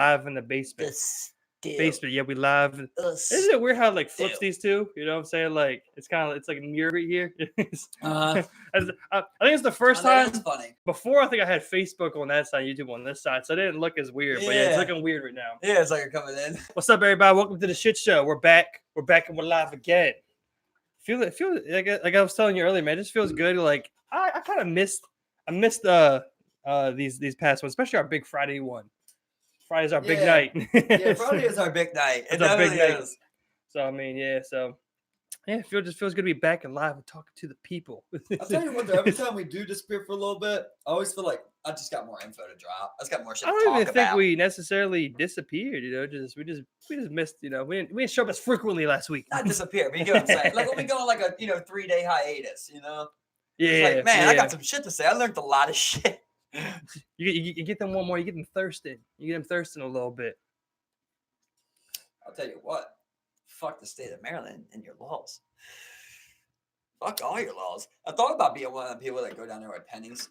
live in the basement. Basement, yeah, we live. Isn't it weird how it, like, flips these two? You know what I'm saying? Like, it's like a mirror right here. I think it's the first time. Funny. Before, I think I had Facebook on that side, YouTube on this side, so it didn't look as weird. But yeah, it's looking weird right now. Yeah, it's like you're coming in. What's up, everybody? Welcome to the Shit Show. We're back. We're back and we're live again. Feel like I was telling you earlier, man. It just feels good. Like I kind of missed. I missed these past ones, especially our big Friday one. Friday's our big night. Yeah, Friday is our big night. It definitely is. So I mean, yeah. So yeah, it just feels good to be back and live and talking to the people. I'll tell you what, though, every time we do disappear for a little bit, I always feel like I just got more info to drop. I just got more shit to talk about. I don't even think we necessarily disappeared. You know, we just missed. You know, we didn't show up as frequently last week. Not disappear, but you get what I'm saying. Like when we go on like a 3-day hiatus. You know. Yeah. It's like, man, I got some shit to say. I learned a lot of shit. You get them one more. You get them thirsting. You get them thirsting a little bit. I'll tell you what. Fuck the state of Maryland and your laws. Fuck all your laws. I thought about being one of the people that go down there with pennies.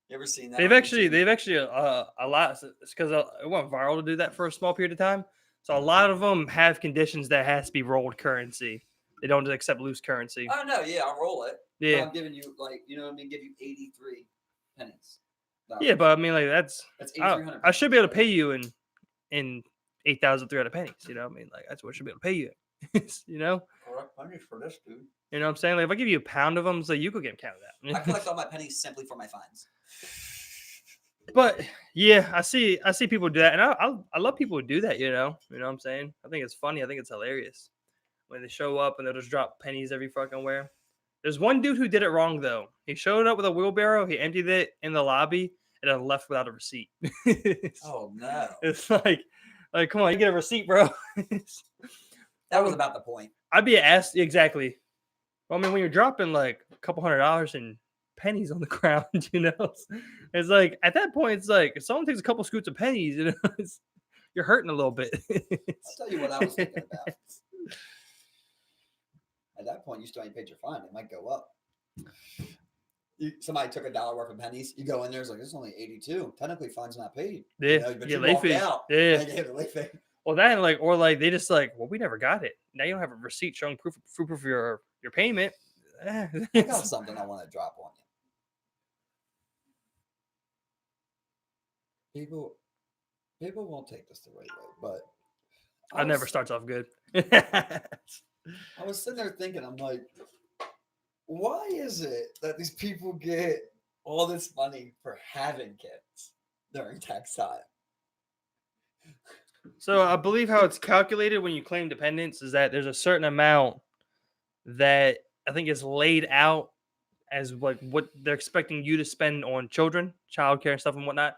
You ever seen that? They've actually a lot. It's because it went viral to do that for a small period of time. So a lot of them have conditions that has to be rolled currency. They don't accept loose currency. Oh no, yeah, I'll roll it. Yeah, I'm giving you give you 83 pennies. Yeah, but I mean, like that's 8,300. I should be able to pay you in 8,300 pennies. You know, I mean, like that's what I should be able to pay you. You know, correct pennies for this, dude. You know what I'm saying? Like if I give you a pound of them, so you could get a count of that. I collect all my pennies simply for my fines. But yeah, I see people do that, and I love people who do that. You know what I'm saying? I think it's funny. I think it's hilarious when they show up and they'll just drop pennies every fucking where. There's one dude who did it wrong though. He showed up with a wheelbarrow, he emptied it in the lobby, and then left without a receipt. Oh no! It's like come on, you get a receipt, bro. That was about the point. I'd be asked exactly. Well, I mean, when you're dropping like a couple $100 in pennies on the ground, you know, it's like at that point, it's like if someone takes a couple scoots of pennies, you know, you're hurting a little bit. I'll tell you what I was thinking about. At that point, you still ain't paid your fine. It might go up. Somebody took $1 worth of pennies. You go in there, it's like, it's only 82. Technically, fine's not paid. Yeah, you know, but you walked out. Yeah. And you have a late fee. Well, then, they just well, we never got it. Now you don't have a receipt showing proof of your payment. I got something I want to drop on you. People won't take this the right way, but it never starts off good. I was sitting there thinking, I'm like, why is it that these people get all this money for having kids during tax time? So I believe how it's calculated when you claim dependents is that there's a certain amount that I think is laid out as like what they're expecting you to spend on children, childcare and stuff and whatnot.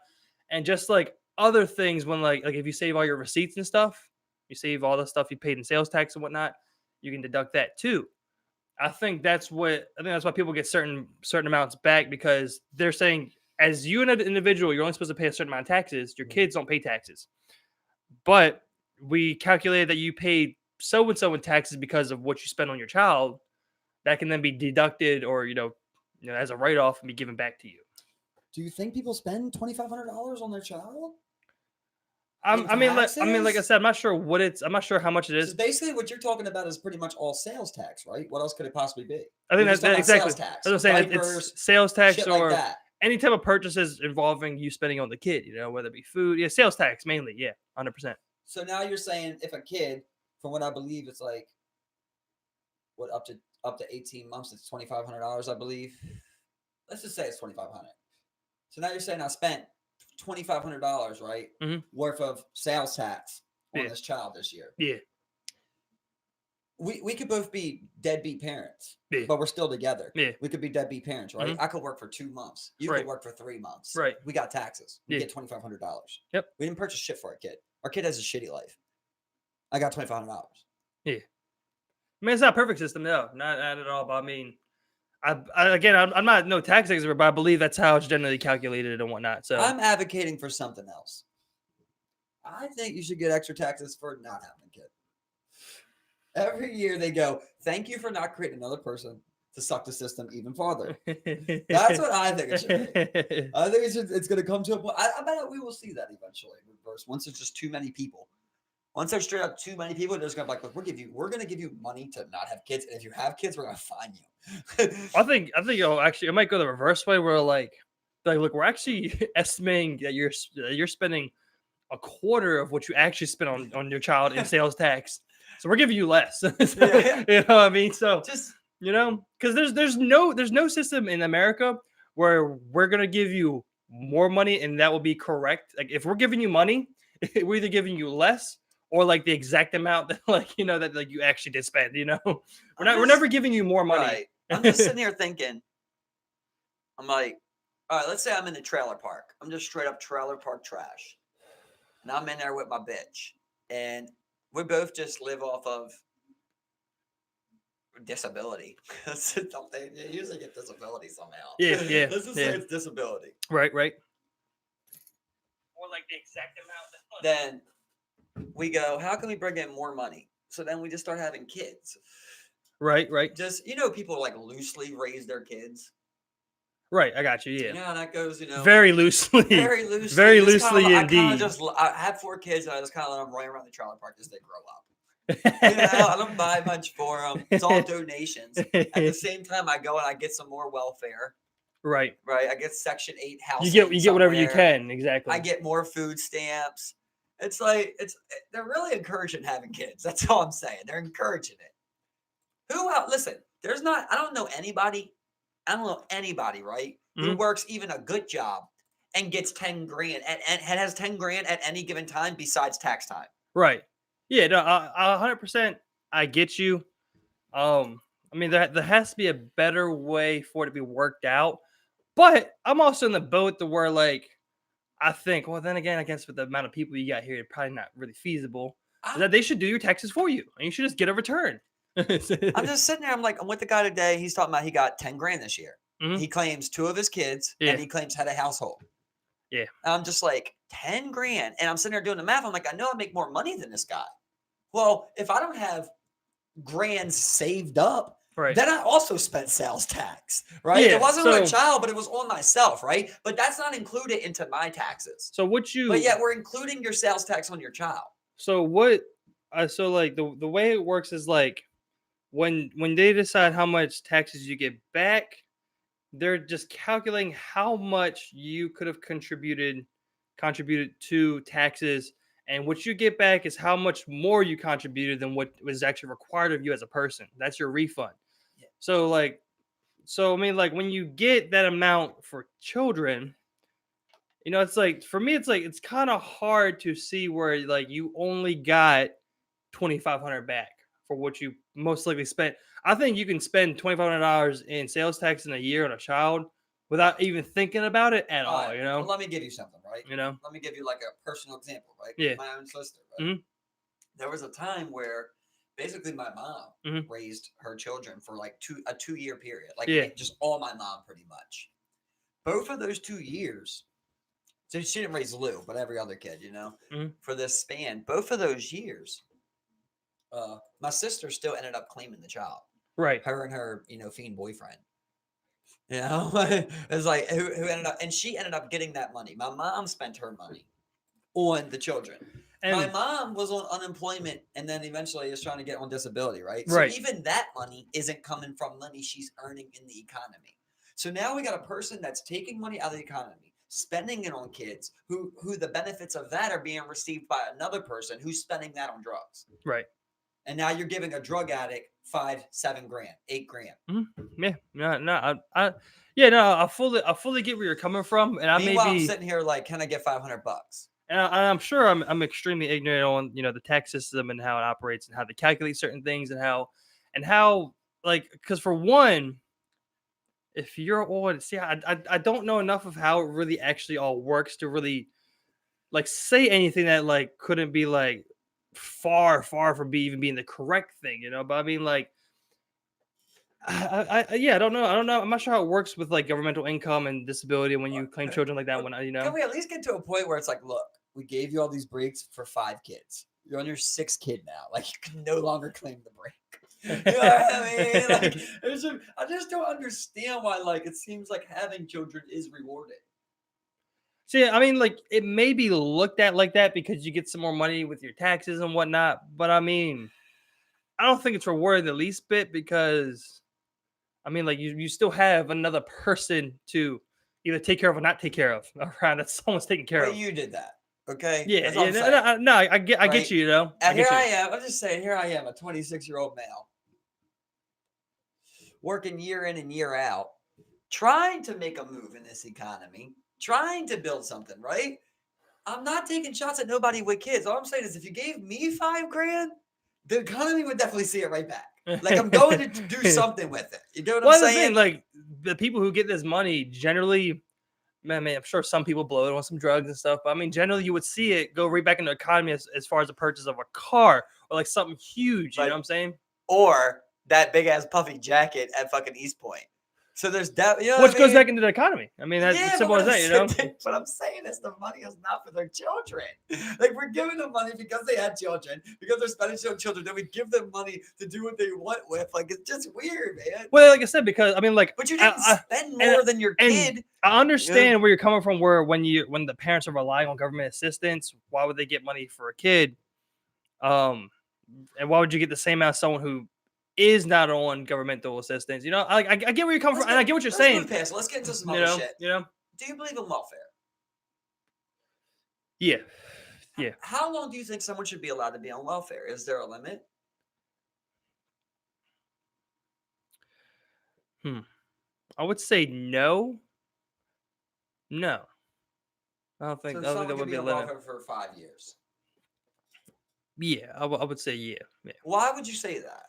And just like other things when like if you save all your receipts and stuff, you save all the stuff you paid in sales tax and whatnot, you can deduct that too. I think that's why people get certain amounts back because they're saying as you an individual, you're only supposed to pay a certain amount of taxes. Your kids don't pay taxes. But we calculated that you paid so-and-so in taxes because of what you spent on your child. That can then be deducted or, as a write-off and be given back to you. Do you think people spend $2,500 on their child? I mean, like I said, I'm not sure how much it is. So basically, what you're talking about is pretty much all sales tax, right? What else could it possibly be? I think that's exactly. Sales tax, that's what I'm saying. It's sales tax or like any type of purchases involving you spending on the kid. Whether it be food, sales tax mainly. Yeah, 100%. So now you're saying if a kid, from what I believe, it's like what up to 18 months, it's $2,500, I believe. Let's just say it's $2,500. So now you're saying I spent $2,500, right, worth of sales tax on this child this year. Yeah. We could both be deadbeat parents, yeah. but we're still together. Yeah. We could be deadbeat parents, right? I could work for 2 months. You could work for 3 months. Right. We got taxes. We get $2,500. Yep. We didn't purchase shit for our kid. Our kid has a shitty life. I got $2,500. Yeah. I mean, it's not a perfect system, no. Not at all. But I mean, I'm not no tax expert, but I believe that's how it's generally calculated and whatnot. So I'm advocating for something else. I think you should get extra taxes for not having a kid. Every year they go, thank you for not creating another person to suck the system even farther. That's what I think it should be. I think it's going to come to a point. I bet we will see that eventually reverse once there's just too many people. Once there's straight up too many people, they're just going to be like, look, we're going to give you money to not have kids. And if you have kids, we're going to fine you. I think it might go the reverse way where like look, we're actually estimating that you're spending a quarter of what you actually spend on your child in sales tax. So we're giving you less. So, Yeah. You know what I mean? So Just, you know, because there's no system in America where we're gonna give you more money and that will be correct. Like if we're giving you money, we're either giving you less or like the exact amount that that like you actually did spend. We're never giving you more money. right. I'm just sitting here thinking, I'm like, all right, let's say I'm in the trailer park. I'm just straight up trailer park trash. And I'm in there with my bitch. And we both just live off of disability. You usually get disability somehow. Yeah. Let's just say it's disability. Right. Or like the exact amount. Then we go, how can we bring in more money? So then we just start having kids. Right. Just, people like loosely raise their kids. Right, I got you. Yeah. Yeah, that goes, very loosely. Very loosely. Very loosely indeed. I have 4 kids, and I just kind of let them run around the trailer park as they grow up. I don't buy much for them. It's all donations. At the same time, I go and I get some more welfare. Right. I get Section 8 housing. You get whatever you can. Exactly. I get more food stamps. It's like they're really encouraging having kids. That's all I'm saying. They're encouraging it. Listen, I don't know anybody, right? Who works even a good job and gets 10 grand and has 10 grand at any given time besides tax time. Right. Yeah, no, 100%. I get you. I mean, there has to be a better way for it to be worked out. But I'm also in the boat to where, like, I think, well, then again, I guess with the amount of people you got here, it's probably not really feasible. That they should do your taxes for you, and you should just get a return. I'm just sitting there. I'm with the guy today. He's talking about he got 10 grand this year. Mm-hmm. He claims 2 of his kids, and he claims head of household. Yeah. And I'm just like, 10 grand. And I'm sitting there doing the math. I'm like, I know I make more money than this guy. Well, if I don't have grand saved up, then I also spent sales tax, right? Yeah, it wasn't on a child, but it was on myself, right? But that's not included into my taxes. But yet we're including your sales tax on your child. So what? So like the way it works is like when they decide how much taxes you get back, they're just calculating how much you could have contributed to taxes, and what you get back is how much more you contributed than what was actually required of you as a person. That's your refund. Yeah. So I mean, like when you get that amount for children, it's like, for me, it's like, it's kind of hard to see where like you only got $2,500 back for what you most likely spent. I think you can spend $2,500 in sales tax in a year on a child without even thinking about it at all. Well, let me give you something, right? Let me give you like a personal example, right? Yeah. My own sister, right? Mm-hmm. There was a time where basically my mom raised her children for like a 2-year period, just all my mom pretty much. Both of those 2 years, so she didn't raise Lou, but every other kid, for this span, both of those years, my sister still ended up claiming the child. Right. Her and her, fiend boyfriend. It was like who ended up, and she ended up getting that money. My mom spent her money on the children. And my mom was on unemployment and then eventually is trying to get on disability, right? So even that money isn't coming from money she's earning in the economy. So now we got a person that's taking money out of the economy, spending it on kids who the benefits of that are being received by another person who's spending that on drugs. Right. And now you're giving a drug addict 5-7 grand, 8 grand. Mm-hmm. Yeah, I fully get where you're coming from, and I'm sitting here like, can I get $500? And I'm sure I'm extremely ignorant on the tax system and how it operates and how they calculate certain things and how like, because for one, if you're on, I don't know enough of how it really actually all works to really like say anything that like couldn't be like far from even being the correct thing, but I mean, like, I don't know. I'm not sure how it works with like governmental income and disability when you claim children like that. Can we at least get to a point where it's like, look, we gave you all these breaks for 5 kids. You're on your 6th kid now. Like, you can no longer claim the break. You know what I mean? Like, I just don't understand why. Like, it seems like having children is rewarded. See, I mean, like it may be looked at like that because you get some more money with your taxes and whatnot. But I mean, I don't think it's rewarded the least bit because I mean, like you still have another person to either take care of or not take care of around that someone's taking care But of. you did that, okay? Yeah, That's all yeah, I'm saying, no, I get right? you, you know, I And here get I you. am. I'm just saying, here I am, a 26-year-old male, working year in and year out, trying to make a move in this economy, trying to build something, right? I'm not taking shots at nobody with kids. All I'm saying is if you gave me 5 grand, the economy would definitely see it right back. Like I'm going to do something with it. You know what I'm Well, the thing, saying? like the people who get this money generally, man, I'm sure some people blow it on some drugs and stuff, but I mean, generally, you would see it go right back into the economy as far as the purchase of a car or like something huge. You know what Like, I'm saying? or that big ass puffy jacket at fucking East Point. So there's that, you know what Which I goes mean? back into the economy. I mean, that's Yeah, as but simple as that. You know? what I'm saying is the money is not for their children. Like we're giving them money because they had children, because they're spending on children. Then we give them money to do what they want with. Like it's just weird, man. Well, like I said, because I mean, like, But you didn't spend and more than your and kid. I understand Yeah. where you're coming from. Where when the parents are relying on government assistance, why would they get money for a kid? And why would you get the same amount as someone who is not on governmental assistance? You know, I get where you're coming from, and I get what you're Let's saying. move past it. Let's get into some You other know, shit. you know. Do you believe in welfare? Yeah, yeah. How long do you think someone should be allowed to be on welfare? Is there a limit? I would say no, no. So I don't think someone there could would be be a on limit. welfare for 5 years. Yeah, I would say yeah, yeah. Why would you say that?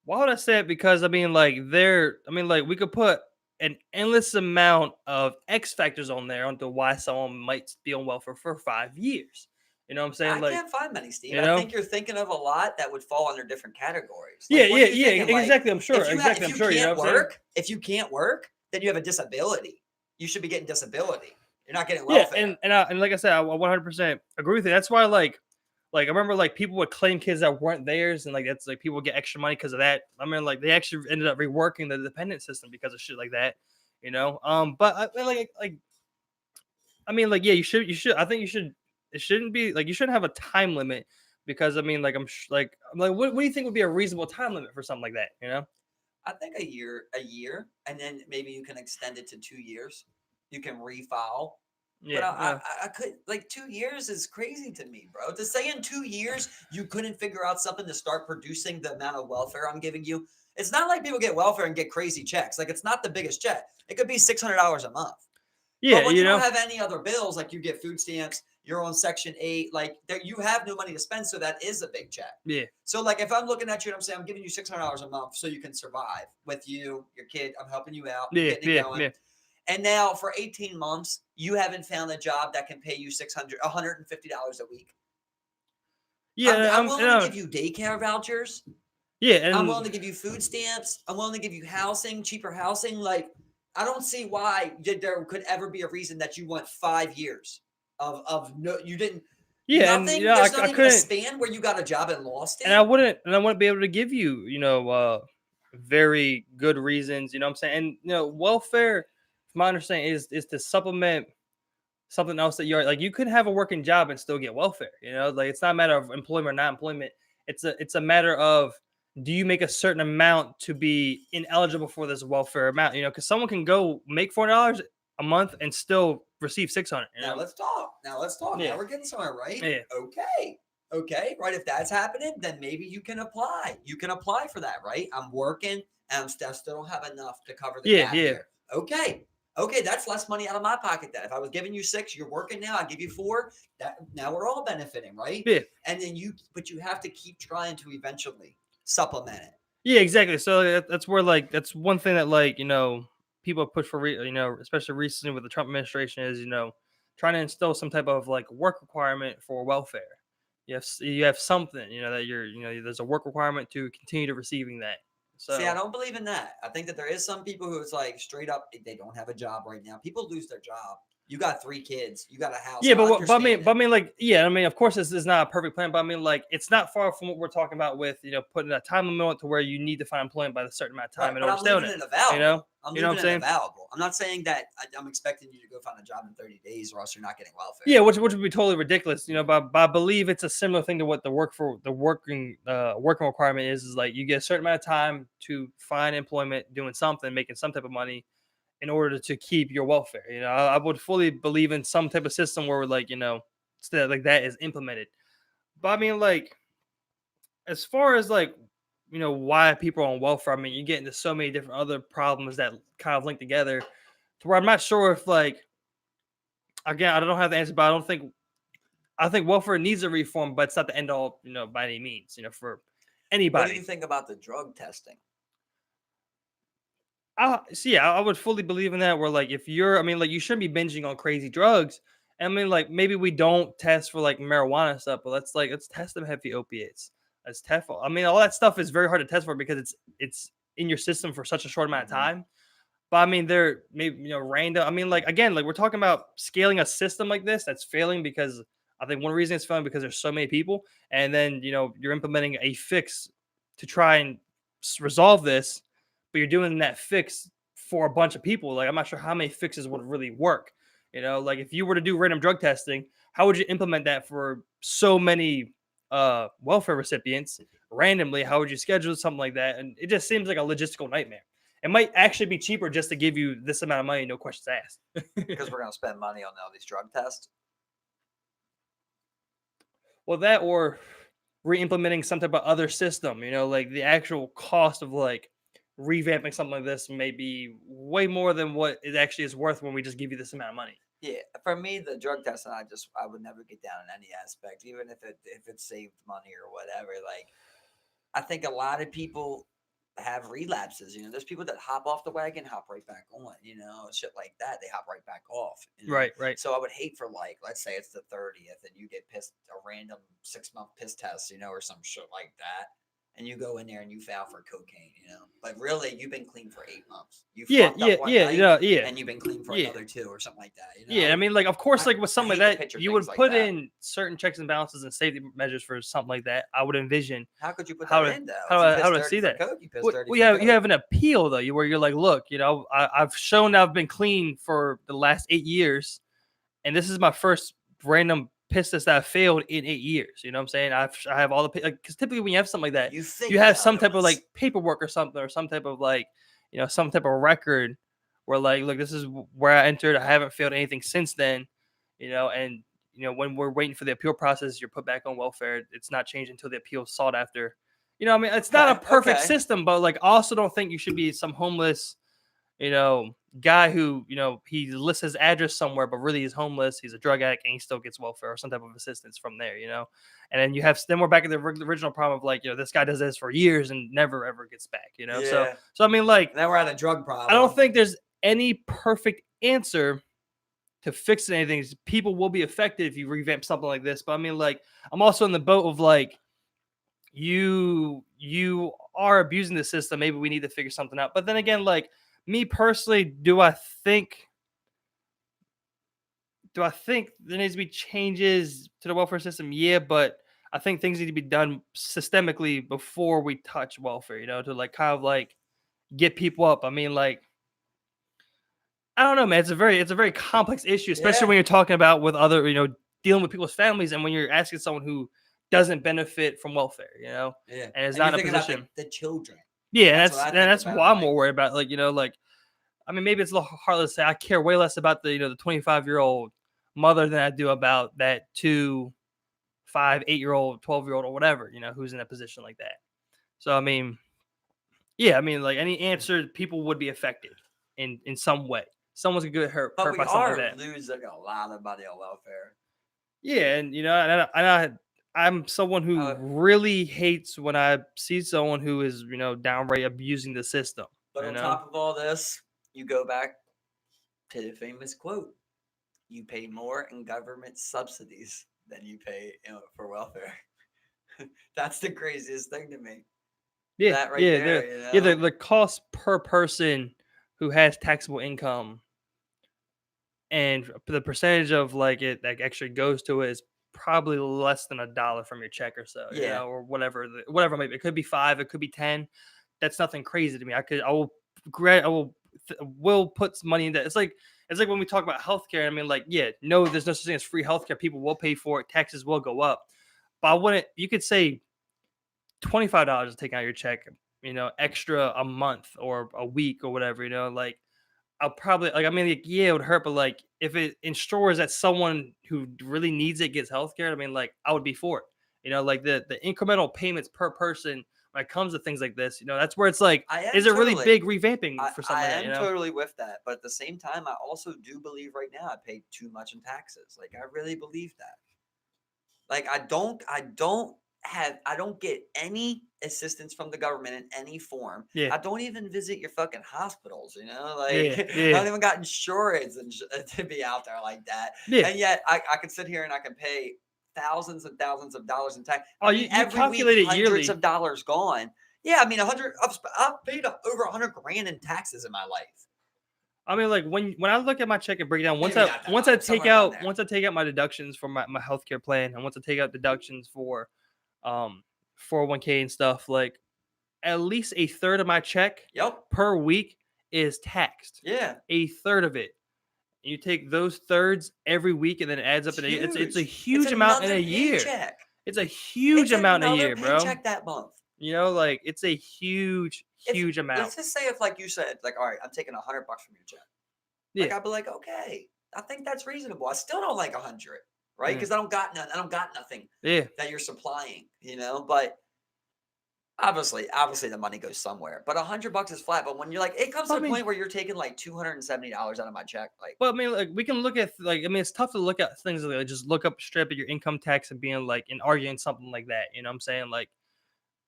Why would I say it? Because I mean, like, we could put an endless amount of X factors on there onto why someone might be on welfare for 5 years. You know what I'm I saying? Like, can't find many, Steve. you I know? think you're thinking of a lot that would fall under different categories. Yeah, Like, what yeah, are you yeah. thinking? Like, Exactly. I'm sure. Exactly. if I'm you sure. You know can't what I'm saying? work, then you have a disability. You should be getting disability. You're not getting Yeah, welfare. and like I said, I 100% agree with you. That's why, like I remember, like people would claim kids that weren't theirs, and like that's like people would get extra money because of that. I mean, like they actually ended up reworking the dependent system because of shit like that. You know, but I mean, like, yeah, you should. I think you should. It shouldn't be like you shouldn't have a time limit because I mean, like, I'm like, what do you think would be a reasonable time limit for something like that? You know? I think a year, and then maybe you can extend it to 2 years. You can refile. But Yeah, yeah, I could like 2 years is crazy to me, bro. To say in 2 years you couldn't figure out something to start producing the amount of welfare I'm giving you. It's not like people get welfare and get crazy checks. Like it's not the biggest check. It could be $600 a month. But yeah. when You you don't know? have any other bills, like you get food stamps, you're on Section 8, like there, you have no money to spend, so that is a big check. Yeah, So like if I'm looking at you and I'm saying I'm giving you $600 a month so you can survive with you, your kid, I'm helping you out, yeah, getting it yeah, going. yeah. And now for 18 months, you haven't found a job that can pay you $150 a week. Yeah, I'm willing to give you daycare vouchers. yeah, I'm willing and to give you food stamps. I'm willing to give you housing, cheaper housing. Like, I don't see why there could ever be a reason that you want 5 years of no, you didn't, yeah, and you nothing. know, There's I not even a couldn't. span where you got a job and lost And it. I wouldn't be able to give you, you know, very good reasons, you know what I'm saying? And you know, welfare, from my understanding, is to supplement something else that you're like you could have a working job and still get welfare, you know, like it's not a matter of employment or not employment. It's a matter of do you make a certain amount to be ineligible for this welfare amount, you know, because someone can go make $400 a month and still receive 600, you Now know? let's talk. Now let's talk. Yeah. Now we're getting somewhere, right? Yeah. Okay. Okay. Right. If that's happening, then maybe you can apply. You can apply for that, right? I'm working and I still don't have enough to cover the Yeah, gap yeah. here. Okay. Okay, that's less money out of my pocket. Then, if I was giving you 6, you're working now. I give you 4. That now we're all benefiting, right? Yeah. And then but you have to keep trying to eventually supplement it. Yeah, exactly. So that's where like that's one thing that like you know people push for you know especially recently with the Trump administration is you know trying to instill some type of like work requirement for welfare. You have something you know that you're you know there's a work requirement to continue to receiving that. See, I So don't believe in that. I think that there is some people who it's like straight up they don't have a job right now. People lose their job. You got 3 kids. You got a house. Yeah, I but understand but I it. mean, like, yeah, I mean, of course, this is not a perfect plan, but I mean, like, it's not far from what we're talking about with putting a time limit on to where you need to find employment by a certain amount of time Right, in but order I'm to stay on leaving it. it available. I'm You know what leaving I'm it saying? available. I'm not saying that I'm expecting you to go find a job in 30 days or else you're not getting welfare. Yeah, which would be totally ridiculous. But I believe it's a similar thing to what the working requirement is like you get a certain amount of time to find employment, doing something, making some type of money in order to keep your welfare. I would fully believe in some type of system where like like that is implemented. But I mean, like, as far as like why people are on welfare, I mean, you get into so many different other problems that kind of link together to where I'm not sure if, like, again, I don't have the answer, but I think welfare needs a reform, but it's not the end all, by any means, for What do anybody. you think about the drug testing? I would fully believe in that. Where, like, if I mean, like, you shouldn't be binging on crazy drugs. I mean, like, maybe we don't test for like marijuana stuff, but let's test them heavy opiates. Let's test. I mean, all that stuff is very hard to test for because it's in your system for such a short amount of time. But I mean, they're maybe random. I mean, like, again, like, we're talking about scaling a system like this that's failing because I think one reason it's failing because there's so many people, and then you're implementing a fix to try and resolve this, but you're doing that fix for a bunch of people. Like, I'm not sure how many fixes would really work. Like, if you were to do random drug testing, how would you implement that for so many welfare recipients randomly? How would you schedule something like that? And it just seems like a logistical nightmare. It might actually be cheaper just to give you this amount of money, no questions asked. Because we're going to spend money on all these drug tests. Well, that or re-implementing some type of other system, like the actual cost of like revamping something like this may be way more than what it actually is worth when we just give you this amount of money. Yeah, for me, the drug testing, I would never get down in any aspect, even if it saved money or whatever. Like, I think a lot of people have relapses. There's people that hop off the wagon, hop right back on. Shit like that. They hop right back off. Right. So I would hate for, like, let's say it's the 30th and you get pissed a random 6-month piss test, or some shit like that. And you go in there and you fail for cocaine, But really, you've been clean for 8 months. You fucked up one night, and you've been clean for another 2 or something like that, Yeah, I mean, like, of course, like with something like that, you would like put that. in certain checks and balances and safety measures for something like that. I would envision. How could you put that in, though? How do I see that? You have an appeal though, where you're like, look, I've shown I've been clean for the last 8 years, and this is my first random piss test that I failed in 8 years. You know what I'm saying? I have all the because typically when you have something like that, you have some type of like paperwork or something, or some type of like some type of record where, like, look, this is where I entered. I haven't failed anything since then. And when we're waiting for the appeal process, you're put back on welfare. It's not changed until the appeal is sought after. I mean, it's not a perfect system, but like, I also don't think you should be some homeless guy who, he lists his address somewhere, but really he's homeless. He's a drug addict and he still gets welfare or some type of assistance from there, And then we're back at the original problem of, like, this guy does this for years and never ever gets back, Yeah. So I mean, like, now we're at a drug problem. I don't think there's any perfect answer to fix anything. People will be affected if you revamp something like this. But I mean, like, I'm also in the boat of, like, you are abusing the system. Maybe we need to figure something out. But then again, like, me personally, do I think there needs to be changes to the welfare system? Yeah, but I think things need to be done systemically before we touch welfare, to, like, kind of like get people up. I mean, like, I don't know, man. It's a very complex issue, especially when you're talking about with other, dealing with people's families, and when you're asking someone who doesn't benefit from welfare, Yeah, and is not in a position. About the children. Yeah, that's why I'm more worried about. Like, like, I mean, maybe it's a little hard to say. I care way less about the the 25-year-old mother than I do about that 2, 5, 8-year-old, 12-year-old, or whatever, who's in a position like that. So I mean, yeah, I mean, like, any answer, people would be affected in some way. Someone's gonna get hurt by something like that. Losing a lot of money on welfare. Yeah, and I'm someone who really hates when I see someone who is downright abusing the system. But on top of all this, you go back to the famous quote: "You pay more in government subsidies than you pay for welfare." That's the craziest thing to me. Yeah, that right there. The cost per person who has taxable income and the percentage of like it that actually goes to it is probably less than $1 from your check or so, Yeah. or whatever, whatever maybe it could be 5, it could be 10. That's nothing crazy to me. I will put some money into. It's like when we talk about healthcare. I mean, like, yeah, no, there's no such thing as free healthcare. People will pay for it. Taxes will go up, but I wouldn't. You could say $25 to take out your check, extra a month or a week or whatever, like I'll probably like. I mean, like, yeah, it would hurt, but like if it ensures that someone who really needs it gets healthcare, I mean, like I would be for it. Like the incremental payments per person when it comes to things like this, that's where it's like, I am is it really totally. big revamping for I something like that? am totally with that, but at the same time, I also do believe right now I paid too much in taxes. Like I really believe that. Like I don't get any assistance from the government in any form. Yeah, I don't even visit your fucking hospitals, like yeah, I yeah, don't even got insurance and to be out there like that. yeah. And yet I can sit here and I can pay thousands and thousands of dollars in tax. Oh, I mean, you every week, calculate it hundreds yearly. of dollars gone. Yeah, I mean, I've paid over 100 grand in taxes in my life. I mean, like when I look at my check and break down, Maybe not that much, somewhere around there. once I take out my deductions for my healthcare plan, and once I take out deductions for 401k and stuff, like at least a third of my check Yep. per week is taxed. Yeah. A third of it. You take those thirds every week, and then it adds up. It's a huge amount in another a year. paycheck. It's a huge It's amount in a another year, bro. paycheck that month. Like it's a huge, huge amount. Let's just say if, like you said, like, all right, I'm taking $100 from your check. Like, Yeah. I'd be like, okay, I think that's reasonable. I still don't like 100, right? Mm. Because I don't got nothing Yeah. that you're supplying, But obviously the money goes somewhere. But $100 is flat. But when you're like, it comes to the point where you're taking like $270 out of my check, like, Well, I mean, like we can look at it's tough to look at things like just look up straight up at your income tax and being like and arguing something like that. You know what I'm saying? Like,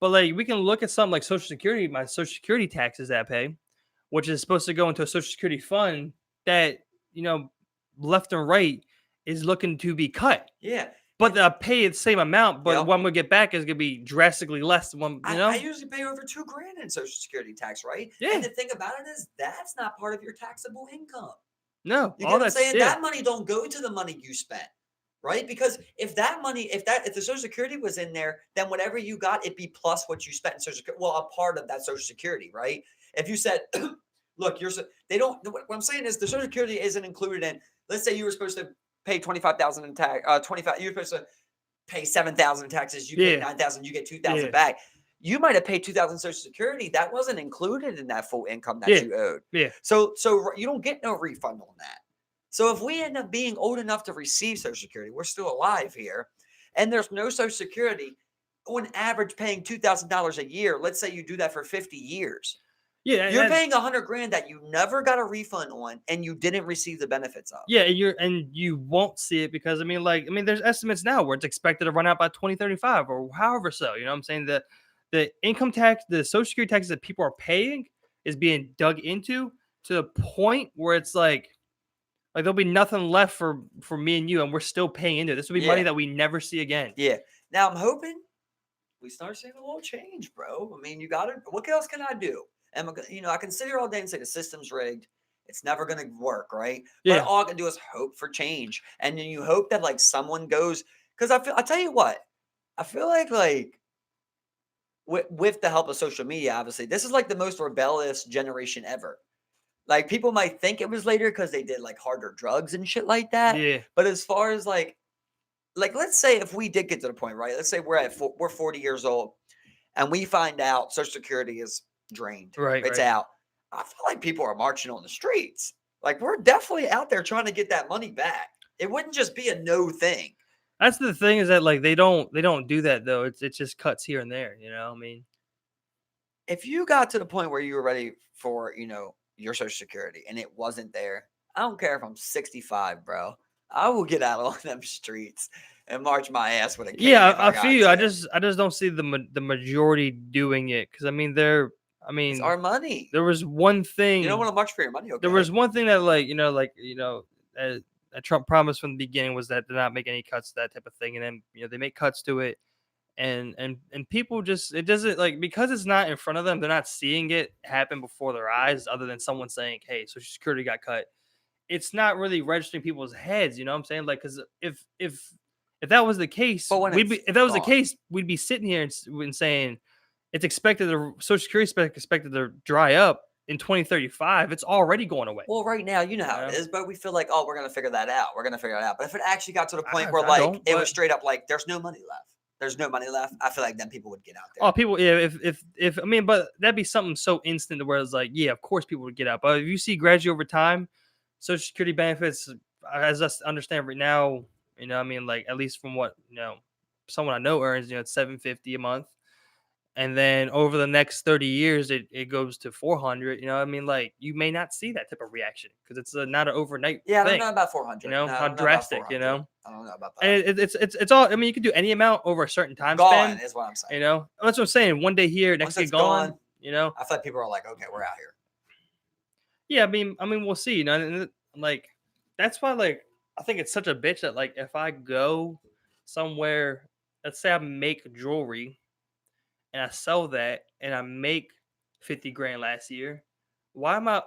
but like we can look at something like Social Security, my Social Security taxes that I pay, which is supposed to go into a Social Security fund that left and right is looking to be cut. yeah. But I pay the same amount, but Yep. what I'm gonna get back is gonna be drastically less than one. I usually pay over $2,000 in Social Security tax, right? Yeah. And the thing about it is that's not part of your taxable income. No, You get all what I'm that's saying? yeah. That money don't go to the money you spent, right? Because if the Social Security was in there, then whatever you got, it'd be plus what you spent in Social Security. Well, a part of that Social Security, right? If you said, look, they don't. What I'm saying is the Social Security isn't included in. Let's say you were supposed to pay 25,000 in tax. 25. You were supposed to pay 7,000 in taxes. You pay 9,000. You get 2,000 back. You might have paid 2,000 Social Security. That wasn't included in that full income that you owed. Yeah. So you don't get no refund on that. So if we end up being old enough to receive Social Security, we're still alive here, and there's no Social Security, on average paying $2,000 a year. Let's say you do that for 50 years. Yeah, you're paying 100 grand that you never got a refund on, and you didn't receive the benefits of. Yeah, and you won't see it because there's estimates now where it's expected to run out by 2035 or however so. You know what I'm saying? The income tax, the Social Security taxes that people are paying is being dug into to the point where it's like there'll be nothing left for me and you, and we're still paying into it. This will be money that we never see again. Yeah. Now I'm hoping we start seeing a little change, bro. I mean, what else can I do? And I can sit here all day and say the system's rigged. It's never going to work, right? Yeah. But all I can do is hope for change. And then you hope that like someone goes, because I'll tell you what, I feel like with the help of social media, obviously, this is like the most rebellious generation ever. Like people might think it was later because they did like harder drugs and shit like that. Yeah. But as far as like let's say if we did get to the point, right? Let's say we're 40 years old and we find out Social Security is drained. Right. It's out. I feel like people are marching on the streets. Like we're definitely out there trying to get that money back. It wouldn't just be a no thing. That's the thing is that like they don't do that though. It's just cuts here and there. I mean, if you got to the point where you were ready for your Social Security and it wasn't there, I don't care if I'm 65, bro. I will get out on them streets and march my ass with a cane. Yeah, I feel you. I just don't see the majority doing it because it's our money. There was one thing. You don't want to march for your money. Okay. There was one thing that that Trump promised from the beginning was that they're not making any cuts to that type of thing, and then they make cuts to it, and people just it doesn't because it's not in front of them. They're not seeing it happen before their eyes, other than someone saying, "Hey, Social Security got cut." it's not really registering people's heads. You know what I'm saying? Like, because if that was the case, But when we'd be it's if that was the gone. case, we'd be sitting here and saying it's expected the Social Security expected to dry up in 2035. It's already going away. Well, right now, you know how it Yeah. is, but we feel like, oh, we're gonna figure that out. We're gonna figure it out. But if it actually got to the point where I like don't, it was but- straight up like there's no money left. There's no money left. I feel like then people would get out there. Oh, people, yeah. If I mean, but that'd be something so instant where it's like, yeah, of course people would get out. But if you see gradually over time, Social Security benefits, as us understand right now, you know, I mean, like at least from what someone I know earns, it's $750 a month, and then over the next 30 years, it goes to 400. You know, I mean, like you may not see that type of reaction because it's not an overnight Yeah, I don't thing. know about 400. You know No, I how don't know about drastic. You 400. know, I don't know about that. and it's all. I mean, you can do any amount over a certain time Gone span. is what I'm saying. You know, that's what I'm saying. One day here, next Once day it's gone. gone, You know, I feel like people are like, okay, we're out here. yeah. I mean, we'll see. You know, and like that's why, like, I think it's such a bitch that like if I go somewhere, let's say I make jewelry and I sell that and I make 50 grand last year, why am I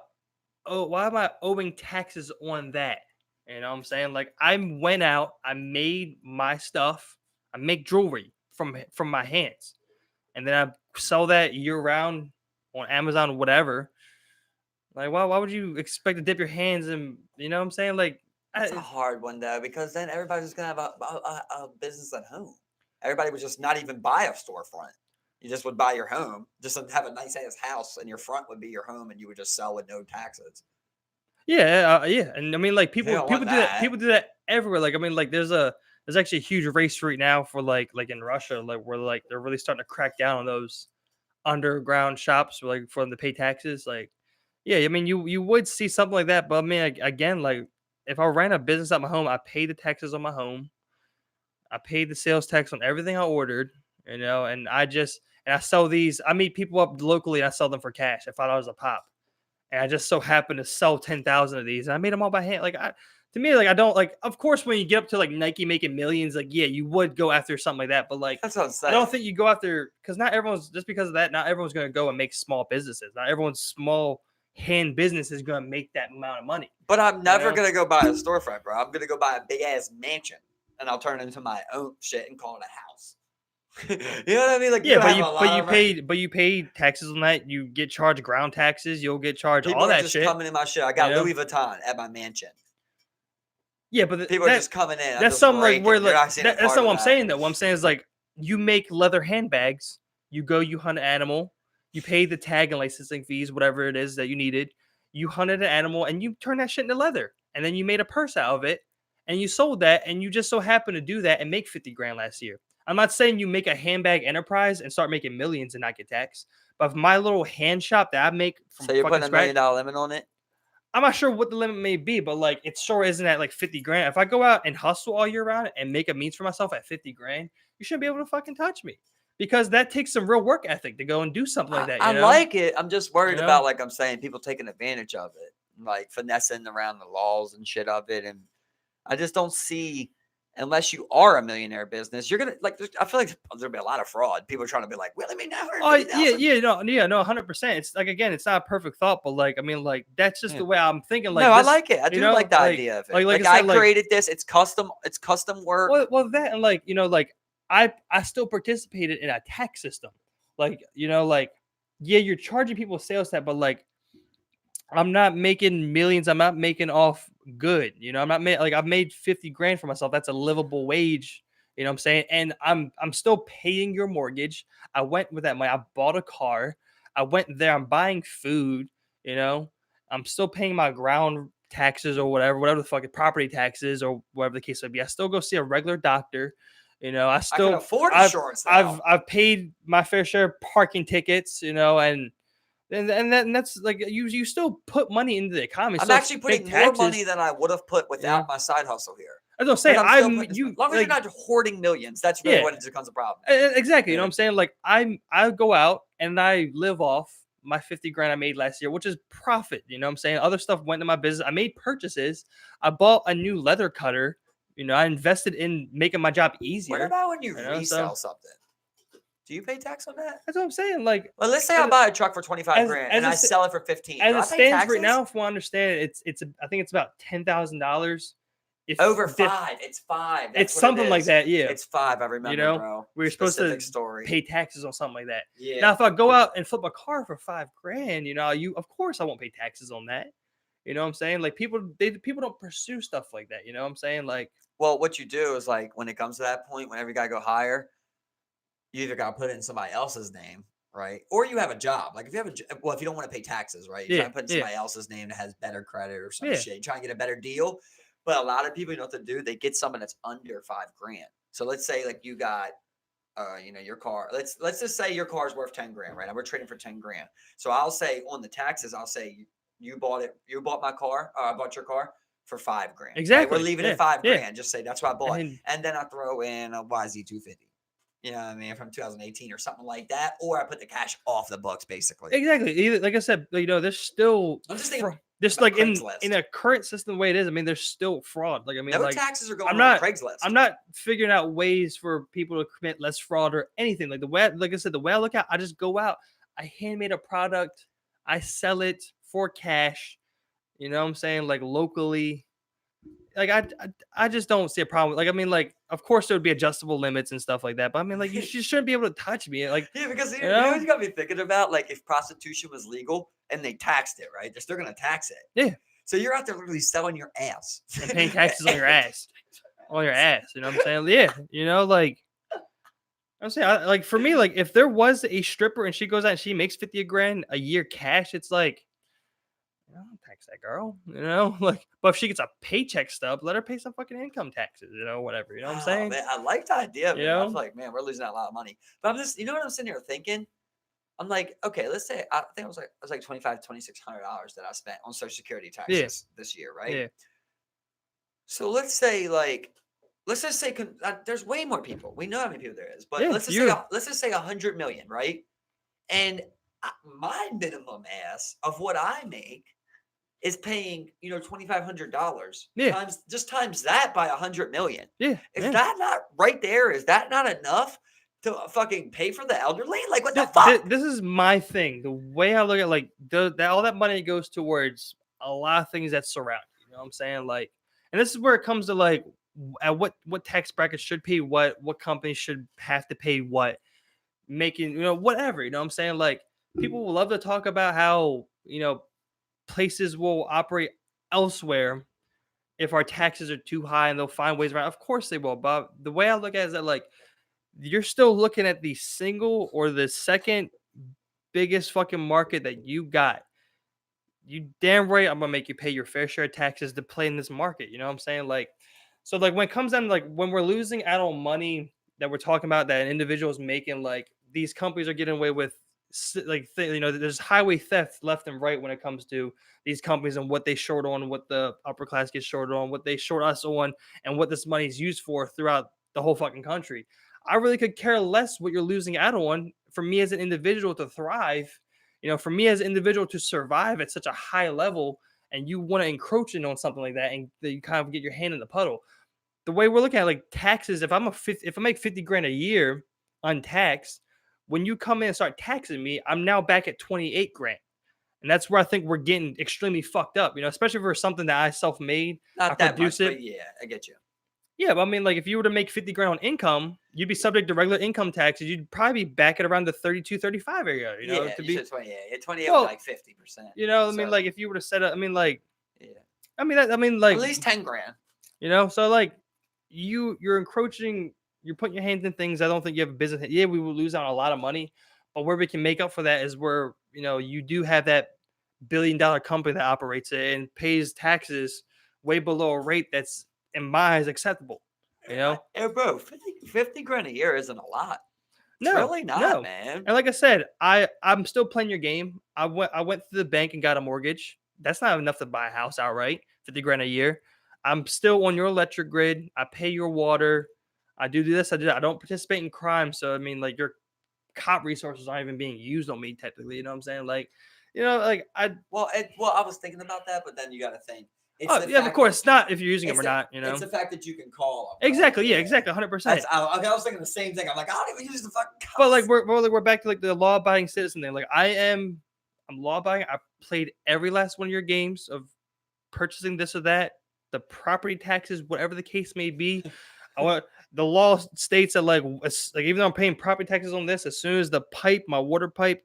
why am I owing taxes on that? You know what I'm saying? Like I went out, I made my stuff, I make jewelry from my hands, and then I sell that year round on Amazon or whatever. Like why would you expect to dip your hands in, you know what I'm saying? Like It's a hard one though, because then everybody's just gonna have a business at home. Everybody would just not even buy a storefront. You just would buy your home, just have a nice ass house, and your front would be your home, and you would just sell with no taxes. yeah, and I mean like They people don't people want do that. that. People do that everywhere. Like I mean like there's actually a huge race right now for like in Russia, like where like they're really starting to crack down on those underground shops like for them to pay taxes. Like yeah, I mean you would see something like that, but I mean again, like if I ran a business at my home, I pay the taxes on my home, I paid the sales tax on everything I ordered, you know, and I sell these. I meet people up locally and I sell them for cash at $5 a pop. And I just so happen to sell 10,000 of these. And I made them all by hand. Like to me, like I don't like. Of course, when you get up to like Nike making millions, like yeah, you would go after something like that. But like, That's what I'm I saying. don't think you go after because not everyone's just because of that. Not everyone's going to go and make small businesses. Not everyone's small hand business is going to make that amount of money. But I'm never know? gonna go buy a storefront, bro. I'm gonna go buy a big ass mansion, and I'll turn it into my own shit and call it a house. You know what I mean? Like Yeah, but you paid taxes on that. You get charged ground taxes. You'll get charged people all are that just shit. coming in my shit. I got you know? Louis Vuitton at my mansion. Yeah, but People are just coming in. I'm that's just something like raking. where You're like not seeing a that's part not of what I'm that. saying though. What I'm saying is like you make leather handbags. You go, you hunt an animal. You pay the tag and licensing fees, whatever it is that you needed. You hunted an animal and you turn that shit into leather, and then you made a purse out of it, and you sold that, and you just so happened to do that and make 50 grand last year. I'm not saying you make a handbag enterprise and start making millions and not get taxed, but if my little hand shop that I make from So you're fucking putting $1 scratch, million limit on it? I'm not sure what the limit may be, but like it sure isn't at like 50 grand. If I go out and hustle all year round and make a means for myself at 50 grand, you shouldn't be able to fucking touch me because that takes some real work ethic to go and do something like that. I You know? like it. I'm just worried You know? about, like I'm saying, people taking advantage of it, like finessing around the laws and shit of it. And I just don't see, unless you are a millionaire business, you're gonna like. I feel like there'll be a lot of fraud. People are trying to be like, "Well, let me know." Oh yeah, no, 100%. It's like again, it's not a perfect thought, but like I mean, like that's just the way I'm thinking. Like no, this, I like it. I you do know, like the idea of it. Like I I said, like, created this. It's custom. It's custom work. well, that and like you know, like I still participated in a tax system. Like you know, like yeah, you're charging people sales tax, but like I'm not making millions. I'm not making off good. You know, I'm not like I've made 50 grand for myself. That's a livable wage. You know what I'm saying? And I'm still paying your mortgage. I went with that money. I bought a car. I went there. I'm buying food. You know, I'm still paying my ground taxes or whatever the fucking property taxes or whatever the case may be. I still go see a regular doctor. You know, I can still afford insurance now. I've paid my fair share of parking tickets. You know, and that's like you still put money into the economy. I'm still actually putting pay more taxes. money than I would have put without Yeah. my side hustle here. As I was saying, As I'm long as like, you're not hoarding millions, that's really Yeah. when it becomes a problem. Exactly. You know Yeah. what I'm saying? Like I go out and I live off my 50 grand I made last year, which is profit. You know what I'm saying? Other stuff went to my business. I made purchases. I bought a new leather cutter. You know, I invested in making my job easier. What about when you You know, resell something? Do you pay tax on that? That's what I'm saying. Like, Well, let's say I as- buy a truck for 25 as- grand as and it I sta- sell it for 15. as Do I it pay stands taxes? right now, if I understand, I think it's about $10,000. If Over diff- 5. It's 5. it's That's what something it like is. that. Yeah, It's 5. I remember, know, bro. we were supposed to Specific story. pay taxes on something like that. Yeah. Now, if I go out and flip a car for $5,000, of course I won't pay taxes on that. You know what I'm saying? Like people don't pursue stuff like that. You know what I'm saying? Like, Well, what you do is like when it comes to that point, whenever you gotta go higher, you either gotta put it in somebody else's name, right? Or you have a job. Like if you have if you don't want to pay taxes, right? You try Yeah, to put in yeah. somebody else's name that has better credit or some Yeah. shit. You try and get a better deal. But a lot of people, you know what to do? They get something that's under $5,000. So let's say like you got your car. Let's just say your car's worth 10 grand, right? And we're trading for 10 grand. So I'll say on the taxes, I'll say you bought my car, or I bought your car for $5,000. Right? Exactly. We're leaving Yeah, it $5,000. yeah. Just say that's what I bought. And And then I throw in a YZ250. You know what I mean? From 2018 or something like that. Or I put the cash off the books, basically. exactly. Either, like I said, there's still I'm just thinking just about like in Craigslist. a current system the way it is. I mean, there's still fraud. Like I mean, No like taxes are going I'm on not- Craigslist. I'm not figuring out ways for people to commit less fraud or anything. Like like I said, the way I look at, I just go out, I handmade a product, I sell it for cash. You know what I'm saying? Like locally. Like I just don't see a problem. Like I mean, like of course there would be adjustable limits and stuff like that. But I mean, like you shouldn't be able to touch me. Like Yeah, because you you know know? what you got me thinking about? Like if prostitution was legal and they taxed it, right? They're still gonna tax it. Yeah. So you're out there literally selling your ass. and paying taxes on your ass. On your ass. You know what I'm saying? Yeah. Like I'm saying, like for me, like if there was a stripper and she goes out and she makes 50 grand a year cash, it's like, don't tax that girl, like. But if she gets a paycheck stub, let her pay some fucking income taxes, whatever. You know what I'm saying? Man, I like the idea of it. You I know? was like, man, we're losing out a lot of money. But I'm just, you know what I'm sitting here thinking? I'm like, okay, let's say I think it was like $2,600 that I spent on Social Security taxes this year, right? Yeah. So let's say let's just say there's way more people. We know how many people there is, but Yeah, let's just say 100 million, right? And my minimum ass of what I make is paying $2,500 Yeah. times that by 100 million. Yeah. Is yeah. that not right there? Is that not enough to fucking pay for the elderly? Like what the fuck? This is my thing. The way I look at like all that money goes towards a lot of things that surround you. You know what I'm saying? Like, and this is where it comes to like at what tax brackets should pay what companies should have to pay what, making whatever. You know what I'm saying? Like people will love to talk about how places will operate elsewhere if our taxes are too high, and they'll find ways around. Of course they will. But the way I look at it is that like you're still looking at the single or the second biggest fucking market that you got. You damn right I'm gonna make you pay your fair share of taxes to play in this market. You know what I'm saying? Like, so like when it comes down to like when we're losing out on money that we're talking about that individuals making, like these companies are getting away with there's highway theft left and right when it comes to these companies and what they short on, what the upper class gets shorted on, what they short us on, and what this money is used for throughout the whole fucking country. I really could care less what you're losing out on. For me as an individual to thrive, for me as an individual to survive at such a high level, and you want to encroach in on something like that, and you kind of get your hand in the puddle. The way we're looking at like taxes, if I make 50 grand a year untaxed, when you come in and start taxing me, I'm now back at 28 grand. And that's where I think we're getting extremely fucked up, especially for something that I self-made. Not I that produce much, it. but yeah, I get you. Yeah, but I mean, like if you were to make 50 grand on income, you'd be subject to regular income taxes. You'd probably be back at around the 32, 35 area, yeah, to you be said 28. 28 Well, was like 50%. I mean, like if you were to set up, yeah. like At least 10 grand. so like you're encroaching, you're putting your hands in things I don't think you have a business. Yeah, we will lose out on a lot of money, but where we can make up for that is where, you do have that $1 billion company that operates it and pays taxes way below a rate that's in my eyes acceptable. Yeah, bro, 50 grand a year isn't a lot. It's No, really not, no. man. And like I said, I'm still playing your game. I went to the bank and got a mortgage. That's not enough to buy a house outright, 50 grand a year. I'm still on your electric grid. I pay your water. I do this. I do that. I don't participate in crime. So I mean, like your cop resources aren't even being used on me technically. You know what I'm saying? Like, I Well, I was thinking about that, but then you got to think It's Oh the yeah, of fact course. that- It's not if you're using them it's or the- not. You know. It's the fact that you can call them. Exactly. Yeah. Exactly. 100%. That's, I was thinking the same thing. I'm like, I don't even use the fucking cuss. But like we're back to like the law abiding citizen thing. Like I'm law abiding. I played every last one of your games of purchasing this or that, the property taxes, whatever the case may be. I want the law states that like even though I'm paying property taxes on this, as soon as the pipe, my water pipe,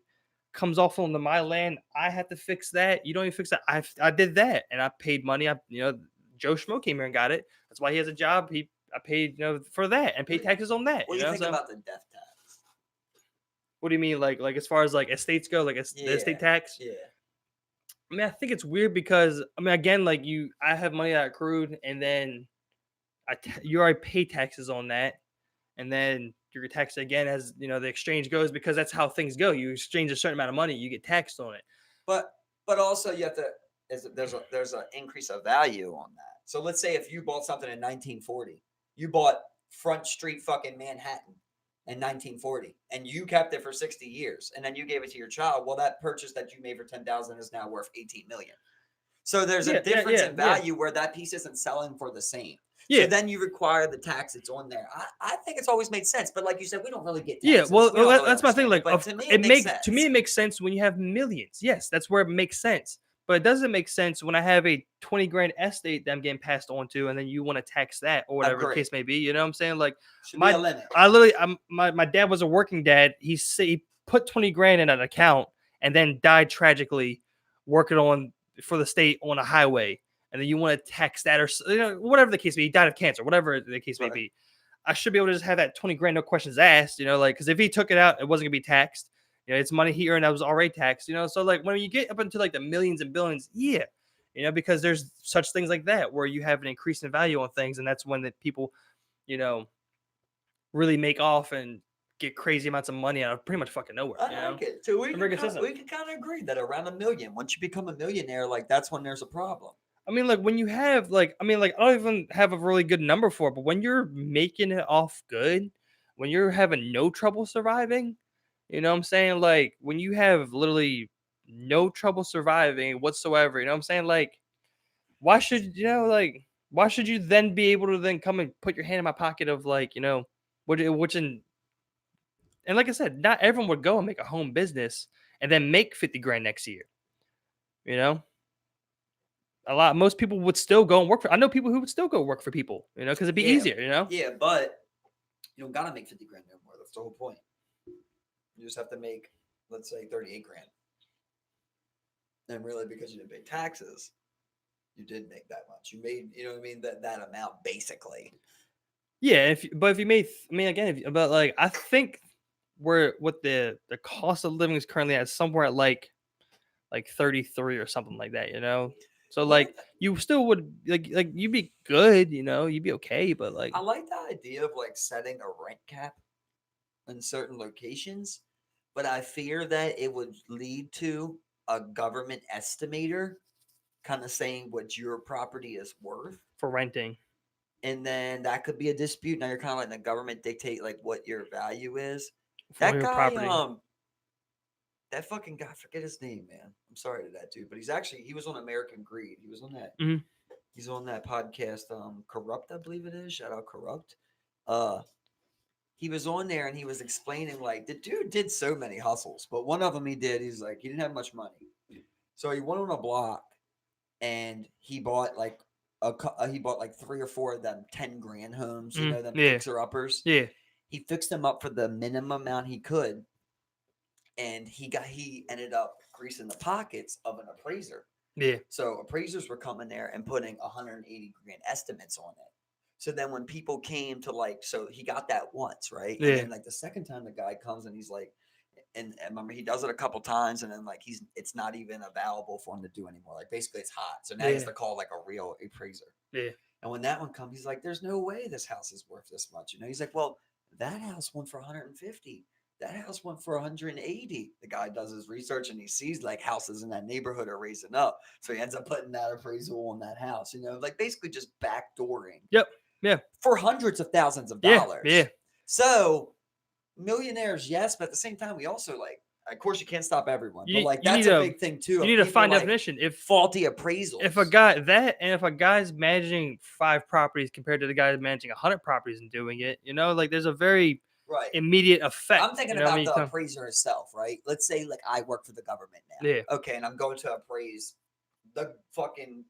comes off onto my land, I have to fix that. You don't even fix that. I did that and I paid money. Joe Schmo came here and got it. That's why he has a job. I paid for that and paid taxes on that. What do you think about the death tax? What do you mean, like as far as like estates go, like the estate tax? Yeah. I mean, I think it's weird because again, like I have money that accrued, and then you already pay taxes on that, and then you're taxed again as the exchange goes, because that's how things go. You exchange a certain amount of money, you get taxed on it. But also you have to there's an increase of value on that. So let's say if you bought something in 1940, you bought Front Street fucking Manhattan in 1940, and you kept it for 60 years, and then you gave it to your child. Well, that purchase that you made for 10,000 is now worth 18 million. So there's a difference in value where that piece isn't selling for the same. Yeah. So then you require the tax that's on there. I think it's always made sense, but like you said, we don't really get taxes. Yeah, well, really that's my thing. Like, to me, it makes sense when you have millions. Yes, that's where it makes sense. But it doesn't make sense when I have a 20 grand estate that I'm getting passed on to, and then you want to tax that or whatever the case may be. You know what I'm saying? Like, should be a limit. My dad was a working dad. He put 20 grand in an account and then died tragically working for the state on a highway. And then you want to tax that or whatever the case may be. He died of cancer, whatever the case may be. I should be able to just have that 20 grand, no questions asked, because if he took it out, it wasn't gonna be taxed. It's money he earned that was already taxed, so like when you get up into like the millions and billions, because there's such things like that where you have an increase in value on things, and that's when the people, really make off and get crazy amounts of money out of pretty much fucking nowhere. I like it. So we can kind of agree that around $1 million, once you become a millionaire, like that's when there's a problem. I mean, like when you have I don't even have a really good number for it, but when you're making it off good, when you're having no trouble surviving, you know what I'm saying? Like when you have literally no trouble surviving whatsoever, you know what I'm saying? Like, why should you then be able to then come and put your hand in my pocket of and like I said, not everyone would go and make a home business and then make 50 grand next year. Most people would still go and work I know people who would still go work for people, because it'd be easier, Yeah, but you don't gotta make 50 grand no more. That's the whole point. You just have to make, let's say, 38 grand. And really, because you didn't pay taxes, you did make that much. You made, that amount basically. Yeah, if you made, I think what the cost of living is currently at somewhere at like 33 or something like that, So like you still would like you'd be good, you'd be okay, but like I like the idea of like setting a rent cap in certain locations, but I fear that it would lead to a government estimator kind of saying what your property is worth for renting. And then that could be a dispute. Now you're kind of letting the government dictate like what your value is. For That your guy, property. that fucking guy, I forget his name, man. I'm sorry to that dude, but he was on American Greed. He was on that. Mhm. He's on that podcast, Corrupt, I believe it is. Shout out Corrupt. He was on there and he was explaining like the dude did so many hustles, but one of them he's like he didn't have much money, so he went on a block and he bought like he bought like 3 or 4 of them 10 grand homes, them fixer uppers. Yeah. He fixed them up for the minimum amount he could, and he ended up greasing the pockets of an appraiser. Yeah. So appraisers were coming there and putting 180 grand estimates on it. So then when people came to so he got that once, right? Yeah. And then like the second time the guy comes and he's like, and remember he does it a couple times and then like it's not even available for him to do anymore. Like basically it's hot. So now he has to call like a real appraiser. Yeah. And when that one comes, he's like, there's no way this house is worth this much. He's like, well, that house went for 150. That house went for 180. The guy does his research and he sees like houses in that neighborhood are raising up. So he ends up putting that appraisal on that house, like basically just backdooring. Yep. Yeah. For hundreds of thousands of dollars. Yeah. So millionaires, yes, but at the same time, we also Of course, you can't stop everyone, You- but like you that's need a a- big thing too. You of need to people, find like, definition. faulty appraisals. If a guy's managing 5 properties compared to the guy managing 100 properties and doing it, like there's a very right. immediate effect. I'm thinking you know what I about mean? the Come- appraiser itself, right? Let's say like I work for the government now. Yeah. Okay, and I'm going to appraise the fucking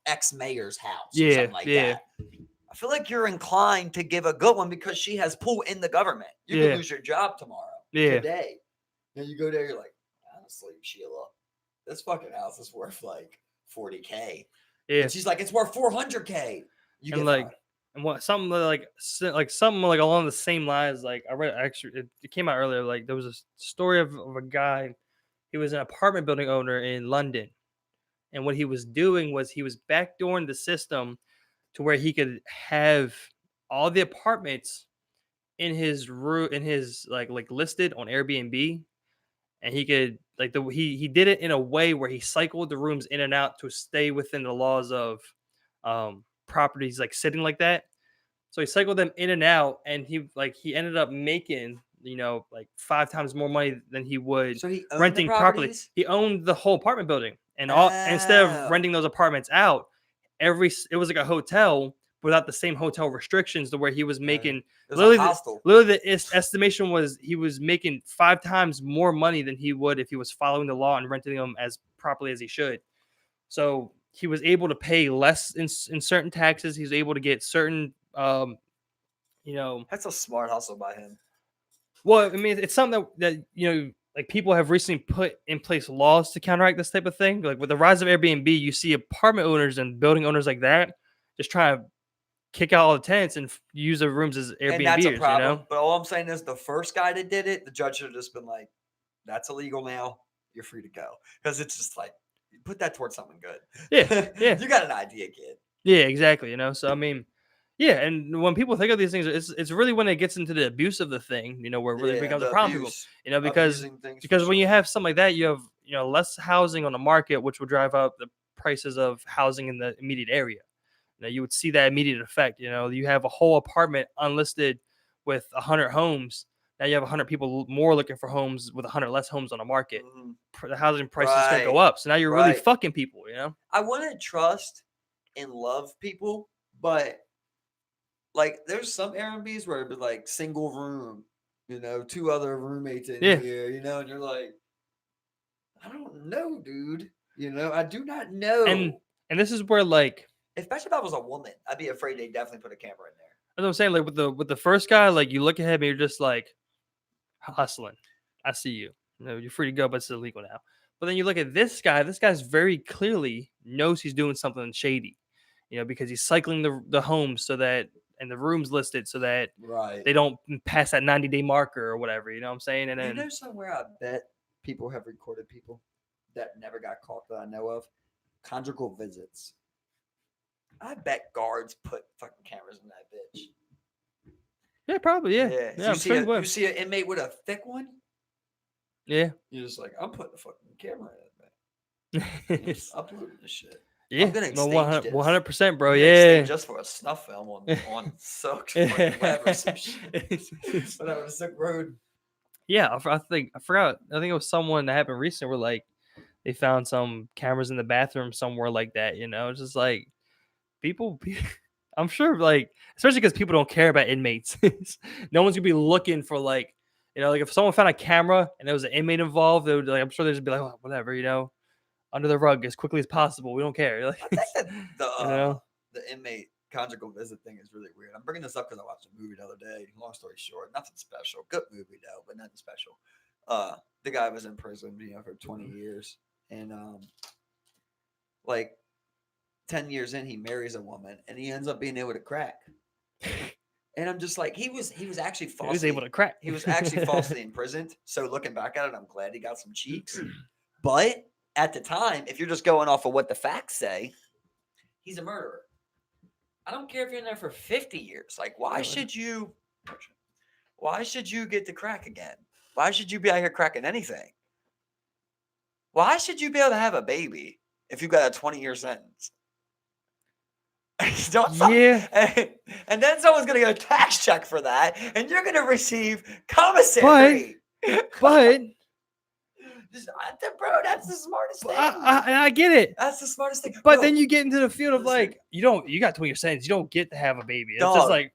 ex-mayor's house or Yeah, something like yeah. that. I feel like you're inclined to give a good one because she has pull in the government. You Yeah. could lose your job tomorrow. Yeah. Today. And you go there, you're like, honestly, Sheila, this fucking house is worth like 40K. Yeah. And she's like, it's worth 400K. You And get like fired. and what something like something like along the same lines, like I read actually it came out earlier, like there was a story of a guy. He was an apartment building owner in London. And what he was doing was he was backdooring the system to where he could have all the apartments in his room in his like listed on Airbnb, and he could like he did it in a way where he cycled the rooms in and out to stay within the laws of properties like sitting like that. So he cycled them in and out, and he ended up making like 5 times more money than he would So he owned renting the properly. properties? He owned the whole apartment building, and all instead of Oh. renting those apartments out, it was like a hotel without the same hotel restrictions to where he was making It was literally a the, hostel. literally the estimation was he was making 5 times more money than he would if he was following the law and renting them as properly as he should. So he was able to pay less in certain taxes. He was able to get certain That's a smart hustle by him. well, I mean, it's something that like people have recently put in place laws to counteract this type of thing. Like with the rise of Airbnb, you see apartment owners and building owners like that just trying to kick out all the tenants and use the rooms as Airbnbers. And that's a problem. But all I'm saying is the first guy that did it, the judge should have just been like, that's illegal now. You're free to go. Because it's just like, put that towards something good. Yeah, yeah. You got an idea, kid. Yeah, exactly. So I mean, yeah, and when people think of these things, it's really when it gets into the abuse of the thing, where it really becomes a problem. Because when you have something like that, you have less housing on the market, which will drive up the prices of housing in the immediate area. You would see that immediate effect. You have a whole apartment unlisted with 100 homes. Now you have 100 people more looking for homes with 100 less homes on the market. The housing prices is going to go up. So now you're really fucking people. I want to trust and love people, but like there's some Airbnbs where it'd be like single room, 2 other roommates in here, and you're like, I don't know, dude. I do not know. And this is where like, especially if I was a woman, I'd be afraid they definitely put a camera in there. That's what I'm saying. Like with the first guy, like you look at him and you're just like hustling. I see you. You're free to go, but it's illegal now. But then you look at this guy. This guy's very clearly knows he's doing something shady, because he's cycling the homes so that and the rooms listed so that they don't pass that 90-day marker or whatever. You know what I'm saying? And then somewhere I bet people have recorded people that never got caught that I know of. Conjugal visits. I bet guards put fucking cameras in that bitch. Yeah, probably. Yeah. Yeah. You see an inmate with a thick one? Yeah. You're just like, I'm putting a fucking camera in it, man. Just uploading this shit. Yeah. I'm gonna No, exchange 100%, bro. I'm gonna Yeah. exchange just for a snuff film on Silk web or some shit. Whatever, Silk Road. Yeah, I forgot. I think it was someone that happened recently where like they found some cameras in the bathroom somewhere like that. It's just like people. I'm sure, like especially because people don't care about inmates. No one's gonna be looking for like like if someone found a camera and there was an inmate involved, they would I'm sure they'd just be like, oh, whatever, under the rug as quickly as possible. We don't care. Like, I think that the inmate conjugal visit thing is really weird. I'm bringing this up because I watched a movie the other day. Long story short, nothing special. Good movie though, but nothing special. The guy was in prison, for 20 years, and like 10 years in, he marries a woman, and he ends up being able to crack. And I'm just like, he was actually falsely. He was able to crack. He was actually falsely imprisoned. So looking back at it, I'm glad he got some cheeks. But at the time, if you're just going off of what the facts say, he's a murderer. I don't care if you're in there for 50 years. Like, why should you get to crack again? Why should you be out here cracking anything? Why should you be able to have a baby if you got a 20-year sentence? Yeah. And then someone's going to get a tax check for that, and you're going to receive commissary. But Bro, that's the smartest thing. I get it. That's the smartest thing. But Bro, then you get into the field of listen. like you got 20 cents. You don't get to have a baby. It's just Dog, like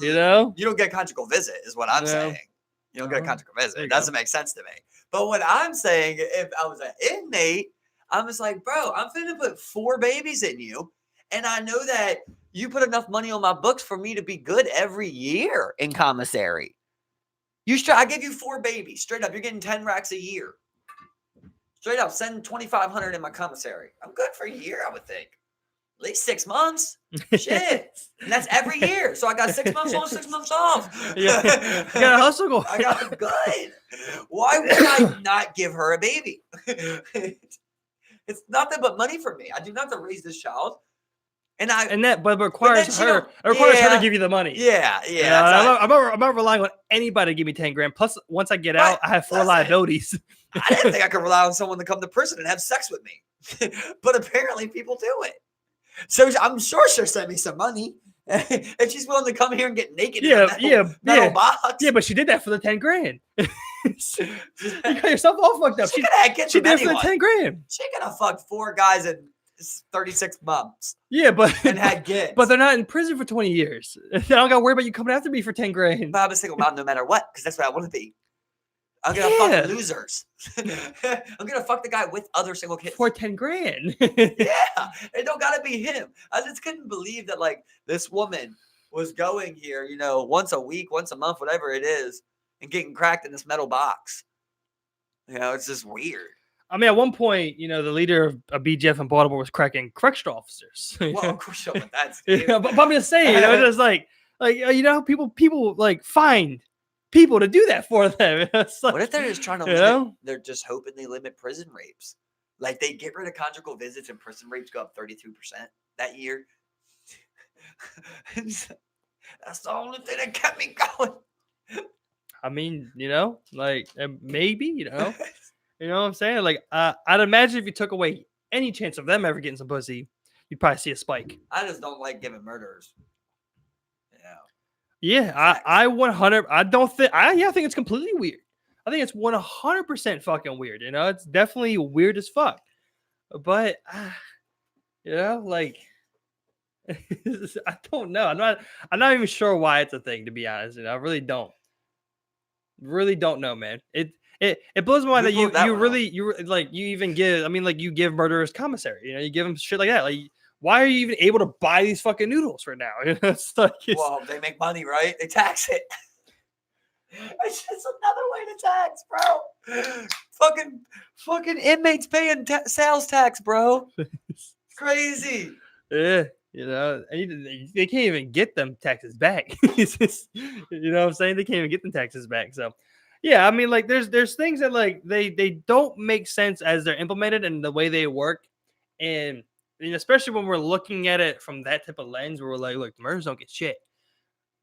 you know. you don't get a conjugal visit, is what I'm No. saying. You don't get a Uh-huh. conjugal visit. There you It doesn't make sense to me. But what I'm saying, if I was an inmate, I'm just like, bro, I'm finna put 4 babies in you, and I know that you put enough money on my books for me to be good every year in commissary. I give you 4 babies straight up. You're getting 10 racks a year. Straight up, send 2,500 in my commissary. I'm good for a year, I would think. At least 6 months. Shit. And that's every year. So I got 6 months on, 6 months off. Yeah. You got a hustle going. I got good. Why would I not give her a baby? It's nothing but money for me. I do not have to raise this child. But it requires her to give you the money. Yeah. I'm not relying on anybody to give me 10 grand. Plus, once I get out, I have 4 liabilities. I didn't think I could rely on someone to come to prison and have sex with me. But apparently people do it. So I'm sure she'll send me some money. If she's willing to come here and get naked in a metal box. Yeah, but she did that for the 10 grand. You got yourself all fucked up. She did it for the 10 grand. She could have fucked 4 guys in 36 months. Yeah, and had kids. But they're not in prison for 20 years. I don't got to worry about you coming after me for 10 grand. But I'm a single mom no matter what, because that's what I want to be. I'm gonna fuck losers. I'm gonna fuck the guy with other single kids for 10 grand. Yeah, it don't gotta be him. I just couldn't believe that like this woman was going here, once a week, once a month, whatever it is, and getting cracked in this metal box. It's just weird. I mean, at one point, the leader of BGF in Baltimore was cracking correctional officers. Well, of course, that's but I'm just saying, it's like people like find people to do that for them. Like, what if they're just trying to they're just hoping they limit prison rapes? Like they get rid of conjugal visits and prison rapes go up 32% that year. That's the only thing that kept me going. I mean, like maybe, you know what I'm saying? Like, I'd imagine if you took away any chance of them ever getting some pussy, you'd probably see a spike. I just don't like giving murderers. Yeah, I 100. I think it's completely weird. I think it's 100% fucking weird. It's definitely weird as fuck. But like, I don't know. I'm not even sure why it's a thing, to be honest. I really don't know, man. It blows my mind that you even give. I mean, like you give murderers commissary. You give them shit like that. Like, why are you even able to buy these fucking noodles right now? Well, they make money, right? They tax it. It's just another way to tax, bro. Fucking inmates paying sales tax, bro. It's crazy. Yeah, they can't even get them taxes back. It's just, you know what I'm saying? They can't even get them taxes back. So, yeah, I mean, like, there's things that like they don't make sense as they're implemented and the way they work, and especially when we're looking at it from that type of lens, where we're like, look, murders don't get shit.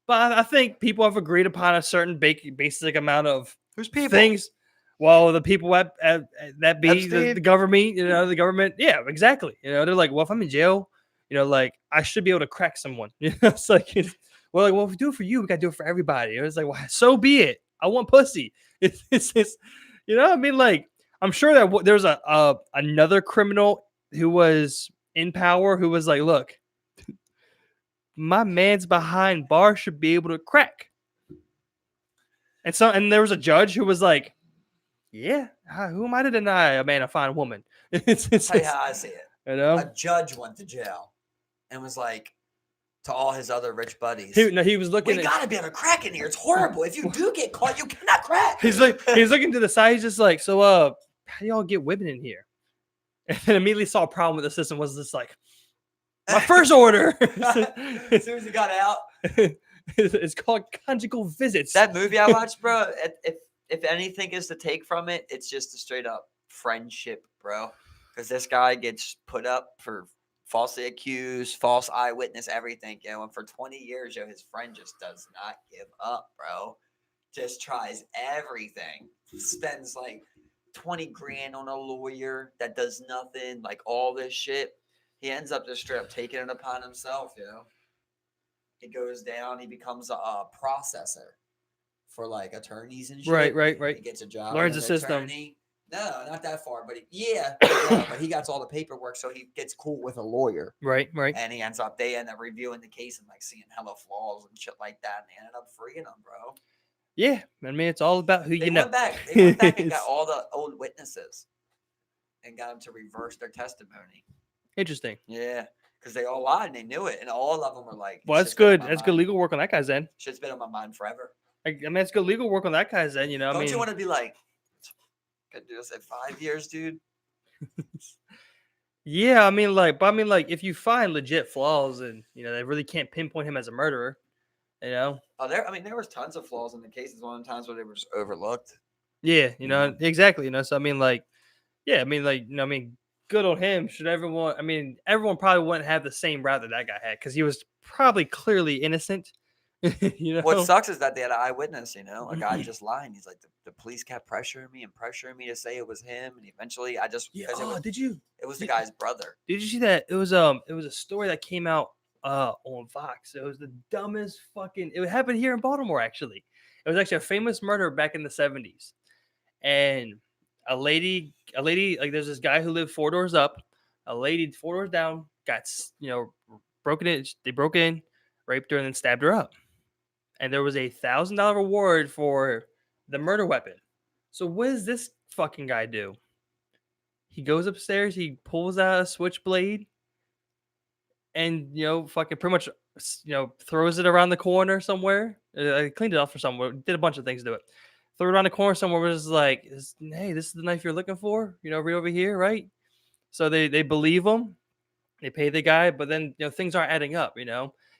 But I think people have agreed upon a certain basic amount of things. Well, the people at that be the government, the government. Yeah, exactly. They're like, well, if I'm in jail, like I should be able to crack someone. It's like, well, if we do it for you, we got to do it for everybody. It's like, well, so be it. I want pussy. It's I mean, like, I'm sure that there's another criminal who was in power who was like, look, my man's behind bars should be able to crack. And there was a judge who was like, yeah, who am I to deny a man a fine woman? Tell you how I see it. A judge went to jail and was like to all his other rich buddies. He was looking. We gotta be able to crack in here. It's horrible. If you do get caught, you cannot crack. He's looking to the side. He's just like, so how do y'all get women in here? And then immediately saw a problem with the system. Was just like, my first order. As soon as he got out, it's called conjugal visits. That movie I watched, bro. If anything is to take from it, it's just a straight up friendship, bro. Because this guy gets put up for falsely accused, false eyewitness, everything. And for 20 years, his friend just does not give up, bro. Just tries everything. Spends like 20 grand on a lawyer that does nothing, like all this shit. He ends up just straight up taking it upon himself, He goes down, he becomes a processor for like attorneys and shit. Right. He gets a job. Learns the system. No, not that far, but but he got all the paperwork, so he gets cool with a lawyer, Right. and they end up reviewing the case and like seeing hella flaws and shit like that, and they ended up freeing him, bro. Yeah. I mean, it's all about who They you know. went back. They went back and got all the old witnesses and got them to reverse their testimony. Interesting. Yeah, because they all lied and they knew it, and all of them were like, Well, that's "Shit's been on good. my That's good mind. legal work on that guy's end. Shit's been on my mind forever." I mean, that's good legal work on that guy's end. You know, I Don't mean, you want to be like, "Could do this in 5 years, dude"? yeah. I mean, like, if you find legit flaws and they really can't pinpoint him as a murderer, you know, Oh, there was tons of flaws in the cases. One of the times where they were just overlooked. yeah, Yeah. exactly. So I mean, like, yeah, I mean, like, I mean, good on him. Should everyone? I mean, everyone probably wouldn't have the same route that guy had because he was probably clearly innocent. What sucks is that they had an eyewitness, a guy just lying. He's like, the police kept pressuring me to say it was him, and eventually I just Yeah. because Oh, it was the guy's brother. Did you see that? It was a story that came out on Fox. It was the dumbest fucking. It happened here in Baltimore actually. It was actually a famous murder back in the 70s. And a lady like there's this guy who lived 4 doors up. A lady 4 doors down got broken in. They broke in, raped her, and then stabbed her up. And there was a $1,000 reward for the murder weapon. So what does this fucking guy do? He goes upstairs. He pulls out a switchblade and fucking pretty much throws it around the corner somewhere. I cleaned it off for somewhere. Did a bunch of things to it. Throw it around the corner somewhere. Was like, hey, this is the knife you're looking for. Right over here, right? So they believe him. They pay the guy, but then things aren't adding up.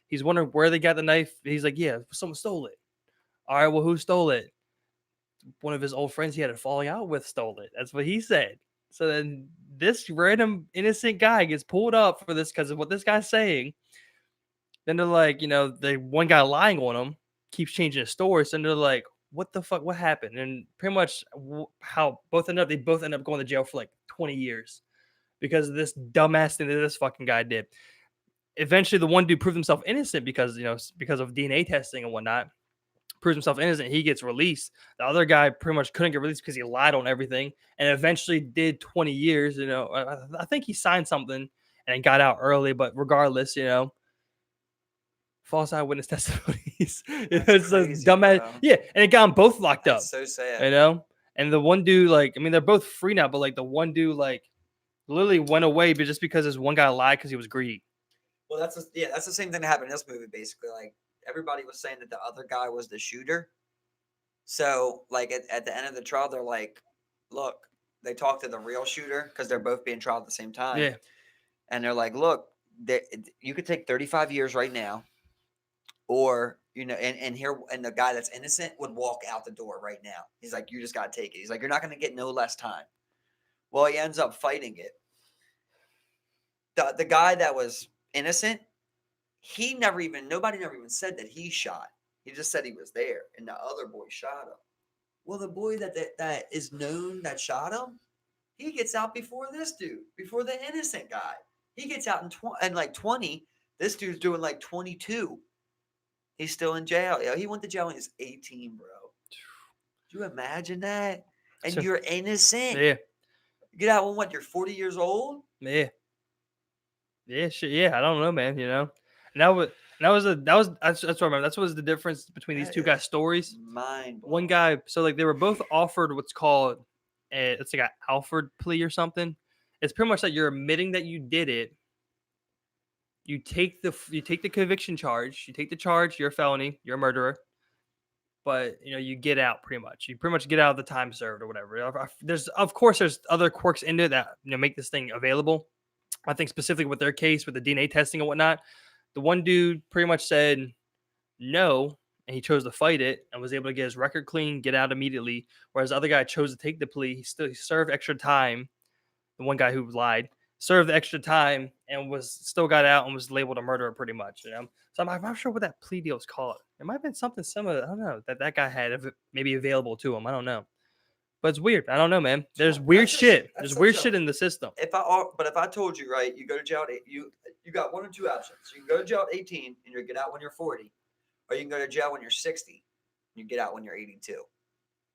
He's wondering where they got the knife. He's like, yeah, someone stole it. All right, well, who stole it? One of his old friends he had a falling out with stole it. That's what he said. So then this random innocent guy gets pulled up for this because of what this guy's saying. Then they're like, the one guy lying on him keeps changing his story. So they're like, what the fuck? What happened? And pretty much how they both end up going to jail for like 20 years because of this dumbass thing that this fucking guy did. Eventually, the one dude proved himself innocent because of DNA testing and whatnot. Proves himself innocent. He gets released. The other guy pretty much couldn't get released because he lied on everything and eventually did 20 years. I think he signed something and got out early, but regardless, false eyewitness testimonies. It's a crazy, dumbass. bro. Yeah, and it got them both locked up. That's so sad. And the one dude, like, I mean, they're both free now, but like the one dude, like, literally went away, but just because this one guy lied because he was greedy. Well, that's the same thing that happened in this movie. Basically, like everybody was saying that the other guy was the shooter. So, like at the end of the trial, they're like, "Look," they talk to the real shooter because they're both being tried at the same time. Yeah. And they're like, "Look, you could take 35 years right now, or and the guy that's innocent would walk out the door right now. He's like, you just got to take it. He's like, you're not going to get no less time." Well, he ends up fighting it. The guy that was innocent, nobody never even said that he shot. He just said he was there, and the other boy shot him. Well, the boy that is known that shot him, he gets out before this dude, before the innocent guy. He gets out in like 20. This dude's doing like 22. He's still in jail. Yeah, he went to jail when he was 18, bro. Do you imagine that? And you're innocent. Yeah. You get out when what? You're 40 years old. Yeah. Yeah. Shit. Yeah. I don't know, man. And that's what I remember. That's what was the difference between these two guys' stories. Mind. One guy, so like they were both offered what's called it's like an Alford plea or something. It's pretty much that you're admitting that you did it. You take the conviction charge. You take the charge. You're a felony. You're a murderer. But you get out pretty much. You pretty much get out of the time served or whatever. There's other quirks in it that make this thing available. I think specifically with their case with the DNA testing and whatnot, the one dude pretty much said no, and he chose to fight it and was able to get his record clean, get out immediately. Whereas the other guy chose to take the plea. He served extra time. The one guy who lied served the extra time and still got out and was labeled a murderer pretty much. So I'm not sure what that plea deal is called. It might have been something similar. I don't know that guy had maybe available to him. I don't know. But it's weird. I don't know, man. There's weird shit. There's weird shit in the system. If I told you, right, you go to jail at you got one or two options. You can go to jail at 18 and you get out when you're 40, or you can go to jail when you're 60 and you get out when you're 82.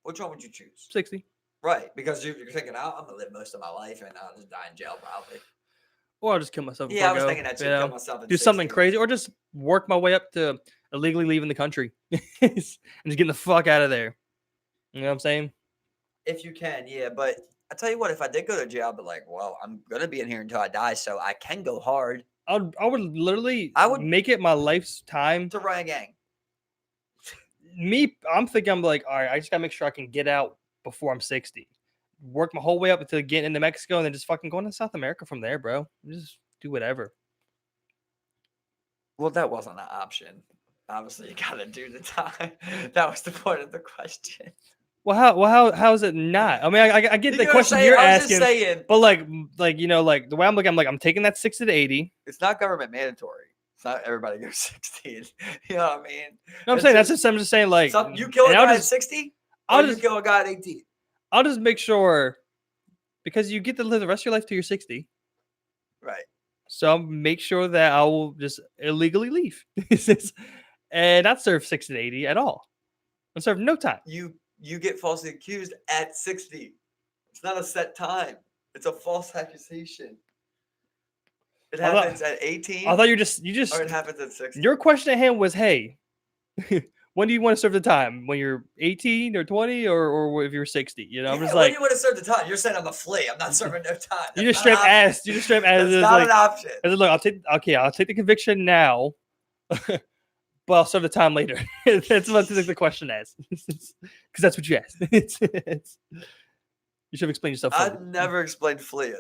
Which one would you choose? 60. Right, because you're thinking, I'm gonna live most of my life and I'll just die in jail probably. Or I'll just kill myself before Yeah, I I was go. thinking that too. You Kill know, myself at do something 60. crazy, or just work my way up to illegally leaving the country and just getting the fuck out of there. You know what I'm saying? If you can, yeah. But I tell you what, if I did go to jail, I'd be like, well, I'm gonna be in here until I die, so I can go hard I would literally I would- make it my life's time. to run a gang. I'm thinking I'm like, all right, I just gotta make sure I can get out before I'm 60. Work my whole way up until getting into Mexico and then just fucking going to South America from there, bro. Just do whatever. Well, that wasn't an option. Obviously, you gotta do the time. That was the point of the question. How is it not? I mean, I get You the know what I'm question saying? you're I was just asking, saying, but like you know, like the way I'm looking, I'm taking that 60 to 80. it's not government mandatory. It's not everybody goes 16. You know what I mean? No, I'm saying I'm just saying like you kill a and guy at 60, or I'll you just kill a guy at 18. I'll just make sure because you get to live the rest of your life till you're 60. Right. So I'll make sure that I will just illegally leave and not serve 60 to 80 at all. I'll serve no time. You get falsely accused at 60. It's not a set time. It's a false accusation. It I thought- happens at 18. I thought you or it happens at 60. your question at hand was, hey, when do you want to serve the time? When you're 18 or 20 or if you're 60? You know, I'm just when like do you want to serve the time? You're saying I'm a flea. I'm not serving no time. you just That's not straight an option. asked. You just straight asked. That's not an option. I said, look, I'll take the conviction now, but I'll serve the time later. That's what the question asks. Because that's what you asked. You should have explained yourself. I've never explained fleeing.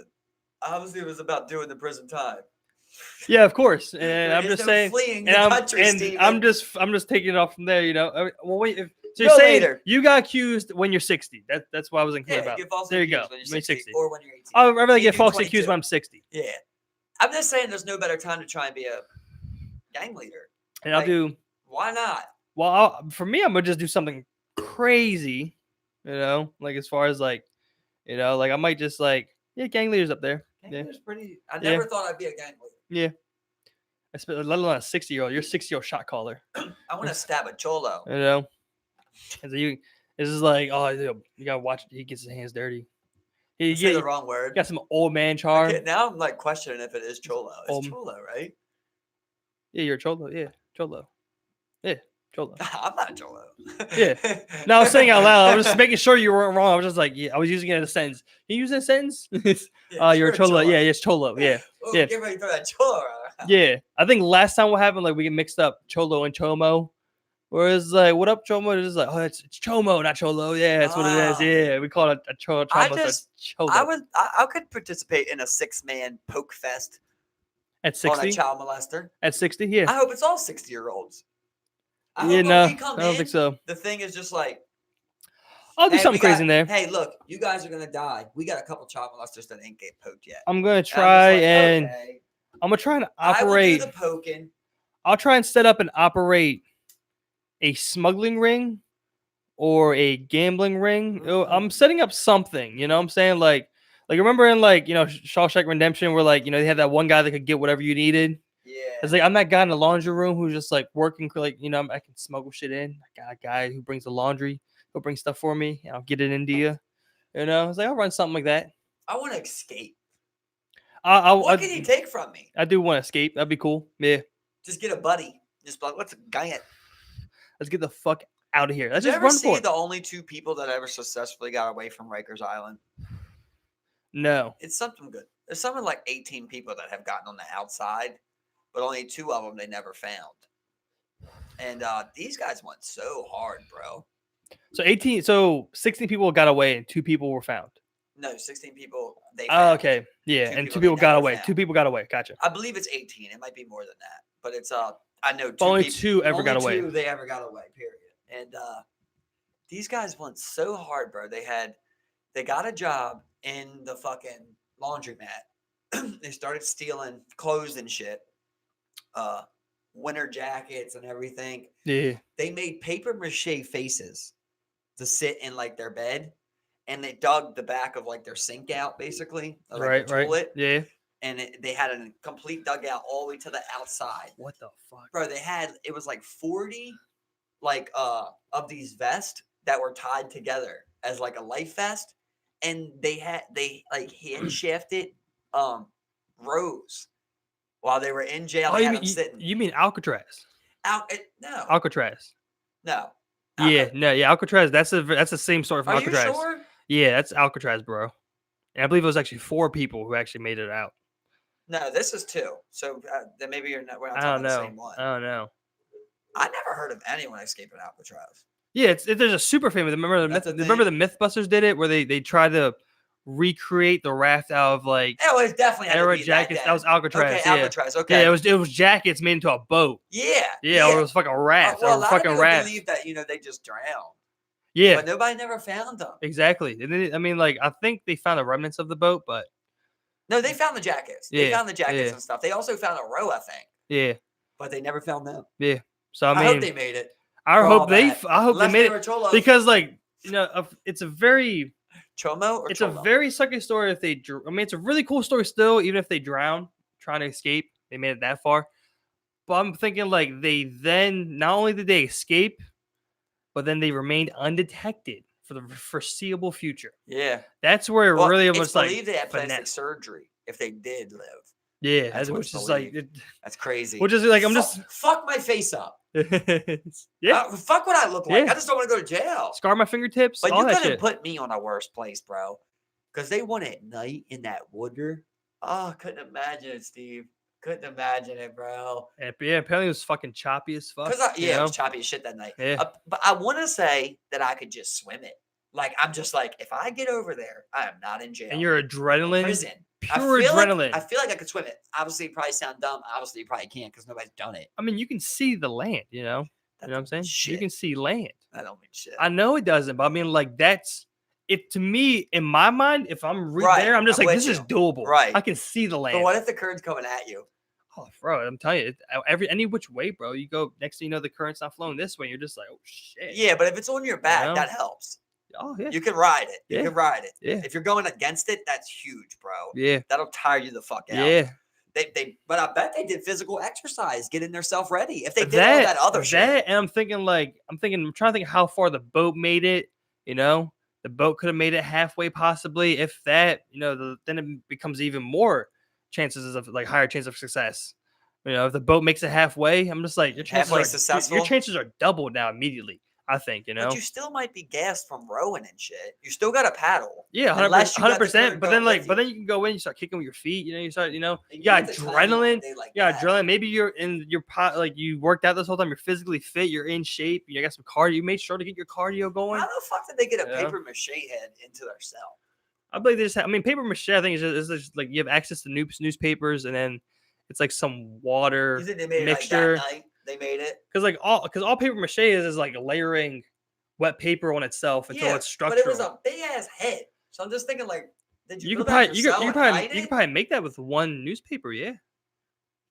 Obviously, it was about doing the prison time. Yeah, of course. And There I'm is just no saying, fleeing the and country, Steven. I'm just taking it off from there. You know, well, wait. So Go you're saying later. you got accused when you're 60? That's what I wasn't clear Yeah, about. get falsely There you accused go. when you're When 60, 60. or when you're 18. I'd rather get 18, falsely accused 22. when I'm 60. Yeah. I'm just saying there's no better time to try and be a gang leader. And I'll Like, do. Why not? Well, for me, I'm gonna just do something crazy. You know, like as far as like, you know, like I might just like, yeah, gang leaders up there. Gang Yeah, leader's pretty. I Yeah. never thought I'd be a gang leader. let alone a 60-year-old. You're a 60-year-old shot caller. I want to stab a cholo. You know, and so it's just like, oh, you gotta watch. He gets his hands dirty. I say the wrong word. Got some old man charm. Okay, now I'm like questioning if it is cholo. It's Um, cholo, right? Yeah, you're a cholo. Yeah, cholo. Yeah, cholo. I'm not a cholo. Yeah. No, I was saying out loud. I was just making sure you weren't wrong. I was just like, yeah, I was using it in a sentence. Can you use it in a sentence? Yeah, You're a cholo. Yeah, it's cholo. Yeah, Oh, yeah. get ready for that cholo. around. yeah. I think last time what happened, like we get mixed up cholo and chomo. Whereas like, what up, chomo? It's like, oh, it's chomo, not cholo. Yeah, that's what it is. Ah. Yeah, we call it a chomo. Cholo. I could participate in a 6-man poke fest At on a 60. child molester. At 60, yeah. I hope it's all 60-year-olds. I hope Yeah, when no, we come I don't in, think so. the thing is just like, I'll do hey, something we crazy got- in there. Hey, look, you guys are gonna die. We got a couple child molesters that ain't get poked yet. I'm gonna And I'm just try like, and okay, I'm gonna try and I will operate. do the poking. I'll try and set up and operate a smuggling ring or a gambling ring. I'm setting up something, you know what I'm saying? Like remember in like, you know, Shawshank Redemption where like, you know, they had that one guy that could get whatever you needed. Yeah. It's like I'm that guy in the laundry room who's just like working like, you know, I can smuggle shit in. I got a guy who brings the laundry, he'll bring stuff for me and I'll get it in India. You know, it's like I'll run something like that. I want to escape. I What can you take from me? I do want to escape. That'd be cool. Yeah. Just get a buddy. Just be like, let's gang it. Let's get the fuck out of here. Let's Did you just ever run see for it. the only 2 people that ever successfully got away from Rikers Island? No. It's something good. There's something like 18 people that have gotten on the outside, but only 2 of them they never found. And these guys went so hard, bro. So 16 people got away and 2 people were found. No, 16 people they Oh, found. okay. Yeah, 2 and 2 people people they got never away. found. 2 people got away. Gotcha. I believe it's 18. It might be more than that, but it's I know 2 But only people, 2 ever got only away. 2 they ever got away. Period. And these guys went so hard, bro. They got a job in the fucking laundromat. They started stealing clothes and shit, winter jackets and everything. Yeah. They made paper mache faces to sit in like their bed, and they dug the back of like their sink out, basically, or, like, Right, their right. toilet, Yeah. and they had a complete dugout all the way to the outside. What the fuck? Bro, it was like 40 like of these vests that were tied together as like a life vest, and they like hand shafted Rose while they were in jail. Oh, They you had mean him sitting you mean Alcatraz? no, Alcatraz. no. Yeah, Alca- no, yeah, Alcatraz. That's the same story from Are you Alcatraz. sure? Yeah, that's Alcatraz, bro. And I believe it was actually 4 people who actually made it out. No, this is 2. So then maybe we're not I talking don't about the know. same one. I don't know. I never heard of anyone escaping Alcatraz. Yeah, there's a super famous. Remember That's a remember the thing? MythBusters did it where they tried to recreate the raft out of like Oh, it definitely had to era be jackets. that. That was Then. Alcatraz. Okay, Yeah, Alcatraz. yeah. Okay. It was jackets made into a boat. Yeah. Yeah, or it was fucking raft. Well, a or lot of fucking people raft. believe that they just drowned, Yeah, but nobody never found them. exactly. And then I mean, like I think they found the remnants of the boat, but No, they found the jackets. They Yeah, found the jackets yeah. and stuff. They also found a row, I think, yeah, but they never found them. yeah. So I I hope mean, they made it. I for all hope they that. I hope Unless they made were it cholos. because like it's a very Chomo or it's Cholo? a very sucky story if they. I mean, it's a really cool story still, even if they drown trying to escape. They made it that far. But I'm thinking like they then not only did they escape, but then they remained undetected for the foreseeable future. Yeah. That's where it Well, really it's almost like believed they had plastic finesse. surgery if they did live. Yeah, That's which what's is like, That's crazy. which is like I'm just fuck my face up. yeah, Fuck what I look like. Yeah. I just don't want to go to jail. scar my fingertips, But all you that couldn't shit. put me on a worse place, bro. Because they went at night in that water. Oh, I couldn't imagine it, Steve. Couldn't imagine it, bro. And, yeah, apparently it was fucking choppy as fuck. Because you it know? was choppy as shit that night. Yeah. But I want to say that I could just swim it. Like I'm just like, if I get over there, I am not in jail. And your adrenaline, prison. pure adrenaline. I feel like I could swim it. Obviously, it probably sound dumb. Obviously, you probably can't because nobody's done it. I mean, you can see the land, you know. That You know what I'm saying? don't mean shit. You can see land. That don't mean shit. I know it doesn't, but I mean, like that's it to me in my mind. If I'm Right, there, I'm just I'm like, with this is you. doable. Right. I can see the land. But what if the current's coming at you? Oh, bro, I'm telling you, any which way, bro. You go next thing you know, the current's not flowing this way. You're just like, oh shit. Yeah, but if it's on your back, know? that helps. Oh yeah. You can ride it. You Yeah. can ride it. Yeah. If you're going against it, that's huge, bro. Yeah. That'll tire you the fuck out. Yeah. But I bet they did physical exercise, getting themselves ready. If they did all that other shit. And I'm trying to think how far the boat made it. You know, the boat could have made it halfway, possibly. If that, you know, then it becomes even more chances of like higher chance of success. You know, if the boat makes it halfway, I'm just like your chances Halfway are successful? Your chances are doubled now immediately. I think, you know. But you still might be gassed from rowing and shit. You still got to paddle. Yeah, Unless you got the 100%. current But then, going with but you. then you can go in, you start kicking with your feet. You know, you start, you And got have to climb on adrenaline. a day like Yeah, that. adrenaline. Maybe you're in your pot, like you worked out this whole time. You're physically fit. You're in shape. You got some cardio. You made sure to get your cardio going. How the fuck did they get a Yeah. paper mache head into their cell? I believe they just. I mean, paper mache. I think is just like you have access to newspapers, and then it's like some water You think they made mixture. it like that night? They made it. Because all paper mache is like layering wet paper on itself until it's structural. But it was a big ass head. So I'm just thinking, like, did you You build could that probably you yourself could, and probably hide you it? could probably make that with one newspaper, yeah.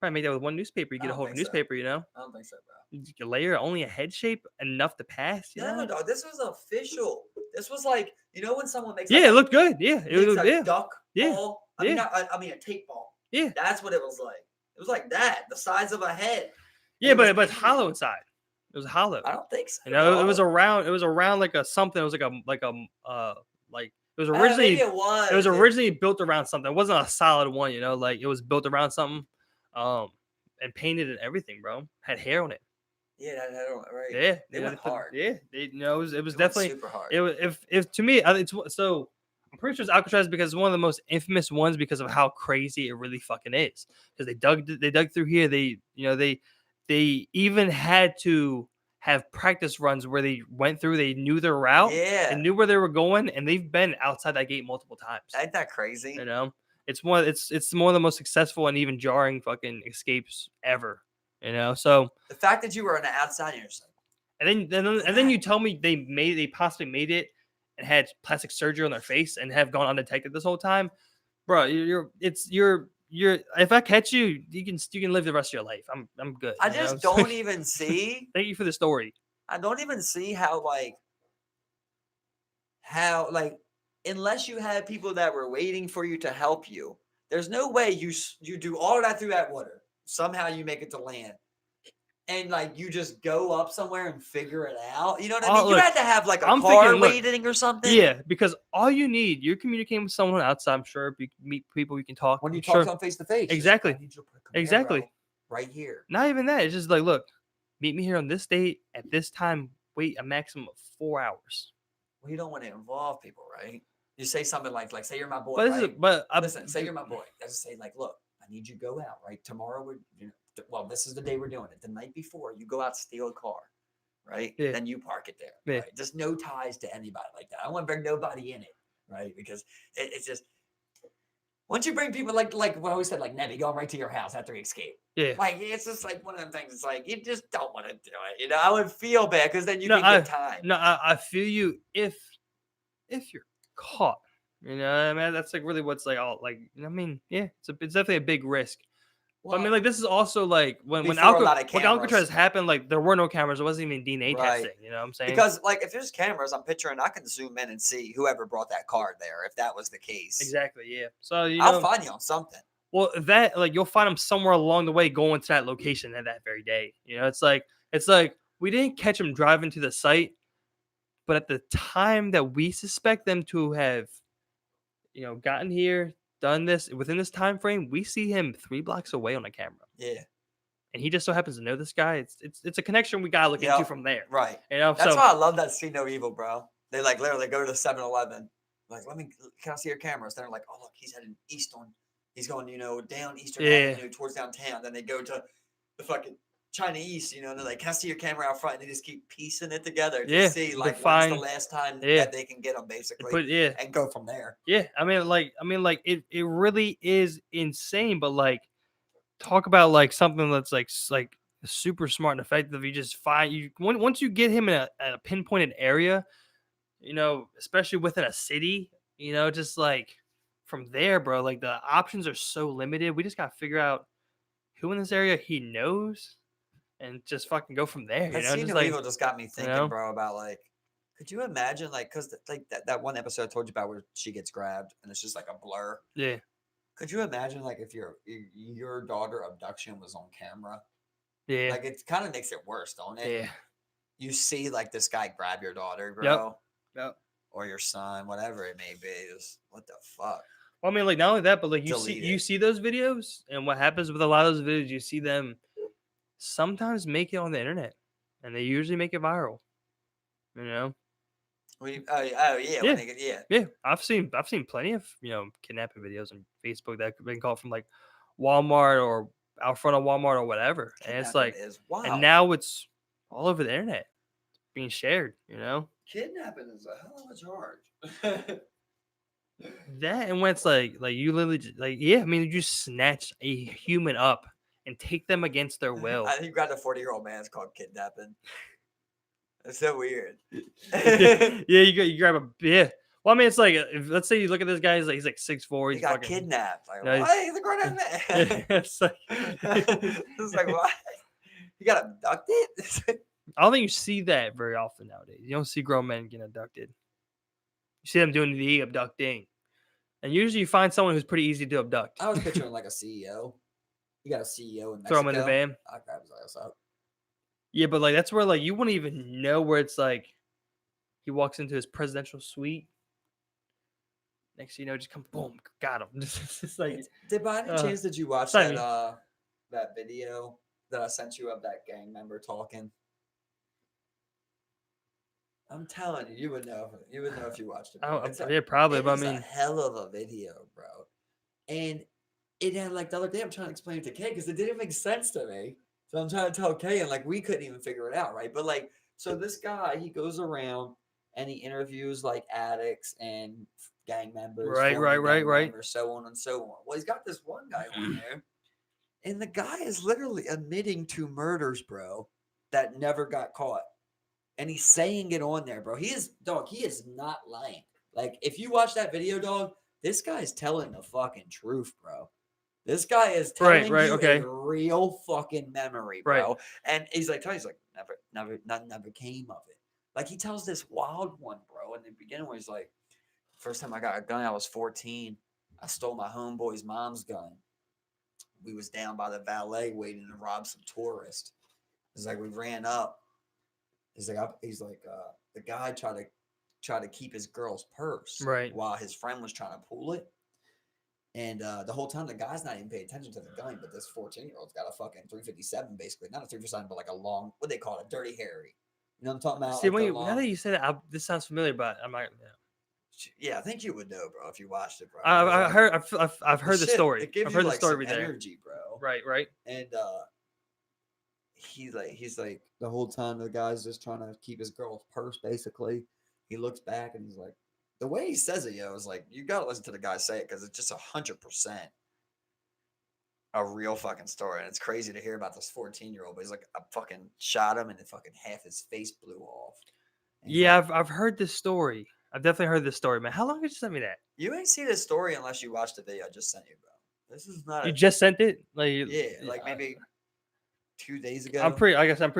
Probably make that with one newspaper. You I get a don't hold of a think so. newspaper, you know. I don't think so, bro. You can layer only a head shape enough to pass. You No, know? dog. This was official. This was like, you know, when someone makes Yeah, like it looked good. Yeah, it makes was. a Yeah, duck Yeah. ball. Yeah. I mean a tape ball. Yeah. That's what it was like. It was like that, the size of a head. yeah, it was but it's painted. hollow inside. It was hollow. I don't think so. You know, it was dog. around. It was around like a something. It was like it was Maybe originally. it was. It was originally built around something. It wasn't a solid one, you know. Like it was built around something, and painted and everything, bro. Had hair on it. Yeah, right. Yeah, They you know, went hard. Yeah, it was They went definitely. super hard. It was if to me, it's so. I'm pretty sure it's Alcatraz because it's one of the most infamous ones because of how crazy it really fucking is. Because they dug through here. They even had to have practice runs where they went through. They knew their route. Yeah. They knew where they were going, and they've been outside that gate multiple times. Ain't that crazy? You know, it's one of the most successful and even jarring fucking escapes ever. You know, so The fact that you were on the outside, you're just like, and then you tell me they possibly made it and had plastic surgery on their face and have gone undetected this whole time, bro. You're if I catch you, you can live the rest of your life. I'm good. I you know? just don't even see. Thank you for the story. I don't even see how unless you had people that were waiting for you to help you, there's no way you do all of that through that water. Somehow you make it to land, and like you just go up somewhere and figure it out. You know what I Oh, mean? You look, had to have like a I'm car thinking, look, waiting or something. Yeah, because all you need, you're communicating with someone outside. I'm sure you meet people you can talk. When you I'm talk sure. to them face to face, Exactly. I need you to put a Camaro Exactly. right here. Not even that. It's just like, look, meet me here on this date at this time. Wait a maximum of 4 hours. Well, you don't want to involve people, right? You say something like say you're my boy, But this is, right? but I, Listen, say you're my boy. I just say like, look, I need you to go out, right? Tomorrow well, this is the day we're doing it. The night before, you go out, steal a car, right? Yeah. Then you park it there, Yeah. right? Just no ties to anybody like that. I don't want to bring nobody in it, right? Because it's just once you bring people like what I always said, like Nebby going right to your house after he escaped. Yeah. Like it's just like one of them things. It's like you just don't want to do it. You know, I would feel bad because then you No, can get time. No, I feel you if you're caught. You know, I mean, that's like really what's like all like. I mean, yeah, it's definitely a big risk. But I mean, like this is also like when Before a lot of Alcatraz cameras. happened, like there were no cameras. It wasn't even DNA Right. testing. You know what I'm saying? Because like if there's cameras, I'm picturing I can zoom in and see whoever brought that car there. If that was the case, Exactly. Yeah. So you I'll know, find you on something. well, that like you'll find them somewhere along the way going to that location at that very day. You know, it's like we didn't catch them driving to the site, but at the time that we suspect them to have, you know, gotten here, done this within this time frame, we see him 3 blocks away on a camera. Yeah. And he just so happens to know this guy. It's a connection we gotta look into from there. Right. You know, That's so why I love that See No Evil, bro. They like literally go to 7-Eleven. Like, can I see your cameras? They're like, oh look, he's heading east he's going, down Eastern Avenue towards downtown. Then they go to the fucking Chinese, and they're like, can I see your camera out front? And they just keep piecing it together to see like when's the last time that they can get them basically. And go from there. Yeah. I mean, it really is insane, but like talk about like something that's like super smart and effective. You just find once you get him in a pinpointed area, especially within a city, just like from there, bro, like the options are so limited. We just gotta figure out who in this area he knows and just fucking go from there. See No Evil just got me thinking, bro, about like, could you imagine like, cause like that one episode I told you about where she gets grabbed and it's just like a blur. Yeah. Could you imagine like if your daughter abduction was on camera? Yeah. Like it kind of makes it worse, don't it? Yeah. You see like this guy grab your daughter, bro. Yep. Or your son, whatever it may be. Just, what the fuck? Well, I mean, like not only that, but like you see those videos, and what happens with a lot of those videos, you see them sometimes make it on the internet, and they usually make it viral. You know. Yeah. I've seen plenty of kidnapping videos on Facebook that have been called from like Walmart or out front of Walmart or whatever, and it's like, and now it's all over the internet, being shared. Kidnapping is a hell of a charge. That and when it's like you literally I mean you snatch a human up and take them against their will. I think you got a 40-year-old man. It's called kidnapping. It's so weird. You grab a Well, I mean, it's like let's say you look at this guy. He's like 6'4". He got kidnapped. Like, what? He's a grown-up man. It's like, it's like what? He got abducted. I don't think you see that very often nowadays. You don't see grown men getting abducted. You see them doing the abducting, and usually you find someone who's pretty easy to abduct. I was picturing like a CEO. You got a CEO in Mexico. Throw him in the van. I grab his ass out. Yeah, but like that's where like you wouldn't even know where it's like he walks into his presidential suite. Next thing you know, just come boom, got him. Just like, did by any chance did you watch that video that I sent you of that gang member talking? I'm telling you, you would know if you watched it. Yeah, probably. But I mean, a hell of a video, bro. And it had like the other day, I'm trying to explain it to Kay because it didn't make sense to me. So I'm trying to tell Kay, and like we couldn't even figure it out, right? But like, so this guy, he goes around and he interviews like addicts and gang members, right, members, so on and so on. Well, he's got this one guy on there, and the guy is literally admitting to murders, bro, that never got caught. And he's saying it on there, bro. He is not lying. Like, if you watch that video, dog, this guy is telling the fucking truth, bro. This guy is telling you a real fucking memory, bro. Right. And he's like, never came of it. Like, he tells this wild one, bro, in the beginning where he's like, first time I got a gun, I was 14. I stole my homeboy's mom's gun. We was down by the valet waiting to rob some tourists. He's like, we ran up. He's like, the guy tried to keep his girl's purse Right. while his friend was trying to pull it. And the whole time, the guy's not even paying attention to the gun, but this 14-year-old's got a fucking 357, basically. Not a 357, but like a long, what they call it, a dirty Harry. You know what I'm talking about? See, Like now that you say that, this sounds familiar, but I'm like, yeah, I think you would know, bro, if you watched it, bro. I've heard the shit, story. It gives I've you heard the like story some every day. energy, bro. Right. And he's like the whole time the guy's just trying to keep his girl's purse, basically. He looks back and he's like, the way he says it, is like, you gotta listen to the guy say it because it's just 100% a real fucking story. And it's crazy to hear about this 14-year-old, but he's like, I fucking shot him and then fucking half his face blew off. Yeah, I've heard this story. I've definitely heard this story, man. How long did you send me that? You ain't see this story unless you watched the video I just sent you, bro. This is not. You just sent it, like like maybe 2 days ago. I'm pretty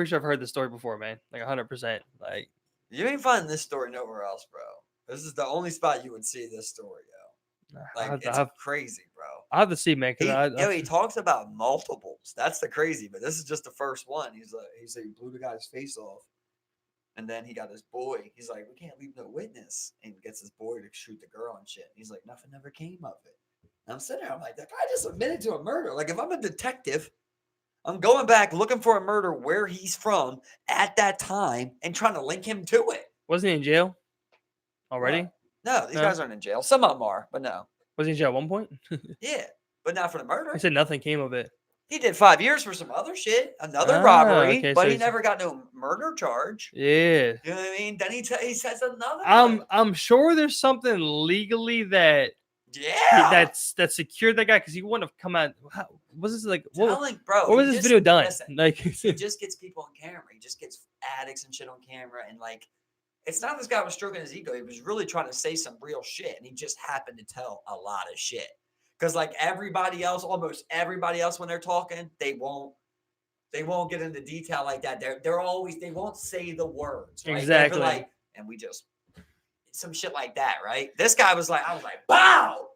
sure I've heard the story before, man. Like 100%. Like you ain't finding this story nowhere else, bro. This is the only spot you would see this story, yo. Like it's crazy, bro. I have to see, man. He talks about multiples. That's the crazy, but this is just the first one. He said he blew the guy's face off. And then he got his boy. He's like, we can't leave no witness. And he gets his boy to shoot the girl and shit. He's like, nothing ever came of it. And I'm sitting there, I'm like, that guy just admitted to a murder. Like, if I'm a detective, I'm going back looking for a murder where he's from at that time and trying to link him to it. Wasn't he in jail already? What? No, these guys aren't in jail. Some of them are, but no. Was he in jail at one point? Yeah, but not for the murder. He said nothing came of it. He did 5 years for some other shit, another robbery, okay, but so he never got no murder charge. Yeah. You know what I mean? Then he says another. I'm sure there's something legally that that's secured that guy because he wouldn't have come out. Was this like what was this video done? Listen, like he just gets people on camera. He just gets addicts and shit on camera, and like it's not this guy was stroking his ego. He was really trying to say some real shit, and he just happened to tell a lot of shit. Because like almost everybody else, when they're talking, they won't get into detail like that. They're always, they won't say the words. Right? Exactly. Like, and we just some shit like that, right? This guy was like, I was like, wow.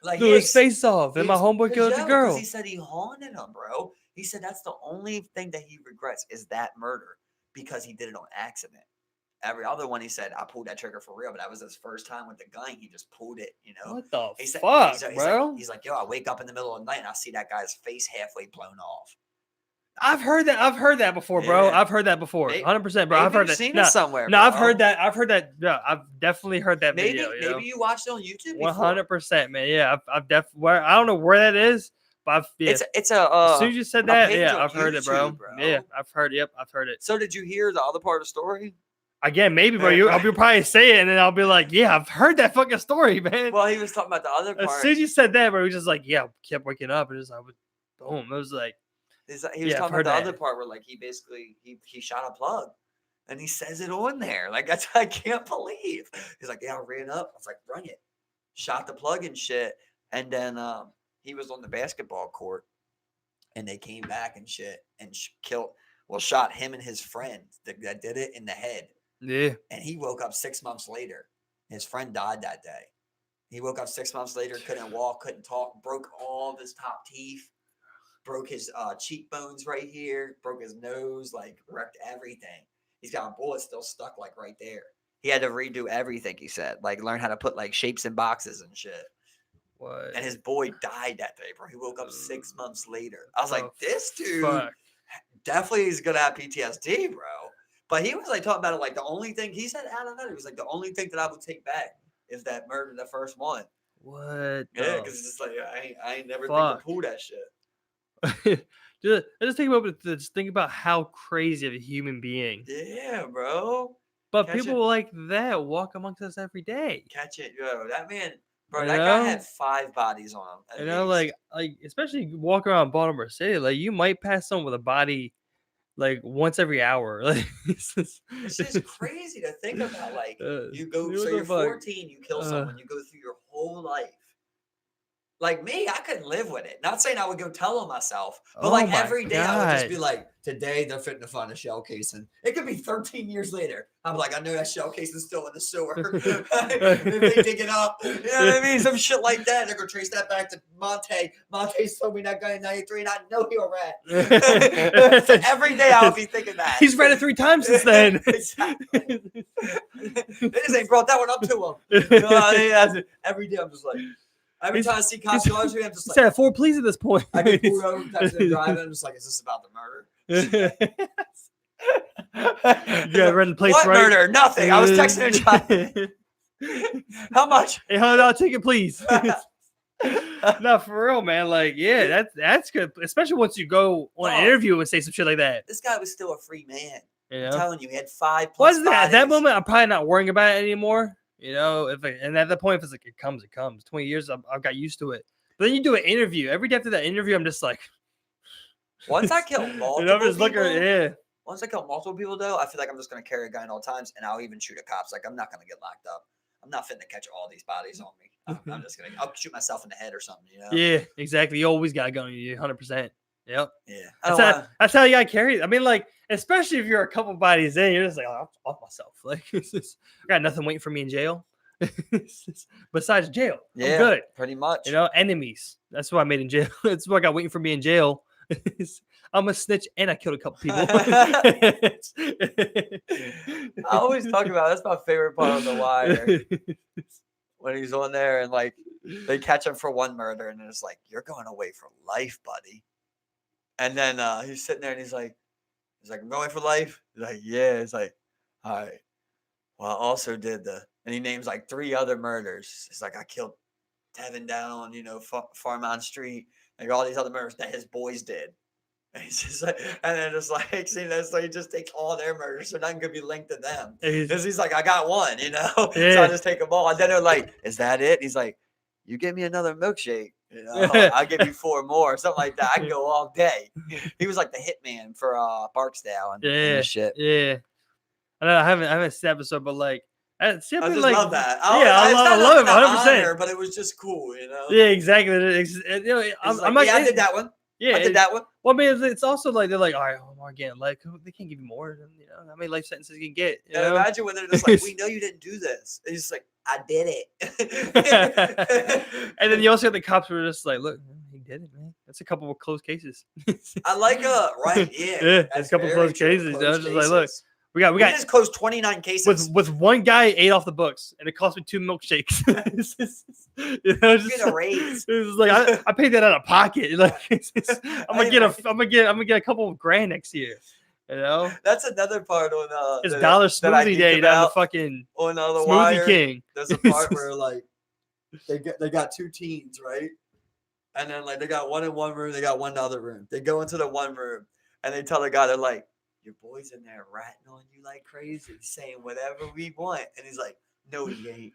Like blew his face off. Then my homeboy killed the girl. He said he haunted him, bro. He said that's the only thing that he regrets is that murder because he did it on accident. Every other one, he said, I pulled that trigger for real, but that was his first time with the gun. He just pulled it, you know. What the he said, fuck, bro? He's like, yo, I wake up in the middle of the night and I see that guy's face halfway blown off. I've heard that before, bro. Yeah. I've heard that before. 100%, bro. I've heard that. Seen it somewhere. No, bro. I've heard that. Yeah, I've definitely heard that video. Maybe you watched it on YouTube. 100%, man. Yeah, I've definitely. I don't know where that is, but it's a. As soon as you said that, yeah, I've heard it, bro. Yeah, I've heard. Yep, I've heard it. So did you hear the other part of the story? Again, maybe, bro. I'll be probably say it, and then I'll be like, "Yeah, I've heard that fucking story, man." Well, he was talking about the other part. As soon as you said that, bro, he was just like, "Yeah," kept waking up, and just like, boom. It was like, he was talking about the other part where, like, he basically he shot a plug, and he says it on there. Like, that's I can't believe. He's like, "Yeah, I ran up." I was like, "Run it!" Shot the plug and shit, and then he was on the basketball court, and they came back and shit and shot him and his friend that did it in the head. Yeah. And he woke up 6 months later. His friend died that day. He woke up 6 months later, couldn't walk, couldn't talk, broke all of his top teeth, broke his cheekbones right here, broke his nose, like wrecked everything. He's got a bullet still stuck like right there. He had to redo everything, he said. Like learn how to put like shapes in boxes and shit. What? And his boy died that day, bro. He woke up 6 months later. I was like, this dude definitely is going to have PTSD, bro. But he was like talking about it like the only thing he said out of that, it was like the only thing that I would take back is that murder, the first one. What? Yeah, because it's just like I ain't never think to pull that shit. just think about how crazy of a human being. Yeah, bro. But people like that walk amongst us every day. Catch it, yo. That man, bro. That guy had 5 bodies on him. You know, like especially walking around Baltimore City, like you might pass someone with a body. Like once every hour, like it's just crazy to think about. Like you go, so you're 14, you kill someone, you go through your whole life. Like me, I couldn't live with it. Not saying I would go tell on myself, but Oh like my every day I would just be God. like, today they're fitting to find a shell casing. It could be 13 years later. I'm like, I know that shell casing's still in the sewer. If they dig it up, you know what I mean? Some shit like that. They're gonna trace that back to Monte. Monte told me that guy in '93, and I know he'll rat. So every day I'll be thinking that. He's read it 3 times since then. Exactly. They just ain't brought that one up to him. You know what I mean? Every day I'm just like, every time I see cops go to me, I'm just He like, said 4 pleas at this point. I get pulled over, texting and driving. I'm just like, is this about the murder? You got renting plates, What right? murder? Nothing. I was texting and driving. How much? $800 ticket, please. No, for real, man. Like, yeah, that's good. Especially once you go on an interview and say some shit like that. This guy was still a free man. You I'm know? telling you, he had 5+ Well, at that bodies. moment, I'm probably not worrying about it anymore. You know, and at that point, if it's like it comes, it comes. 20 years, I've got used to it. But then you do an interview. Every day after that interview, I'm just like, Once I kill multiple you know, I'm just people, looking, yeah. once I kill multiple people, though, I feel like I'm just gonna carry a gun at all times, and I'll even shoot at cops. Like I'm not gonna get locked up. I'm not fitting to catch all these bodies on me. I'm just gonna. I'll shoot myself in the head or something. You know? Yeah, exactly. You always got a gun on you, 100%. Yep. Yeah. That's how you got carried. I mean, like, especially if you're a couple bodies in, you're just like, oh, I'll off myself. Like, I got nothing waiting for me in jail. Besides jail, Yeah, I'm good. pretty much. You know, enemies. That's what I made in jail. That's what I got waiting for me in jail. I'm a snitch and I killed a couple people. I always talk about that's my favorite part of The Wire when he's on there and like they catch him for one murder and it's like you're going away for life, buddy. And then he's sitting there and he's like, I'm going for life. He's like, yeah. He's like, all right. Well, I also did and he names like 3 other murders. He's like, I killed Tevin down on, Farmount Street. Like all these other murders that his boys did. And he's just like, and then just like, so he just takes all their murders, so nothing could be linked to them. Because he's like, I got one, Yeah. So I just take them all. And then they're like, is that it? He's like, you give me another milkshake, I'll give you 4 more, something like that. I can go all day. He was like the hitman for Barksdale and this shit. Yeah. I know I haven't seen that episode, but like, I just love that. I love it 100%. But it was just cool, Yeah, exactly. I did that one. Yeah, I did that one. Well, I mean, it's also like they're like, all right, more again. Like they can't give you more. How many life sentences you can get? You know? Imagine when they're just like, we know you didn't do this. And he's just like, I did it. And then you also got the cops who are just like, look, he did it, man. That's a couple of close cases. I like right, yeah. Yeah, that's a couple of close cases. I was just like, look. We just closed 29 cases with one guy 8 off the books, and it cost me 2 milkshakes. Get a raise. It's like I paid that out of pocket. Like I'm gonna get a couple of grand next year. You know, that's another part on it's Dollar Smoothie Day down the fucking on the Smoothie Wire. King. There's a part where like they got 2 teens, right? And then like they got one in one room, they got one in the other room. They go into the one room and they tell the guy, they're like, your boy's in there ratting on you like crazy, saying whatever we want. And he's like, no, he ain't.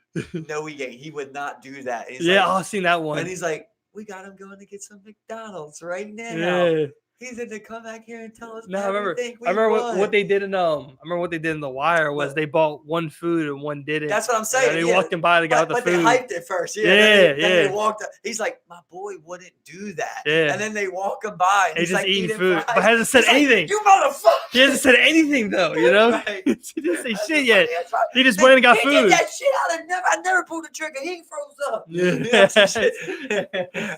No, he ain't. He would not do that. And he's I've seen that one. And he's like, we got him going to get some McDonald's right now. Yeah. He's in to come back here and tell us. No, I remember what they did in The Wire was they bought one food and one didn't. That's what I'm saying. They walked in by the guy with the food. But they hyped it first. Then they walked up. He's like, my boy wouldn't do that. Yeah. And then they walk him by. And he's just like eating food, but hasn't said anything. Like, you motherfucker. He hasn't said anything though. You know. Right. He didn't say shit yet. He just went and got food. Get that shit out. I never pulled the trigger. He ain't froze up. Yeah.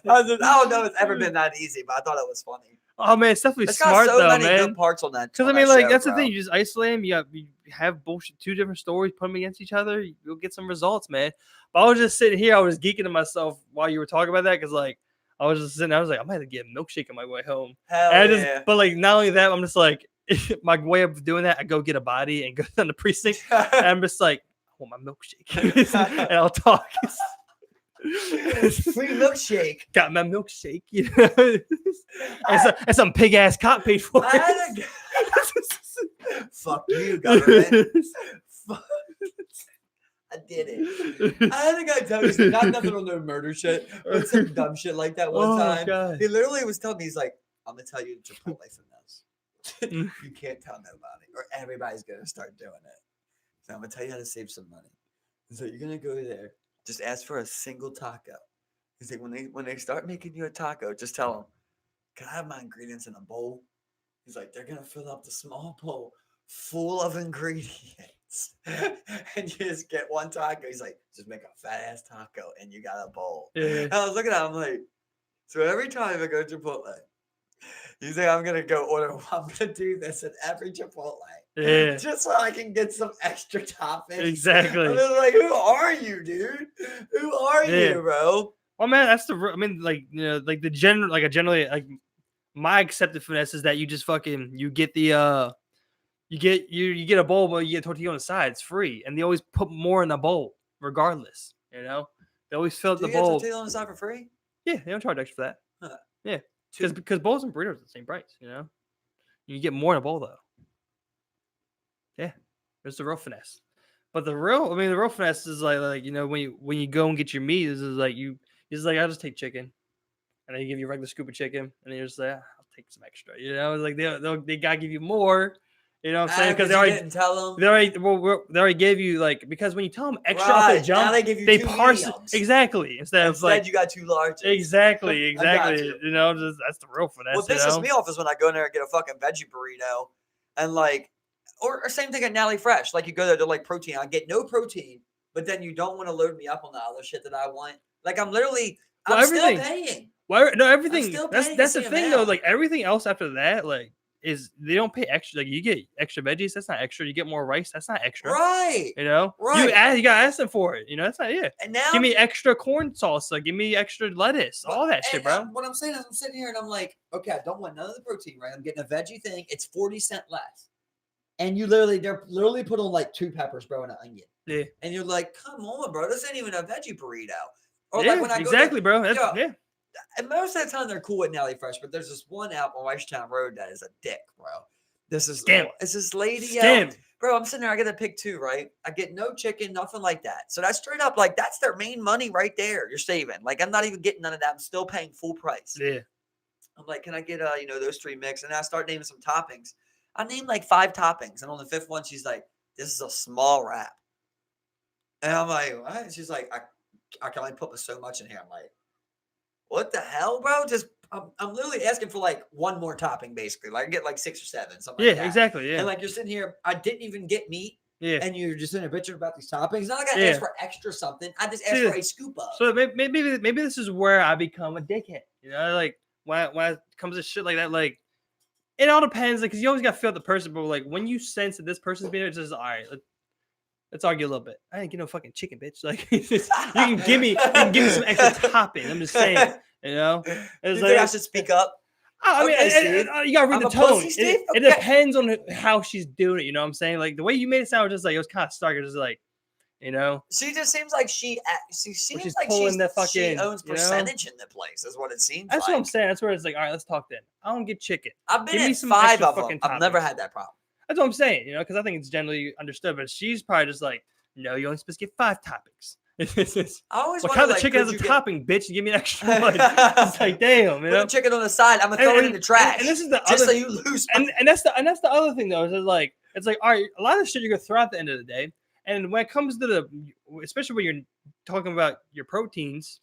I don't know if it's ever been that easy, but I thought it was funny. Oh man, it's definitely It's smart got so though, many man. good parts on that. Because I mean, like that's the thing. You just isolate them. You have bullshit. 2 different stories. Put them against each other. You'll get some results, man. But I was just sitting here. I was geeking to myself while you were talking about that because like I was just sitting. I was like, I might have to get a milkshake on my way home. But like not only that, I'm just like my way of doing that. I go get a body and go down the precinct. And I'm just like, I want my milkshake, and I'll talk. Free milkshake. Got my milkshake, and some pig ass cop paid for it. Fuck you, government. I did it. I had a guy tell me not nothing on no murder shit, but some dumb shit like that one time. God. He literally was telling me, he's like, I'm gonna tell you the Chipotle finesse. You can't tell nobody, or everybody's gonna start doing it. So I'm gonna tell you how to save some money. So you're gonna go there. Just ask for a single taco. He's like, when they start making you a taco, just tell them, can I have my ingredients in a bowl? He's like, they're gonna fill up the small bowl full of ingredients, and you just get one taco. He's like, just make a fat ass taco, and you got a bowl. Yeah. And I was looking at him like, so every time I go to Chipotle, you think I'm gonna go order? I'm gonna do this at every Chipotle, Yeah. just so I can get some extra toppings. Exactly. I'm just like, who are you, dude? Who are Yeah. you, bro? Well, man, that's I mean, like, you know, like the general, like, I generally, like, my accepted finesse is that you just fucking, you get the, you get a bowl, but you get tortilla on the side. It's free. And they always put more in the bowl, regardless, you know? They always fill up Do the you get bowl. tortilla on the side for free? Yeah, they don't charge extra for that. Huh. Yeah. Because bowls and burritos are the same price, you know? You get more in a bowl, though. Yeah. There's the real finesse. But the real finesse is like, you know, when you go and get your meat, is like I'll just take chicken. And they give you a regular scoop of chicken, and you're just like, I'll take some extra. You know, it's like they gotta give you more. You know what I'm saying? Because you didn't tell them. they already gave you, like, because when you tell them extra off the Right, jump, now they give you two parse it mediums. exactly instead of like you got two larges. exactly. I got You you. know, that's the real finesse. What you pisses know? me off is when I go in there and get a fucking veggie burrito, and like, or same thing at Nally Fresh. Like you go there, they're like protein. I get no protein, but then you don't want to load me up on the other shit that I want. Like I'm literally, Well, I'm everything. still paying. Well, no, everything. still That's paying the the same thing though. amount. Like everything else after that, like, is they don't pay extra. Like you get extra veggies, that's not extra. You get more rice, that's not extra. Right. You know, Right. You gotta ask them for it. You know, that's not it. And now Give me extra corn salsa. Give me extra lettuce. All that shit, bro. What I'm saying is, I'm sitting here and I'm like, okay, I don't want none of the protein, right? I'm getting a veggie thing. It's 40 cents less, and they're literally put on like 2 peppers, bro, and an onion. Yeah. And you're like, come on, bro, this ain't even a veggie burrito. Or Yeah, like when I exactly, go bro. That's, yo, yeah. and most of the time they're cool at Nelly Fresh, but there's this one out on Washington Road that is a dick, bro. This is Scam. it's this lady Scam. bro. I'm sitting there. I get to pick 2, right? I get no chicken, nothing like that. So that's straight up like that's their main money right there. You're saving. Like I'm not even getting none of that. I'm still paying full price. Yeah. I'm like, can I get those 3 mix? And I start naming some toppings. I named like 5 toppings, and on the 5th one, she's like, "This is a small wrap." And I'm like, "What?" She's like, "I can only put so much in here." I'm like, "What the hell, bro?" Just I'm literally asking for like one more topping, basically. Like I get like 6 or 7, something Yeah. like that. Exactly. Yeah. And like you're sitting here, I didn't even get meat, yeah. and you're just in a bitching about these toppings. Not like I Yeah. asked for extra something. I just asked See, for a scoop of. So maybe this is where I become a dickhead. You know, like when it comes to shit like that, like it all depends. Like, cause you always got to feel out the person, but like when you sense that this person's being, it's just all right. Let's argue a little bit. I didn't get no fucking chicken, bitch. Like you can give me some extra topping. I'm just saying, you know. You It's think I like, should speak up? I mean, Okay, Steve. you gotta read I'm the a tone. pussy, Steve? It Okay. depends on how she's doing it. You know what I'm saying? Like the way you made it sound was just like it was kind of stark. It was like, you know, She just seems like she seems she's like pulling the she fucking, owns you know? percentage in the place, is what it seems That's like. what I'm saying. That's where it's like, all right, let's talk then. I don't get chicken. I've been Give me in some 5 extra of them. fucking I've never toppings. had that problem. That's what I'm saying. You know, because I think it's generally understood. But she's probably just like, no, you're only supposed to get 5 toppings. I always What wonder, kind of like, chicken has could a you get- topping, bitch? Give me an extra one. It's like, damn, you Put know. the chicken on the side. I'm gonna throw it in the trash. And this is the just other, so you lose. My- and that's the other thing though. Is it's like all right, a lot of shit you're gonna throw out at the end of the day. And when it comes to especially when you're talking about your proteins,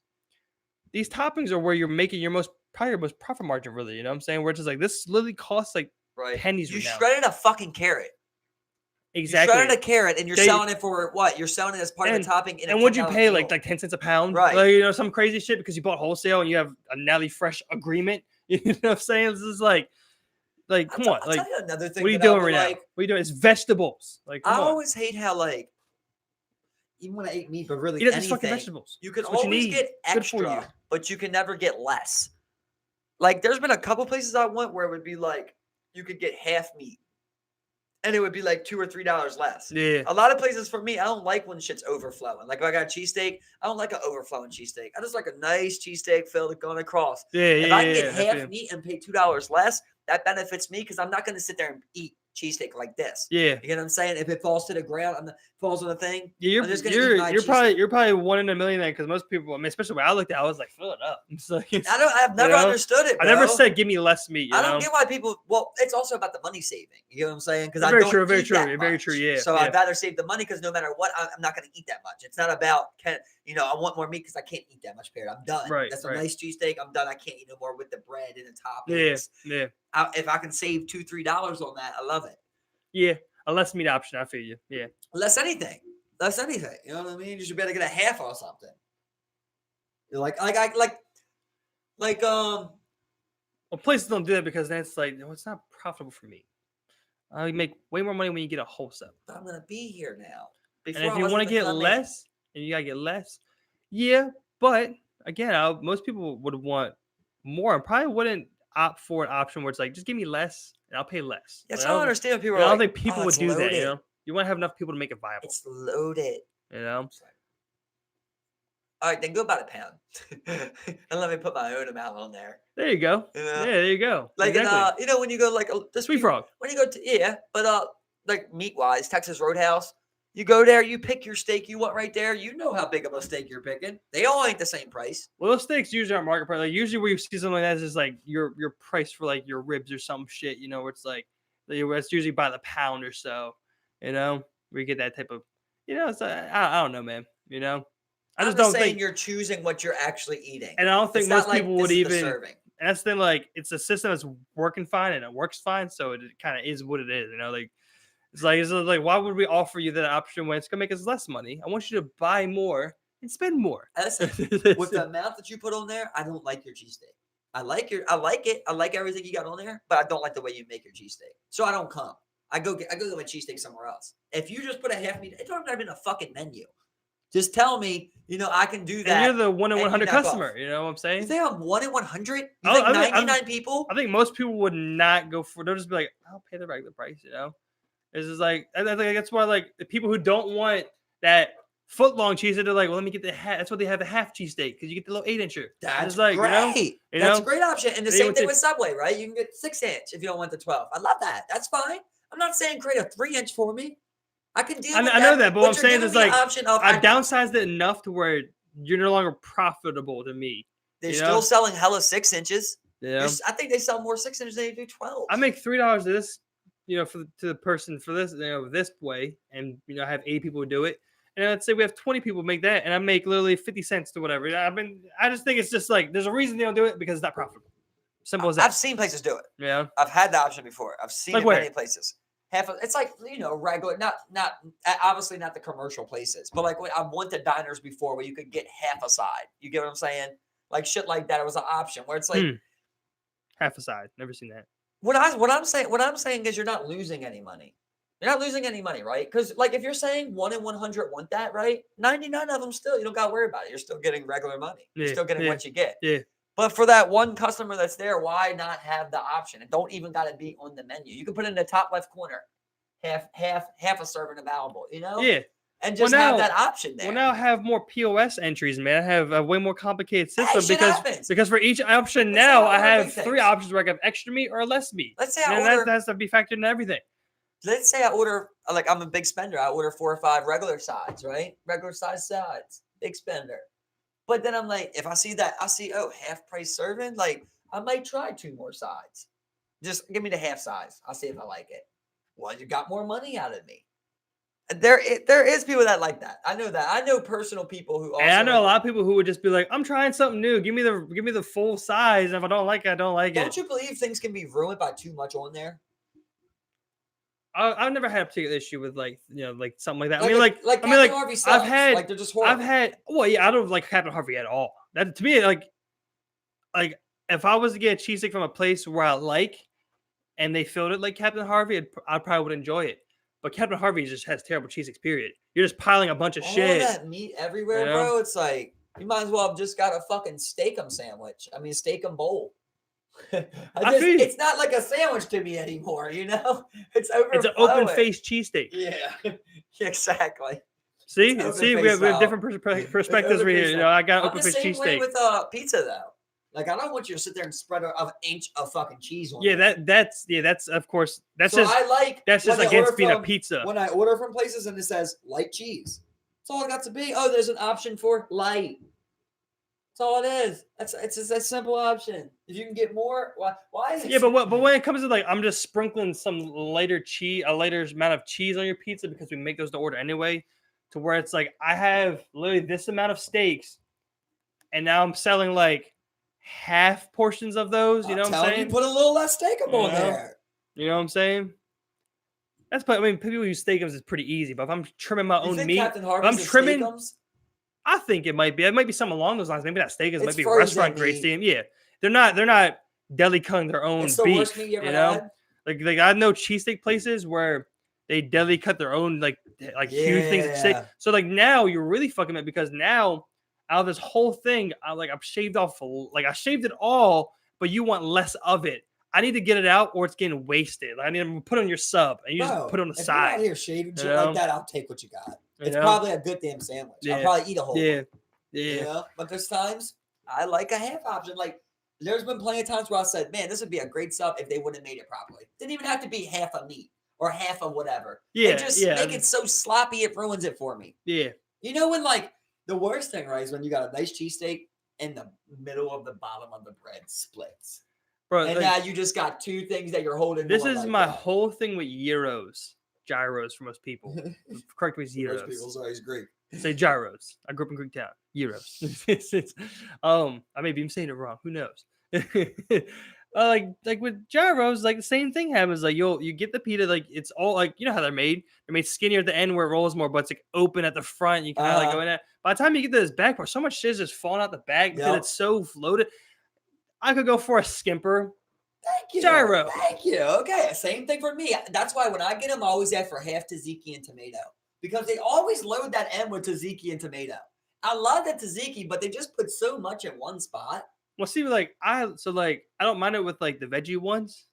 these toppings are where you're making your most profit margin, really. You know what I'm saying? Where it's just like this literally costs like right. pennies. You right now. shredded a fucking carrot. Exactly. You shredded a carrot, and you're selling it for what? You're selling it as part of the topping. In And a would you $10 pay deal. like 10 cents a pound? Right. Like, you know, some crazy shit because you bought wholesale and you have a Nelly Fresh agreement. You know what I'm saying? This is like come on, I'll like tell you another thing. what are you that I doing would right now? like. What are you doing? It's vegetables. Like, I come on. always hate how like even when I ate meat, but really Eat these fucking anything. vegetables. you can That's what you always need. get Good for you. extra, but you can never get less. Like there's been a couple places I went where it would be like you could get half meat, and it would be like $2 or $3 less. Yeah. A lot of places for me, I don't like when shit's overflowing. Like if I got a cheesesteak, I don't like an overflowing cheesesteak. I just like a nice cheesesteak filled going across. Yeah. If Yeah. I can get yeah, half meat and pay $2 less, that benefits me because I'm not going to sit there and eat cheesesteak like this. Yeah. You get what I'm saying? If it falls to the ground, falls on the thing, Yeah, I'm just gonna eat my you're cheesesteak. probably 1 in a million then because most people, I mean, especially when I looked at it, I was like, fill it up. It's like, I've never know? understood it, I bro. never said give me less meat. I You know? don't get why people. Well, it's also about the money saving. You know what I'm saying? Because I Very don't true, very eat true, that very much. true, yeah, So yeah. I'd rather save the money because no matter what, I'm not going to eat that much. It's not about I want more meat because I can't eat that much. Period. I'm done. Right, That's a right. nice cheesesteak. I'm done. I can't eat no more with the bread and the Yeah, toppings. yeah, If I can save $2-3 on that, I love it. yeah. A less meat option. I feel you. Yeah. Less anything. You know what I mean? You should better get a half or something. You're Well, places don't do that because then it's like, no, it's not profitable for me. You make way more money when you get a wholesale. but I'm gonna be here now. And Before if I you want to wasn't get gonna make- less, and you gotta get less, yeah. But again, most people would want more, and probably wouldn't opt for an option where it's like, just give me less, and I'll pay less. Yes, Like, I don't understand when people I are don't like, think people "Oh, would it's do that. You loaded. know, you want to have enough people to make it viable. It's loaded." You know, It's like, all right, then go about a pound, and let me put my own amount on there. there you go. You know? Yeah, there you go. Like Exactly. when you go like this Sweet frog. when you go to but like meat wise, Texas Roadhouse, you go there, you pick your steak you want right there. You know how big of a steak you're picking. They all ain't the same price. Well, those steaks usually aren't market price. Like usually where you see something like that is like your price for like your ribs or some shit. You know, where it's like it's usually by the pound or so. You know, where you get that type of. You know, it's I don't know, man. You know, I I'm just just don't saying think. you're choosing what you're actually eating. And I don't think It's not most like people this would is the even. serving. And that's the thing, like it's a system that's working fine and it works fine, so it kind of is what it is. You know, like it's like why would we offer you that option when it's gonna make us less money? I want you to buy more and spend more. Listen, with the amount that you put on there, I don't like your cheesesteak. I like it. I like everything you got on there, but I don't like the way you make your cheesesteak. So I don't come. I go get my cheesesteak somewhere else. If you just put a half meat, it don't have in a fucking menu. Just tell me, I can do that. And you're the 1 in and you 100 knock off. customer. You know what I'm You saying? think I'm 1 in 100? You Oh, think I think- 99 people? I think most people would not go for. They'll just be like, I'll pay the regular price. You know, it's just like I think that's why like the people who don't want that foot long cheese, they're like, well, let me get the half. That's why they have a half cheesesteak because you get the little 8-incher. That's it's like, great. You That's know? a great option. And the They same want thing to- with Subway, right? You can get 6-inch if you don't want the 12. I love that. That's fine. I'm not saying create a 3-inch for me. I can deal with that. I know that, but what I'm you're saying giving is me an like option of I've downsized it enough to where you're no longer profitable to me. they're you still know? selling hella 6 inches. Yeah, I think they sell more 6 inches than they do 12. I make $3 to this, to the person for this, this way, and I have 8 people who do it, and let's say we have 20 people make that, and I make literally 50 cents to whatever. I just think it's just like there's a reason they don't do it because it's not profitable. Simple as that. I've seen places do it. Yeah. I've had the option before. I've seen Like it where? many places. It's like regular, not obviously not the commercial places, but like I went to diners before where you could get half a side. You get what I'm saying? Like shit like that. It was an option where it's like Half a side. Never seen that. what I'm saying is you're not losing any money. You're not losing any money, right? Because like if you're saying 1 in 100 want that, right? 99 of them still, you don't got to worry about it. You're still getting regular money. You're Yeah, still getting yeah, what you get. yeah. But for that one customer that's there, why not have the option? It don't even got to be on the menu. You can put it in the top left corner, half a serving available. Yeah. And just Well, have now- that option there. Well, now I have more POS entries, man. I have a way more complicated system shit happens. because for each option That's now how I have everything 3 thinks. options where I have extra meat or less meat. Let's say I And order. that has to be factored in everything. Let's say I order. Like I'm a big spender. I order 4 or 5 regular sides, right? Regular size sides. Big spender. But then I'm like, if I see half price serving, like I might try 2 more sides. Just give me the half size. I'll see if I like it. Well, you got more money out of me. There is people that like that. I know that. I know personal people who also. And I know a lot of people who would just be like, "I'm trying something new. Give me the full size. And if I don't like it, I don't like it." Don't you believe things can be ruined by too much on there? I've never had a particular issue with like something like that. Captain Harvey sucks. had- like they're just horrible. I don't like Captain Harvey at all. That to me like if I was to get a cheesesteak from a place where I like, and they filled it like Captain Harvey, I probably would enjoy it. But Captain Harvey just has terrible cheesesteaks. Period. You're just piling a bunch of All shit. that meat everywhere, You know? bro. It's like you might as well have just got a fucking steak-em sandwich. I mean, steak-em bowl. It's not like a sandwich to me anymore. It's overflowing. It's an open faced cheesesteak. Yeah, exactly. See, It's we open-faced have now. different perspectives over here. open-faced I got I'm open the faced same way cheesesteak. with pizza though. Like I don't want you to sit there and spread an inch of fucking cheese on. Yeah, it. that's of course that's So just I like that's just when I against order being a from- pizza. When I order from places and it says light cheese, that's all it got to be. Oh, there's an option for light. That's all it is. It's just a simple option. If you can get more, why is it? Yeah, but when it comes to like I'm just sprinkling some lighter cheese, a lighter amount of cheese on your pizza because we make those to order anyway. to where it's like I have literally this amount of steaks, and now I'm selling like half portions of those. You know what I'm saying? You put a little less steak up on there. You know what I'm saying? That's I mean, people use steakums is pretty easy, but if I'm trimming my own meat, Captain if Harvey's I'm trimming, steakums? I think it might be. It might be something along those lines. Maybe not steakums. It might It's be frozen restaurant grade meat. steak. Yeah, they're not deli cutting their own It's the beef. worst meat you ever know, had. like I know cheesesteak places where they deli cut their own like huge things of steak. So like now you're really fucking it because now out of this whole thing, I've shaved off I shaved it all, but you want less of it. I need to get it out or it's getting wasted. Like, I need to put it on your sub and you just put it on the if side. You're out here shaving shit like that, I'll take what you got. It's probably a good damn sandwich. Yeah. I'll probably eat a whole one. Yeah. You know? But there's times I like a half option. Like there's been plenty of times where I said, man, this would be a great sub if they would have made it properly. Didn't even have to be half a meat or half of whatever. Yeah. They just make it so sloppy it ruins it for me. Yeah. You know when like the worst thing, right, is when you got a nice cheesesteak and the middle of the bottom of the bread splits. Bro, and now you just got two things that you're holding. This is my whole thing with gyros for most people. Correct me, gyros. Most people say he's Greek. Say gyros. I grew up in Greek town. Gyros. I may be even saying it wrong. Who knows? Like with gyros, like the same thing happens. Like you get the pita, like it's all like you know how they're made. They're made skinnier at the end where it rolls more, but it's like open at the front. You can kind of like go in there. By the time you get to this back part, so much shit is just falling out the bag because it's so floated. I could go for a skimper. Thank you. Gyro. Thank you. Okay, same thing for me. That's why when I get them, I always ask for half tzatziki and tomato because they always load that end with tzatziki and tomato. I love that tzatziki, but they just put so much in one spot. Well, see, I don't mind it with like the veggie ones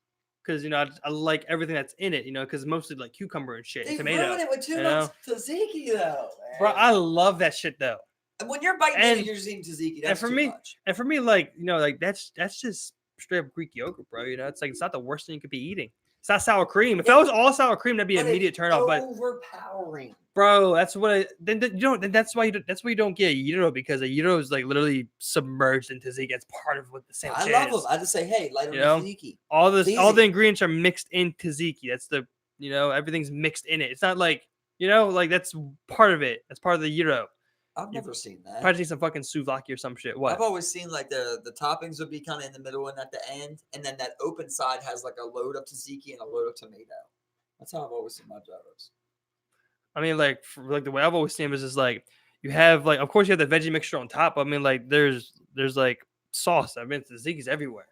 because I like everything that's in it, because mostly like cucumber and shit, They tomato. ruin it with too much tzatziki though, man. Bro, I love that shit though. And when you're biting it, you're just eating tzatziki. That's too much. And for me, like that's just straight up Greek yogurt, bro. It's like it's not the worst thing you could be eating. It's not sour cream. If that was all sour cream, that'd be an immediate turn off. But overpowering, bro. That's what. That's why you don't get a gyro because a gyro is like literally submerged in tzatziki. It's part of what the sandwich is. I love them. I just say, hey, light on tzatziki. All the ingredients are mixed in tzatziki. That's the everything's mixed in it. It's not like like that's part of it. That's part of the gyro. I've never seen that. Probably some fucking souvlaki or some shit. What? I've always seen like the toppings would be kind of in the middle and at the end, and then that open side has like a load of tzatziki and a load of tomato. That's how I've always seen my gyros. I mean, like the way I've always seen them is just like you have like, of course, you have the veggie mixture on top. I mean, like there's like sauce. I mean, tzatzikis everywhere.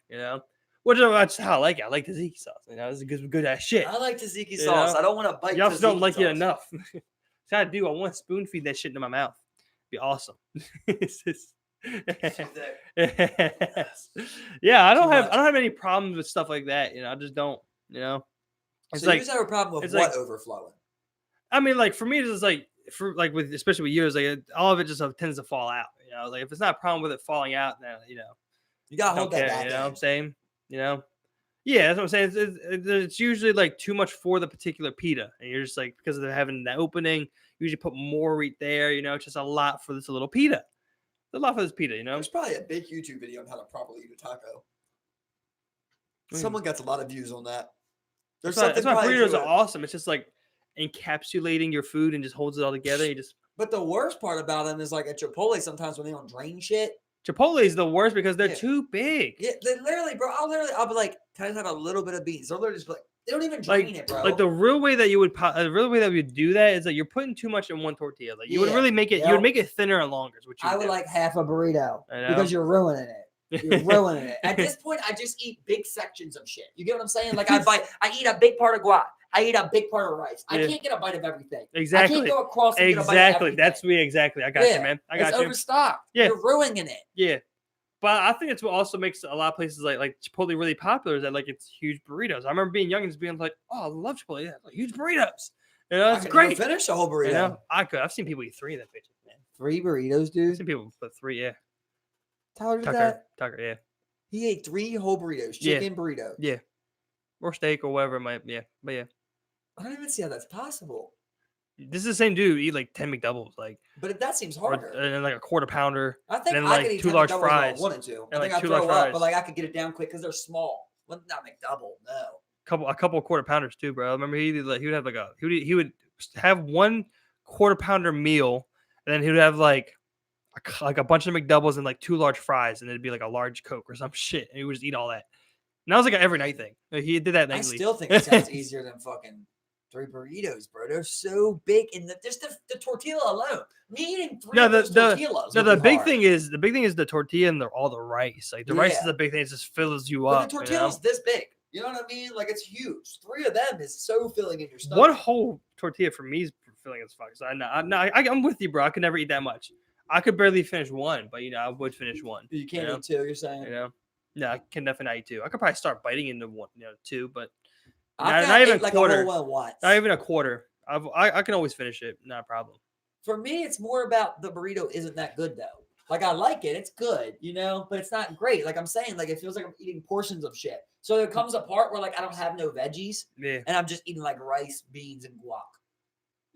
Which is how I like it. I like tzatziki sauce. It's good ass shit. I like tzatziki sauce. I don't want to bite. You also don't like it enough. So I do. I want to spoon feed that shit into my mouth. Be awesome. Yeah, I don't have any problems with stuff like that. I just don't. It's so you just have a problem with what overflowing? I mean, like for me, it's just like with especially with yours, like all of it just tends to fall out. Like if it's not a problem with it falling out, then you gotta hold that back. You know what I'm saying? Yeah, that's what I'm saying. It's usually like too much for the particular pita, and you're just like because of having that opening. Usually put more wheat there, it's just a lot for this little pita. It's a lot for this pita, There's probably a big YouTube video on how to properly eat a taco. Someone gets a lot of views on that. That's why burritos are awesome. It's just like encapsulating your food and just holds it all together. But the worst part about them is like at Chipotle sometimes when they don't drain shit. Chipotle is the worst because they're too big. Yeah, they literally, bro. I'll be like, can I have a little bit of beans? They'll literally just be like, they don't even drain it, bro. Like the real way that you would do that is that you're putting too much in one tortilla. Like you would really make it. You would make it thinner and longer. Is what you would do. like half a burrito because you're ruining it. You're ruining it. At this point, I just eat big sections of shit. You get what I'm saying? Like I eat a big part of guac. I eat a big part of rice. I can't get a bite of everything. Exactly. I can't go across and get a bite of everything. That's me. Exactly. I got you, man. I got it's you. Overstocked. Yeah. You're ruining it. Yeah. But I think it's what also makes a lot of places like Chipotle really popular is that like it's huge burritos. I remember being young and just being like, oh, I love Chipotle. Yeah, like huge burritos. It's great. Finish the whole burrito. I could. I've seen people eat 3 of that bitches, man. 3 burritos, dude. I've seen people put 3, yeah. Tyler did that? Tucker, yeah. He ate 3 whole burritos, chicken burritos. Yeah. Or steak or whatever it might, yeah. But yeah. I don't even see how that's possible. This is the same dude who eat like 10 McDoubles, like. But that seems harder. And then like a quarter pounder. I think and then I like could eat 2 large fries. I wanted to. I think like 2 I'd large throw fries. up, but like I could get it down quick because they're small. Well, not McDouble, no. A couple of quarter pounders too, bro. I remember he would have like he would have one quarter pounder meal, and then he would have like a bunch of McDoubles and like 2 large fries, and it'd be like a large Coke or some shit, and he would just eat all that. And that was like an every night thing. Like, he did that I nightly. still think it sounds easier than fucking 3 burritos, bro. They're so big, and just the tortilla alone. Me eating 3 No, of those tortillas. No, would the be big hard. thing is the tortilla and all the rice. Like the rice is Yeah. the big thing. It just fills you But up. the tortilla's this big. You know what I mean? Like, it's huge. 3 of them is so filling in your stomach. One whole tortilla for me is filling as fuck. So I'm with you, bro. I could never eat that much. I could barely finish one, but I would finish one. You can't know? eat 2, you're saying? No, I can definitely not eat 2. I could probably start biting into one, 2, but I've not even ate, like quarter. a whole one once. Not even a quarter. I can always finish it. Not a problem. For me, it's more about the burrito isn't that good though. Like, I like it, it's good, but it's not great. Like I'm saying, like it feels like I'm eating portions of shit. So there comes a part where like I don't have no veggies, Yeah. and I'm just eating like rice, beans, and guac.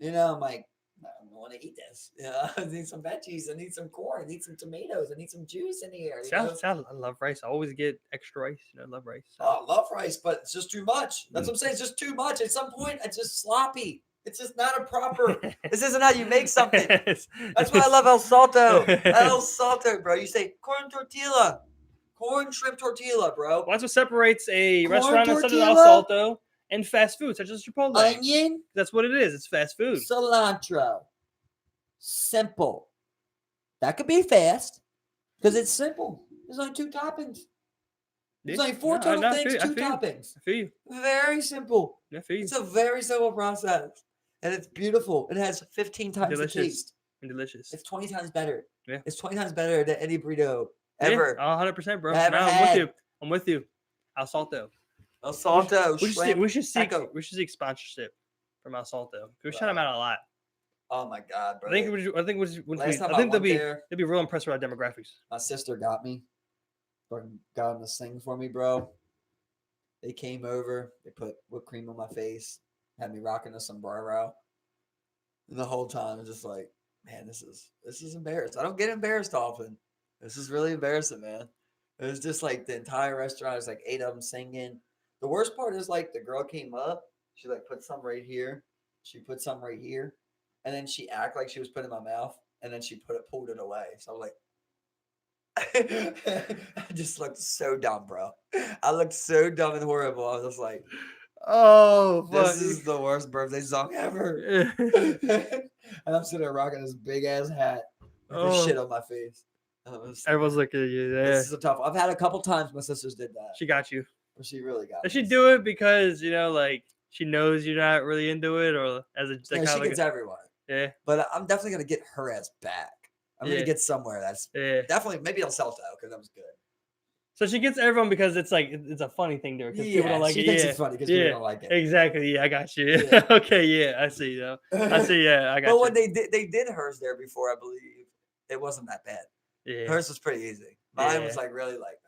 I'm like, I don't want to eat this. I need some veggies. I need some corn. I need some tomatoes. I need some juice in here. I love rice. I always get extra rice. I love rice. Oh, I love rice, but it's just too much. That's what I'm saying. It's just too much. At some point, it's just sloppy. It's just not a proper. This isn't how you make something. That's why I love El Salto. El Salto, bro. You say corn tortilla. Corn shrimp tortilla, bro. Well, that's what separates a Corn restaurant such as El tortilla? Salto and fast food such as Chipotle. Onion, That's what it is. It's fast food. cilantro. Simple. That could be fast because it's simple. There's only 2 toppings. There's only 4 total things, 2 toppings. I feel you. Very simple. I feel you. It's a very simple process. And it's beautiful. It has 15 times Delicious. the taste. And delicious. It's 20 times better. Yeah. It's 20 times better than any burrito ever. Yeah, 100%, bro. Ever No, I'm had. with you. I'm with you. El Salto. El Salto. We should seek taco. sponsorship from El Salto. We shout Wow. them out a lot. Oh my God, bro. I think Last time I they'll went be there, they'll be real impressed with our demographics. my sister got me. Fucking got them to sing for me, bro. They came over. They put whipped cream on my face. Had me rocking a sombrero. And the whole time, just like, man, this is embarrassing. I don't get embarrassed often. This is really embarrassing, man. It was just like the entire restaurant. It was like 8 of them singing. The worst part is like the girl came up. She like put some right here. She put some right here. And then she acted like she was putting it in my mouth. And then she pulled it away. So I was like, I just looked so dumb, bro. I looked so dumb and horrible. I was just like, Oh, this is the worst birthday song ever. And I'm sitting there rocking this big ass hat with this shit on my face. Everyone's looking at you. Yeah. This is a tough. I've had a couple times my sisters did that. She got you. But she really got. Does me. she do it because like she knows you're not really into it, or as a Yeah, she gets everyone. yeah, But I'm definitely gonna get her ass back. I'm Yeah. gonna get somewhere that's yeah. definitely maybe El Salto because that was good. So she gets everyone because it's like it's a funny thing to her because people don't like she it. thinks Yeah, it's funny because yeah, people don't like it. exactly. Yeah, I got you. Yeah. Okay, yeah, I see. I see. Yeah, I got But you. when they did hers there before, I believe it wasn't that bad. Yeah, Hers was pretty easy. Mine Yeah. was like really like,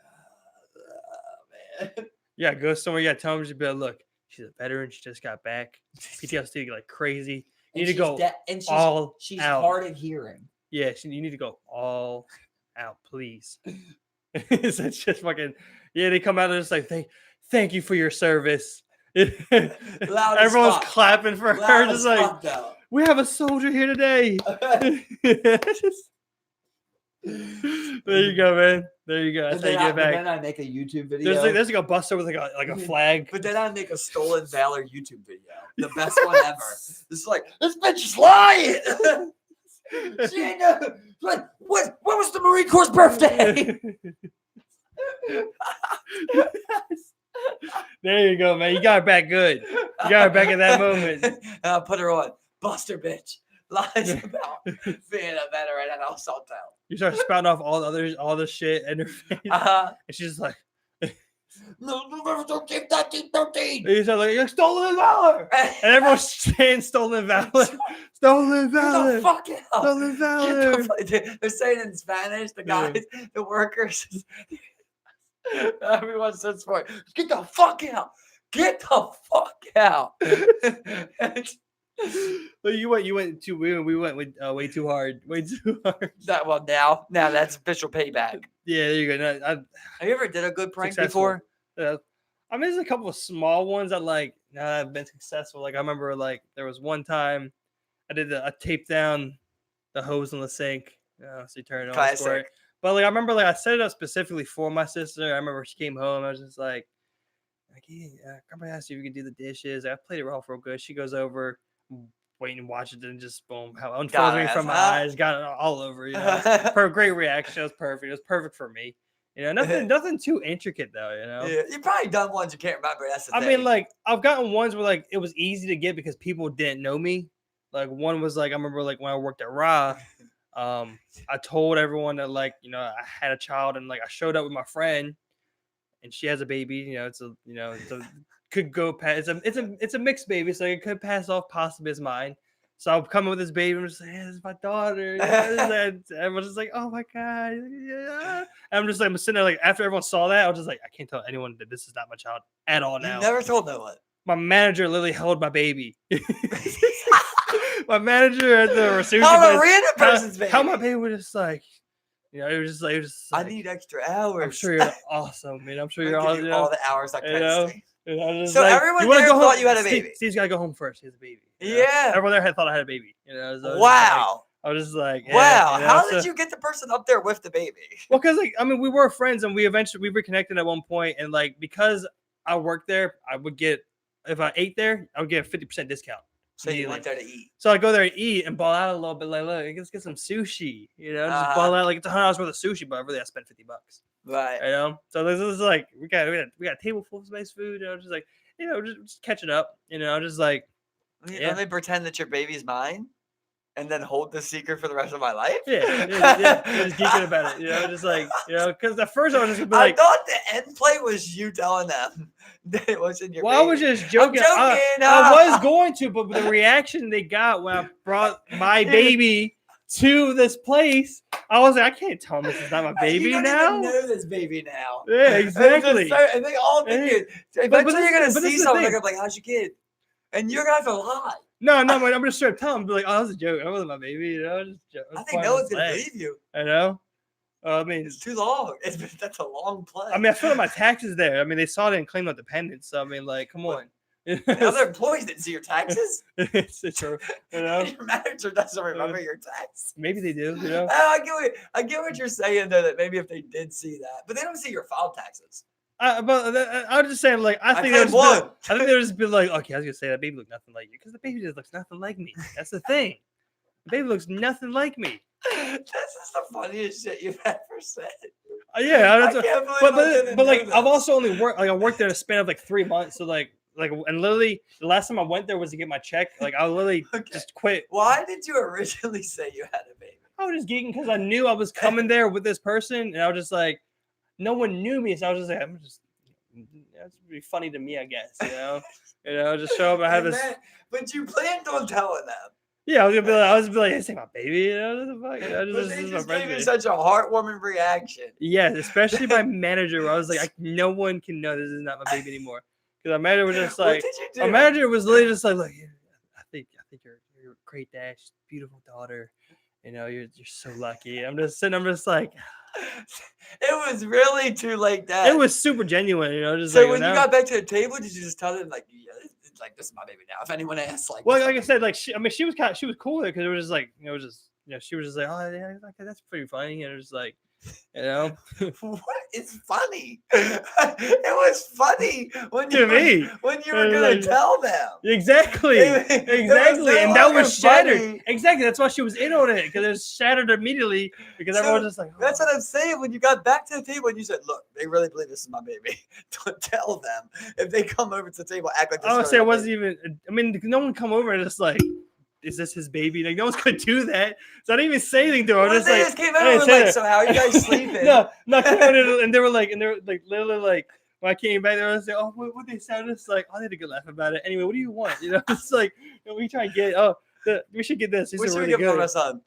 man. yeah. Go somewhere. You got to tell them. Just be like, look, she's a veteran. She just got back. PTSD like crazy. You need to go and all she's out. hard of hearing. Yeah, you need to go all out, please. So it's just fucking. Yeah, they come out and just like thank you for your service. Loud as Everyone's fuck. clapping for her, Loud just as like fuck, though. we have a soldier here today. There you go, man. There you go. That's how you get then back. I make a YouTube video. There's like a buster with like a flag. But then I make a stolen valor YouTube video. The best one ever. This is like, this bitch is lying. She ain't know. Like, what was the Marine Corps' birthday? There you go, man. You got her back good. You got her back at that moment. And I'll put her on. Buster bitch. Lies about being a veteran at El Salto. You start spouting off all the shit in her face, Uh-huh. and she's just like, No, November 13th, 1913. and you start like, "You're stolen valor," and everyone's saying stolen valor, stolen Get the valor, fuck out. stolen valor. They're saying in Spanish, the Yeah. guys, the workers, everyone says for it. Get the fuck out. Get the fuck out. Well, we went with way too hard, way too hard. That one now that's official payback. Yeah, there you go. No, Have you ever did a good prank Successful. before? I mean, there's a couple of small ones that have been successful. Like I remember, like there was one time I taped down the hose in the sink. So you turn it on. Classic. Squirt. But like I remember, like I set it up specifically for my sister. I remember she came home. I was just like, yeah, come ask you if you can do the dishes. I played it off real good. She goes over, waiting to watch it, and just boom, how unfolding from my eyes, got it all over. Great reaction. It was perfect. It was perfect for me. Nothing too intricate though. Yeah, you've probably done ones you can't remember. That's the thing. I mean, like I've gotten ones where like it was easy to get because people didn't know me. Like one was like I remember like when I worked at Raw. I told everyone that like I had a child and like I showed up with my friend, and she has a baby. It's a could go past. It's a mixed baby, so it could pass off possibly as mine. So I'll come with this baby. I'm just like, hey, this is my daughter. Everyone's just like, oh my god, yeah. And I'm just like, I'm sitting there like after everyone saw that, I was just like, I can't tell anyone that this is not my child at all. Now you never told no one. My manager literally held my baby. My manager at the sushi How a random person's baby. How my baby was just like, it was just like, I need extra hours. I'm sure you're awesome, man. I'm sure you're awesome. All the hours I can. So like, everyone there thought you had a baby. Steve's got to go home first. He has a baby. Yeah. Everyone there thought I had a baby. So wow. I was just like, wow. How did you get the person up there with the baby? Well, because like we were friends and we reconnected at one point, and like because I worked there, I would get if I ate there, I would get a 50% discount. So you went there to eat. So I go there and eat and ball out a little bit. Like, look, let's get some sushi. Just ball out like it's $100 worth of sushi, but really I spent $50. Right. So this is like we got a table full of nice food. Just like just catching up. Just like let me pretend that your baby's mine, and then hold the secret for the rest of my life. Yeah. Just geeking about it. Just like because at first I was just like, I thought the end play was you telling them that it wasn't your. Well, baby. I was just joking. I was going to, but the reaction they got when I brought my baby to this place, I was like, I can't tell them this is not my baby you don't now. Even know this baby now. Yeah, exactly. And they all think it. Eventually, you're gonna see something like, "How's your kid?" And you're gonna have to lie. No, I'm just straight up telling them, be like, "Oh, that was a joke. That wasn't my baby." I think no one's gonna believe you. I know. I mean, it's too long. That's a long play. I mean, I filled out my taxes there. I mean, they saw it and claimed no dependence. So I mean, like, come on. Other employees didn't see your taxes. It's true. Your manager doesn't remember your tax. Maybe they do. I get what you're saying though. That maybe if they did see that, but they don't see your filed taxes. But I was just saying, like, I think there's just been like, okay, I was gonna say that baby looked nothing like you because the baby just looks nothing like me. That's the thing. The baby looks nothing like me. This is the funniest shit you've ever said. Yeah, I can't believe but like I've also only worked I worked there in a span of like 3 months. So like and literally the last time I went there was to get my check. Like I literally just quit. Why did you originally say you had a baby? I was just geeking because I knew I was coming there with this person, and I was just like, no one knew me, so I was just like, that's pretty funny to me, I guess. Just show up. I have this. But you planned on telling them. Yeah, I was gonna be like, this ain't my baby. They just gave you such a heartwarming reaction. Yes, especially my manager. Where I was like, no one can know this is not my baby anymore. Because our manager was just like, our manager was literally just like, look, I think you're a great dad, beautiful daughter. You're so lucky. I'm just like. It was really too late, Dad. It was super genuine, Just so like, when you got back to the table, did you just tell them like, yeah, this is my baby now? If anyone asks, like, well, like I said, like she was cool with it because it was just like, she was just like, oh yeah, that's pretty funny, and it was like, what is funny? It was funny when you were gonna tell them. Exactly, and that was shattered. Funny. Exactly, that's why she was in on it because it was shattered immediately because everyone was just like, that's what I'm saying. When you got back to the table and you said, "Look, they really believe this is my baby," don't tell them if they come over to the table, act like this. I would say it wasn't even. I mean, no one come over and just like. Is this his baby? Like no one's gonna do that. So I didn't even say anything to her. Well, they just came over like, so how are you guys sleeping? no, and they were like, literally like when I came back, they were like, oh, what they sound just like, oh, they had a good laugh about it. Anyway, what do you want? It's like we try and get. We should get this. These are really good. My son?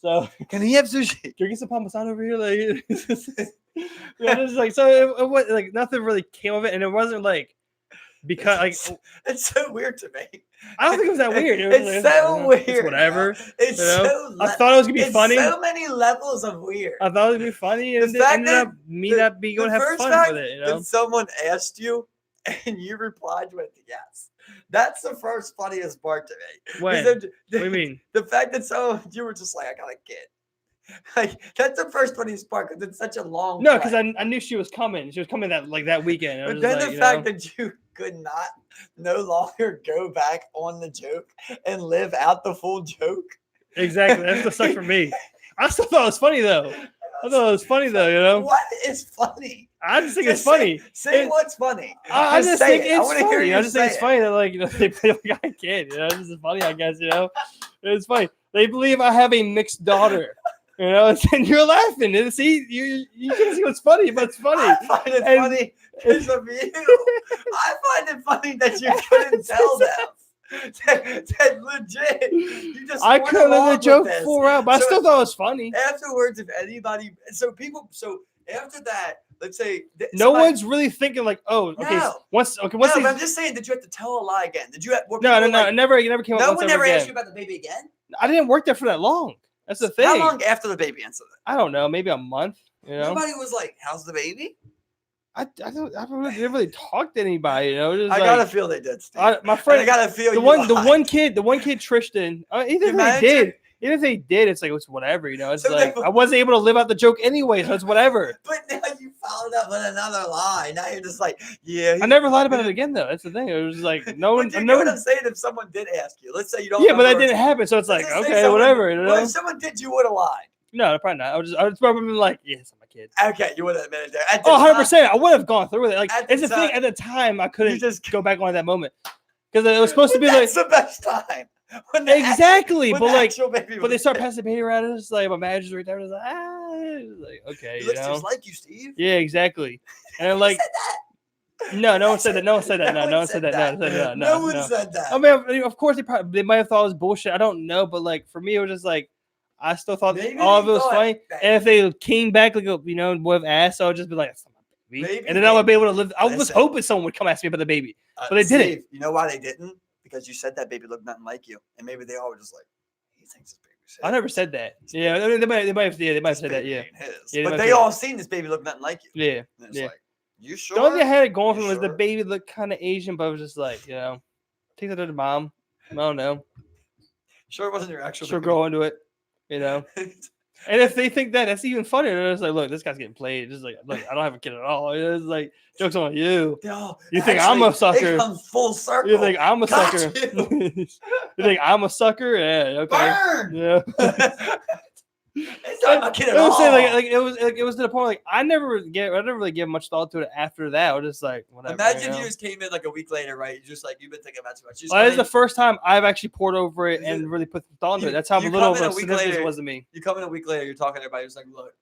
So can he have sushi? Can you get some parmesan over here? Like, it's like so. It was like nothing really came of it, and it wasn't like. Because like it's so weird to me. I don't think it was that weird. It's so weird. It's whatever. It's so. I thought it was gonna be funny. So many levels of weird. I thought it was gonna be funny, and it ended up me not being able to have fun with it. That someone asked you, and you replied with yes. That's the first funniest part to me. 'Cause When? then What do you mean? The fact that you were just like, I got a kid. Like that's the first funniest part because it's such a long. No, because play. I knew she was coming. She was coming that weekend. I But was then like, the you fact know, that you could not no longer go back on the joke and live out the full joke. exactly. That's what sucked for me. I still thought it was funny though. I thought it was funny though. You know, What is funny? I just think it's Just say- funny. Say It- what's funny. I just say think it. I it's wanna hear funny. you I just think it's say it. funny that like they play like a kid. You know, this is funny. I guess you know, it's funny. They believe I have a mixed daughter. You know, and you're laughing. And see, you can see what's funny, but it's funny. I find it And- funny because of you. I find it funny that you couldn't tell them. That legit. You just I went couldn't let along the with joke this. full out, but So- I still thought it was funny. Afterwards, if anybody, so after that, let's say No one's really thinking like, oh, okay, No. once No, they, but I'm just saying, did you have to tell a lie again? Did you? Were no, people it like- never came up. No once one ever never again. asked you about the baby again. I didn't work there for that long. That's the thing. How long after the baby incident? I don't know, maybe a month. You know, Nobody was like, "How's the baby?" I didn't really talk to anybody. You know, just I like, gotta feel they did. Steve. my And I friend, gotta feel the you one lied. kid, Tristan. Even Your if they manager? did, even if they did, it's like it's whatever. You know, it's So like they- I wasn't able to live out the joke anyway, so it's whatever. But now you followed up with another lie. Now you're just like, yeah. I never lied about it again, though. That's the thing. It was like no one, But you no know what one. I'm saying? If someone did ask you, let's say you don't. Yeah, but that remember- didn't happen. So it's let's like just say okay, someone- whatever. You Well, know? if someone did, you would have lied. No, probably not. I was probably like, yes, I'm a kid. Okay, you would have admitted that. At the Oh, time, 100%. I would have gone through with it. Like, At the it's the thing. time- At the time, I couldn't You just go back on at that moment because it was supposed to be like that's the best time. When the exactly, when but the like, actual baby but they was start there. passing the baby around. It's like my manager's right there. It's like it's like okay, He you looks know. just like you, Steve. Yeah, exactly. And Who like, said that? no one said that. No one said that. No one said that. No one No. said that. I mean, of course, they might have thought it was bullshit. I don't know, but like for me, it was just like I still thought Maybe all of they it was thought funny. that- And if they came back like you know would have asked, I would just be like, that's not my baby. Maybe And then I would be able to live. I was Listen. hoping someone would come ask me about the baby. But they didn't. Steve, you know why they didn't? Because you said that baby looked nothing like you, and maybe they all were just like, he thinks his baby's his. I never said that. Yeah, they might have This said that. baby Yeah, ain't his. Yeah, they but might they say all seen this baby look nothing like you. yeah. And it's Yeah. like, you sure? The only thing I had it going You from was the sure? baby looked kind of Asian, but it was just like you know, take that to the mom. I don't know. Sure, it wasn't your actual. She'll baby. grow into it. You know. And if they think that, that's even funnier. They're just like, look, this guy's getting played. Just like, look, I don't have a kid at all. It's like, joke's on you. No, You think I'm a sucker. It comes full circle. You think I'm a Got sucker? you. You think I'm a sucker? Yeah, okay. Burn. Yeah. It's not my kid at It was all. saying, like it was to the point like I never really give much thought to it after that. I was just like, whatever. Imagine you you know? just came in like a week later, right? You're just like you've been thinking about too much. You just Well, that is come the in- first time I've actually poured over it Is and it- really put some thought into it. you- That's how you little come in of a a week significance it later, was to me. You come in a week later, you're talking to everybody. It's like, look,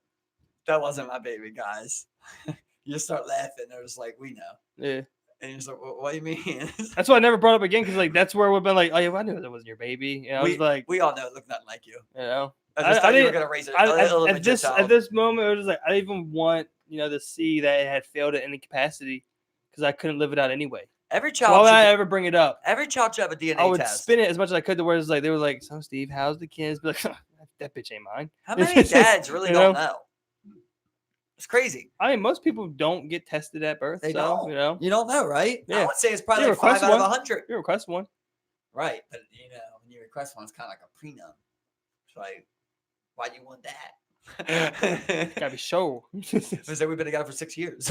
that wasn't my baby, guys. You just start laughing. They're just like, we know. Yeah. And you're just like, what do you mean? That's why I never brought it up again because like that's where we've been like, oh yeah, well, I knew that wasn't your baby. You know, I was like, we all know it looked nothing like you. you know. I just thought you were didn't- gonna raise it. a at this moment, it was just like I didn't even want to see that it had failed at any capacity because I couldn't live it out anyway. every Why child, would should, I ever bring it up? every child should have a DNA I would test. spin it as much as I could to where it's like they were like, "So Steve, how's the kids?" Be like, that bitch ain't mine. How many dads really You don't know? know? It's crazy. I mean, most people don't get tested at birth. They so, don't. you know, You don't know, right? I Yeah. would say it's probably You like 5 request out of one. 100. you request one. Right, but when you request one, it's kind of like a prenup. It's like, why do you want that? Gotta be show. Because we've been together for 6 years.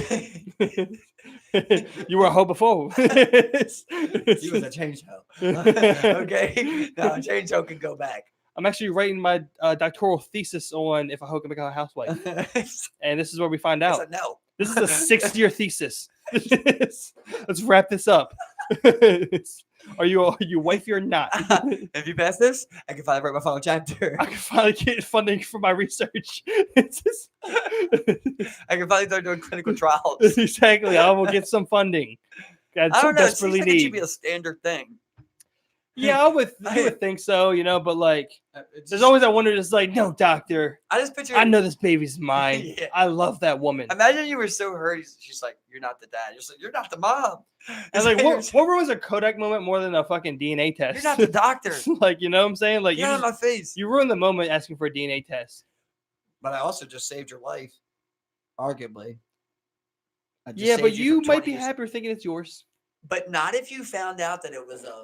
You were a hoe before. He was a change hoe. Okay, no, change hoe can go back. I'm actually writing my doctoral thesis on if a hoe can become a housewife, and this is where we find I out. said no. This is a 6-year thesis. Let's wrap this up. Are you wifey or not? If you pass this, I can finally write my final chapter. I can finally get funding for my research. I can finally start doing clinical trials. Exactly. I will get some funding. I I don't know. It seems desperately like it should need. be a standard thing. Yeah, I would think so, but like, It's there's just- always that wonder. Just like, no, doctor, I just picture. I know this baby's mine. Yeah. I love that woman. Imagine you were so hurt. She's like, "You're not the dad." You're like, "You're not the mom." And like, You're what ruins a Kodak moment more than a fucking DNA test? not the doctor. Like, you know what I'm saying? Like, Get out of my face. you ruined the moment asking for a DNA test. But I also just saved your life, arguably. I just Yeah, but saved you from might 20 be years. happier thinking it's yours. But not if you found out that it was an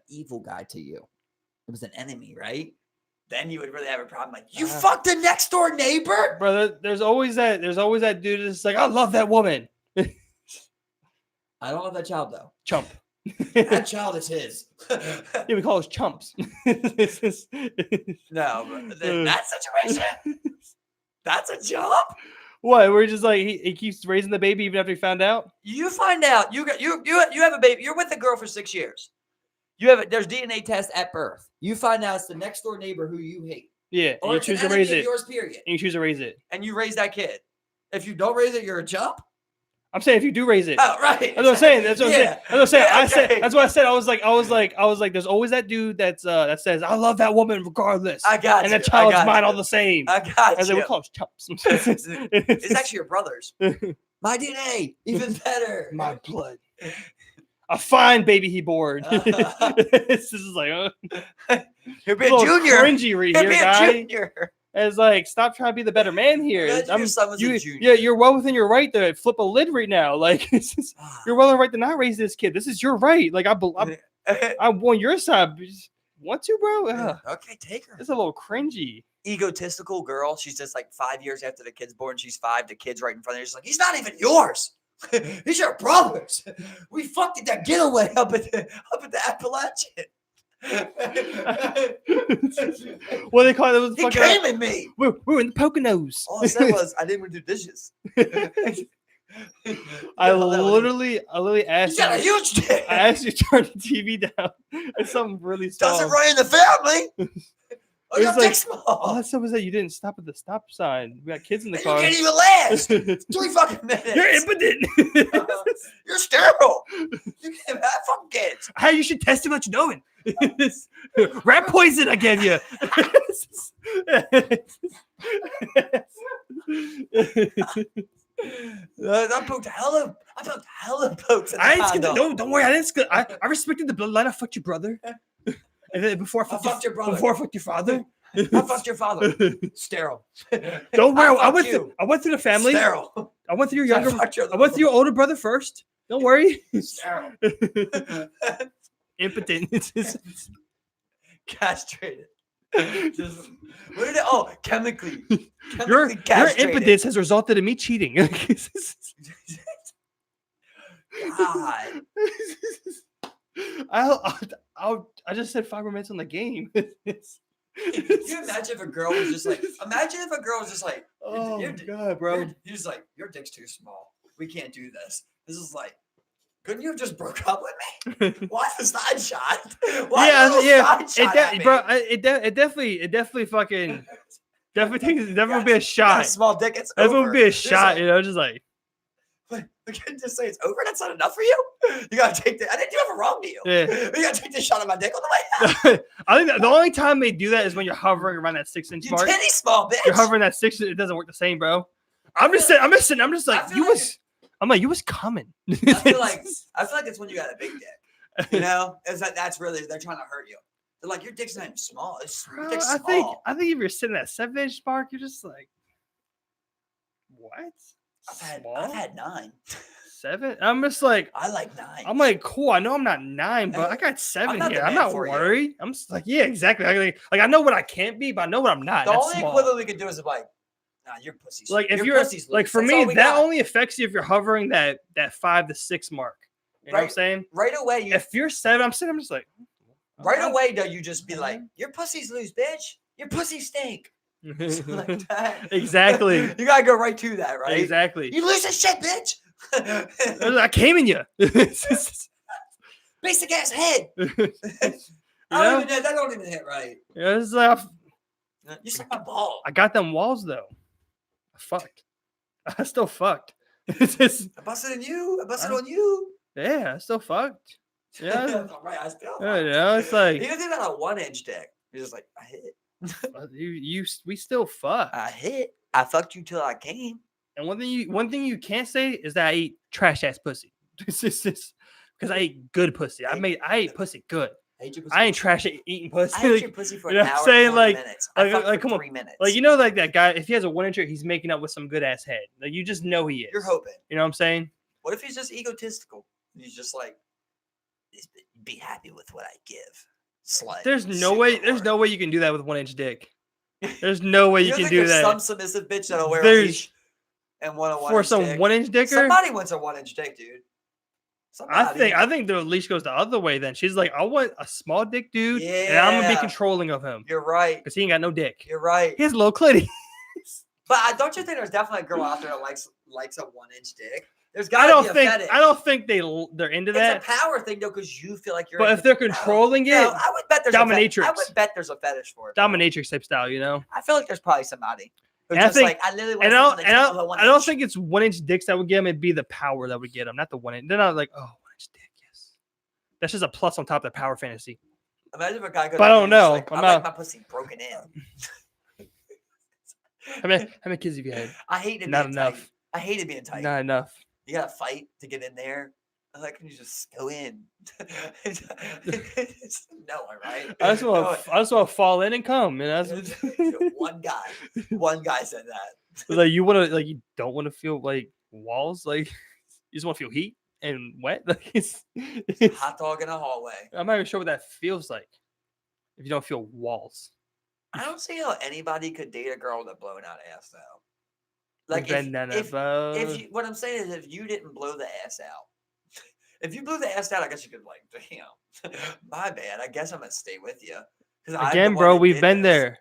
evil guy to you. It was an enemy, right? then you would really have a problem. Like, you fucked the next door neighbor? Brother, there's always that dude that's like, I love that woman. I don't love that child though. Chump. That child is his. Yeah, we call us chumps. No, but in that situation, that's a jump. What? We're just like he keeps raising the baby even after he found out. You find out you have a baby. You're with a girl for 6 years. There's DNA test at birth. You find out it's the next door neighbor who you hate. Yeah, and Or you it's an choose to enemy raise of it. yours, period. And you choose to raise it. And you raise that kid. If you don't raise it, you're a chump? I'm saying if you do raise it. Oh, right. That's what I'm saying. That's what I'm saying. That's what I'm saying. Yeah, I said. okay. That's what I said. I was like, there's always that dude that says, I love that woman regardless. I got and you. that child's I got mine you. all the same. I got I was you. like, we call us chumps. It's actually your brother's. My DNA, even better. my blood. A fine baby he bored. This is like, He'll be a a little junior. cringy right He'll here, be a guy. junior. It's like, stop trying to be the better man here. Imagine your son was a junior. Yeah, you're well within your right to flip a lid right now. Like, you're well in the right to not raise this kid. This is your right. Like, I'm on your side. Want to, bro? Ugh. Okay, take her. It's a little cringy. Egotistical girl. She's just like 5 years after the kid's born. She's 5. The kid's right in front of her. She's like, he's not even yours. He's your brother's. We fucked at that getaway up at the Appalachian. What they call it? Was He fucking, came at me. we're in the Poconos. All I said was I didn't want to do dishes. I literally asked You got a you. huge dick. I asked you to turn the TV down. It's something really small. Doesn't run in the family. Oh, It your was like, dick's small. all that stuff was that you didn't stop at the stop sign. We got kids in the And car. you can't even last. 3 fucking minutes. You're impotent. You're sterile. You can't have fucking kids. How you should test it what you're doing. Rat poison I gave you. I poked hella pokes in the I didn't skip condom. don't worry. I didn't skip. I respected the bloodline. I fucked your brother. And then before I fucked your brother. Before I fucked your father. I fucked your father. Sterile. Don't worry. I fucked you. went through the family. Sterile. I went through your younger. fucked your I went through your older brother first. Don't worry. Sterile. Impotent. Castrated. Just, what did it? Oh, chemically. Your Castrated. impotence has resulted in me cheating. God. I just said 5 more minutes on the game. Can you imagine if a girl was just like, Oh your, God, bro. You're just like, your dick's too small. We can't do this. This is like, couldn't you have just broke up with me? Why the side shot? Why Yeah, the little yeah. side shot at me? Bro, it definitely fucking definitely would be a You got shot. a small dick. It's That over. would be a There's shot, like, you know, just like we can't just say it's over. That's not enough for you. You gotta take the. I didn't do ever wrong to you. Yeah. You gotta take this shot of my dick on the way out. I think that the only time they do that is when you're hovering around that 6-inch You mark. titty small bitch. You're hovering that 6. It doesn't work the same, bro. I'm just like I feel like you was coming. I feel like it's when you got a big dick. You know, that's really they're trying to hurt you. They're like, your dick's not even small. Your Bro, dick's I small. think if you're sitting at 7-inch mark, you're just like, what? I've had 9. 7? I'm just like, I like 9. I'm like, cool. I know I'm not 9, but I got 7 not the here. I'm man not for you. worried. I'm just like, yeah, exactly. Like I know what I can't be, but I know what I'm not. The That's only small. equivalent we could do is like, nah, your pussy's Like if your you're pussy's like loose. for That's me, all we that got. only affects you if you're hovering that 5 to 6 mark. You know what I'm Right. saying? right away you If you're 7, I'm just like, right okay. away though you just be like, your pussy's loose, bitch. Your pussy stink. Like that. Exactly. You gotta go right to that, right? Exactly. You lose as shit, bitch. I came in you. Basic ass head. That don't even hit right. It's like, You suck my ball. I got them walls though. I fucked. I still fucked. It's just, I busted on you. I busted on you. yeah, I still fucked. Yeah. Right. I still. You know, it's like Even if you got a 1-inch dick, you're just like, I hit. we still fuck. I hit. I fucked you till I came. And one thing you can't say is that I eat trash ass pussy. It's just because I eat good pussy. I ate pussy good. I hate your pussy. I ain't trash at eating pussy. I hate your pussy for you an know what hour I'm saying? and 20 Like- minutes. like- I fucked like, for come on. 3 minutes. Like, you know, like that guy, if he has a 1-incher, he's making up with some good ass head. Like, you just know he is. You're hoping. You know what I'm saying? What if he's just egotistical? He's just like, be happy with what I give. Slut. There's no way. There's no way you can do that with 1-inch dick. There's no way you don't can think do there's that. Some submissive bitch that'll wear a There's leash and want a 1-inch for some dick. 1-inch dicker. Somebody wants a 1-inch dick, dude. Somebody. I think the leash goes the other way. Then she's like, I want a small dick dude, and I'm gonna be Yeah. controlling of him You're right. because he ain't got no dick. You're right. He has a little clitty. But don't you think there's definitely a girl out there that likes a 1-inch dick? There's I got to don't be a think. fetish. I don't think they're into that. It's a power thing though, because you feel like you're. But if they're controlling it, I would bet there's dominatrix. I would bet there's a fetish for it. Bro. dominatrix type style, you know. I feel like there's probably somebody who's And I just think- like, I literally want And something that's of a 1 I don't inch. think it's 1-inch dicks that would get them. It'd be the power that would get them, not the 1-inch. They're not like, oh, 1-inch dick, yes. That's just a plus on top of their power fantasy. Imagine if a guy goes. But I up don't and he's know. Like, I'm I not- like my pussy broken in. How many kids have you had? I hate it. Not being enough. Tight. I hate it being tight. Not enough. You gotta fight to get in there. I'm like, can you just go in? It's no one, right? I just want to fall in and come. And that's One guy said that. like you want to like you don't want to feel like walls. Like you just want to feel heat and wet. Like it's Hot dog in a hallway. I'm not even sure what that feels like if you don't feel walls. I don't see how anybody could date a girl that blowing out ass though. Like if you, what I'm saying is if you didn't blow the ass out, if you blew the ass out, I guess you could like, damn, my bad. I guess I'm gonna stay with you. Again, bro, we've been there.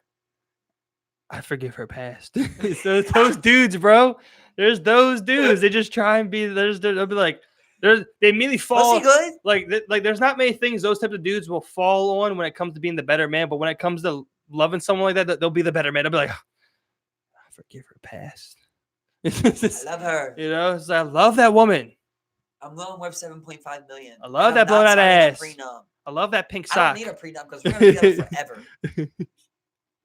I forgive her past. those dudes, bro. There's those dudes. They just try and be. They'll be like, they immediately fall. Was he good? Like there's not many things those types of dudes will fall on when it comes to being the better man. But when it comes to loving someone like that, they'll be the better man. They'll be like, I forgive her past. I love her. You know, I love that woman. I'm low and worth 7.5 million. I love And that I'm blown not out signing a ass. prenup. I love that pink I don't sock. need a prenup because we're gonna be together forever,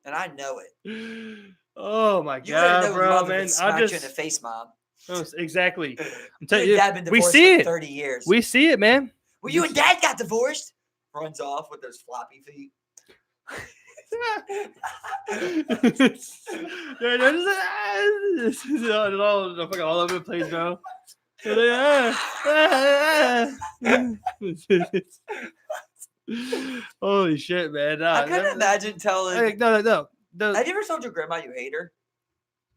and I know it. Oh my You already god, know bro, love man! if it smacked I you in the just face, mom. exactly. I'm You telling and you, dad been we divorced see for it. 30 years. We see it, man. Well, you and dad got divorced. Runs off with those floppy feet. They're just all over the place, bro. Holy shit, man! I couldn't imagine telling. No. Have you ever told your grandma you hate her?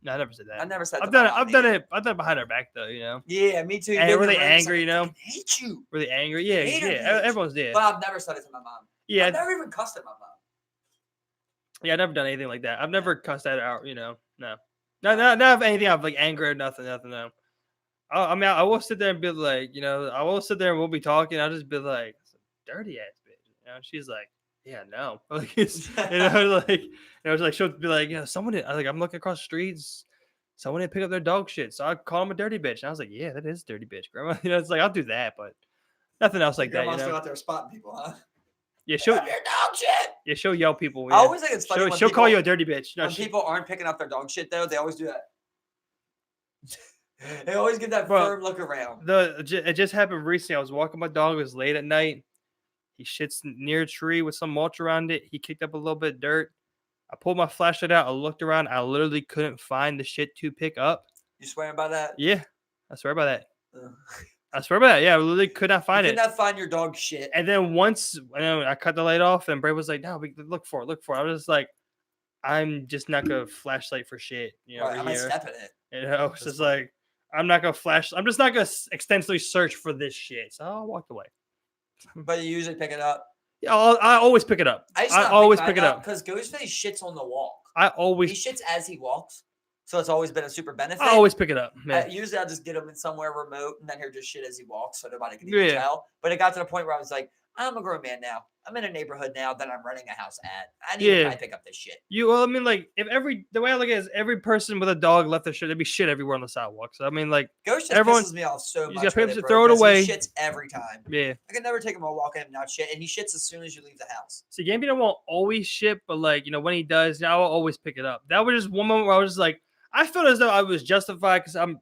No, I never said that. I never said. I've to my done it. mom I've done either. it. I've done it behind her back, though. You know. Yeah, me too. And You've were been they around, it's angry? like, You know. I fucking hate you. Were they angry? Yeah, Hate her, yeah. dude. Everyone's did. But I've never said it to my mom. Yeah, I've never even cussed at my mom. yeah. I've never done anything like that. I've never cussed that out. You know. No. Not of anything. I've like anger or nothing. No. I mean, I will sit there and be like, you know, I will sit there and we'll be talking. I'll just be like, dirty ass bitch. You know, she's like, yeah, no. Like, it's, you know, like, like she'll be like, you know, someone did, I'm looking across the streets. Someone didn't pick up their dog shit. So I call him a dirty bitch. And I was like, yeah, that is dirty bitch, grandma. You know, it's like, I'll do that, but nothing else like that. You Grandma's still know? out there spotting people, huh? Yeah, Pick up your dog shit. she'll yell people. I Yeah. always think it's funny when She'll people, call you a dirty bitch. No, when she, people aren't picking up their dog shit though. They always do that. They always give that Bro, firm look around. it just happened recently. I was walking my dog. It was late at night. He shits near a tree with some mulch around it. He kicked up a little bit of dirt. I pulled my flashlight out. I looked around. I literally couldn't find the shit to pick up. You swearing by that? Yeah, I swear by that. Ugh. I swear by that. Yeah, I literally could not find You it. could not find your dog shit. And then once I cut the light off, and Bray was like, "No, look for it. I was just like, I'm just not gonna flashlight for shit. You know, Right, I over might here. step in it. You know, it's That's just funny. like I'm not gonna flash. I'm just not gonna extensively search for this shit. So I walked away. But you usually pick it up. Yeah, I always pick it up. I always pick it up. because Ghostface shits on the walk. I He always, shits as he walks, so it's always been a super benefit. I always pick it up. Man. Usually I'll just get him in somewhere remote and then he'll just shit as he walks so nobody can even Yeah. tell. But it got to the point where I was like, I'm a grown man now. I'm in a neighborhood now that I'm renting a house at. I need to Yeah. try and pick up this shit. Well, I mean, like if the way I look at it is every person with a dog left their shit, there'd be shit everywhere on the sidewalk. So I mean, like, Ghost just Everyone- pisses me off so you much. just with gotta it, bro, throw it because away. He shits every time. yeah. I can never take him on a walk and him not shit, and he shits as soon as you leave the house. See, Gambino won't always shit, but like when he does, I will always pick it up. That was just one moment where I was just like, I felt as though I was justified because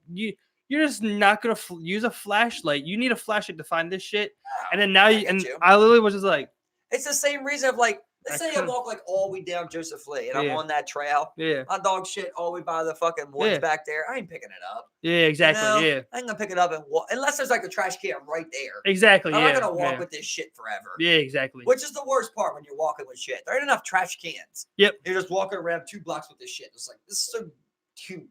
you're just not gonna use a flashlight. You need a flashlight to find this shit, and then now I get you. I literally was just like, It's the same reason of like Let's I say I couldn't- walk like all the way down Joseph Lee and I'm Yeah. on that trail. Yeah. My dog shit all the way by the fucking woods Yeah. back there. I ain't picking it up. Yeah, exactly. You know? Yeah. I ain't gonna pick it up and walk unless there's like a trash can right there. Exactly. I'm Yeah. not gonna walk yeah. with this shit forever. Yeah, exactly. Which is the worst part when you're walking with shit. There ain't enough trash cans. Yep. You're just walking around 2 blocks with this shit. It's like this is so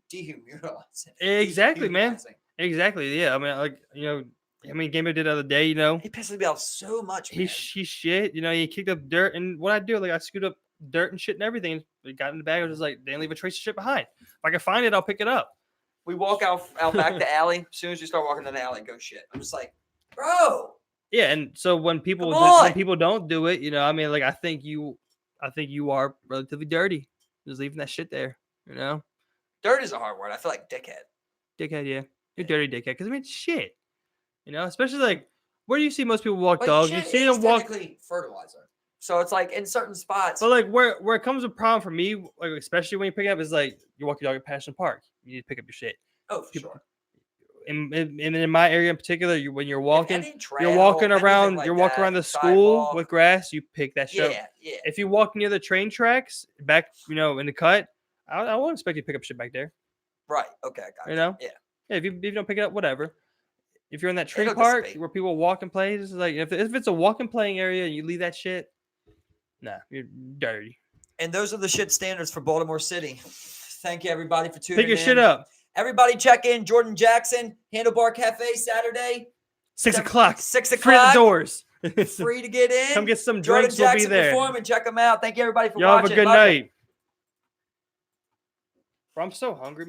dehumanizing. Exactly, man. Dehumanizing. Exactly. Yeah. I mean, like, Gamer did the other day, He pisses me off so much, man. he shit, he kicked up dirt, and what I do, like I scoot up dirt and shit and everything. We got in the bag. I was just like, didn't leave a trace of shit behind. If I can find it, I'll pick it up. We walk out back the alley. As soon as you start walking down the alley, go shit. I'm just like, bro. Yeah, and so when people Come on. when people don't do it, like I think you are relatively dirty, just leaving that shit there. Dirt is a hard word. I feel like dickhead. Dickhead, yeah, you're dirty dickhead. Because I mean, shit, especially like where do you see most people walk But dogs? You shit see is them walk. technically fertilizer. So it's like in certain spots. But like where it comes a problem for me, like especially when you pick it up, is like you walk your dog at Passion Park. You need to pick up your shit. Oh, for sure. In my area in particular, when you're walking, Any you're trail, walking anything around, like you're walking that, around the school sidewalk. with grass. You pick that shit up. Yeah. If you walk near the train tracks back, in the cut, I won't expect you to pick up shit back there. Right. Okay. I got You know? Yeah. Yeah, if you don't pick it up, whatever. If you're in that tree It'll park dissipate. where people walk and play, it's like if it's a walk and playing area and you leave that shit, nah, you're dirty. And those are the shit standards for Baltimore City. Thank you, everybody, for tuning in. Pick your shit up. Everybody check in. Jordan Jackson, Handlebar Cafe, Saturday. 6 o'clock. 6 Free at the o'clock. doors. Free to get in. Come get some Jordan drinks. We'll be Jackson there. performing. Check them out. Thank you, everybody, for Y'all watching. have a good Bye. night. Bro, I'm so hungry.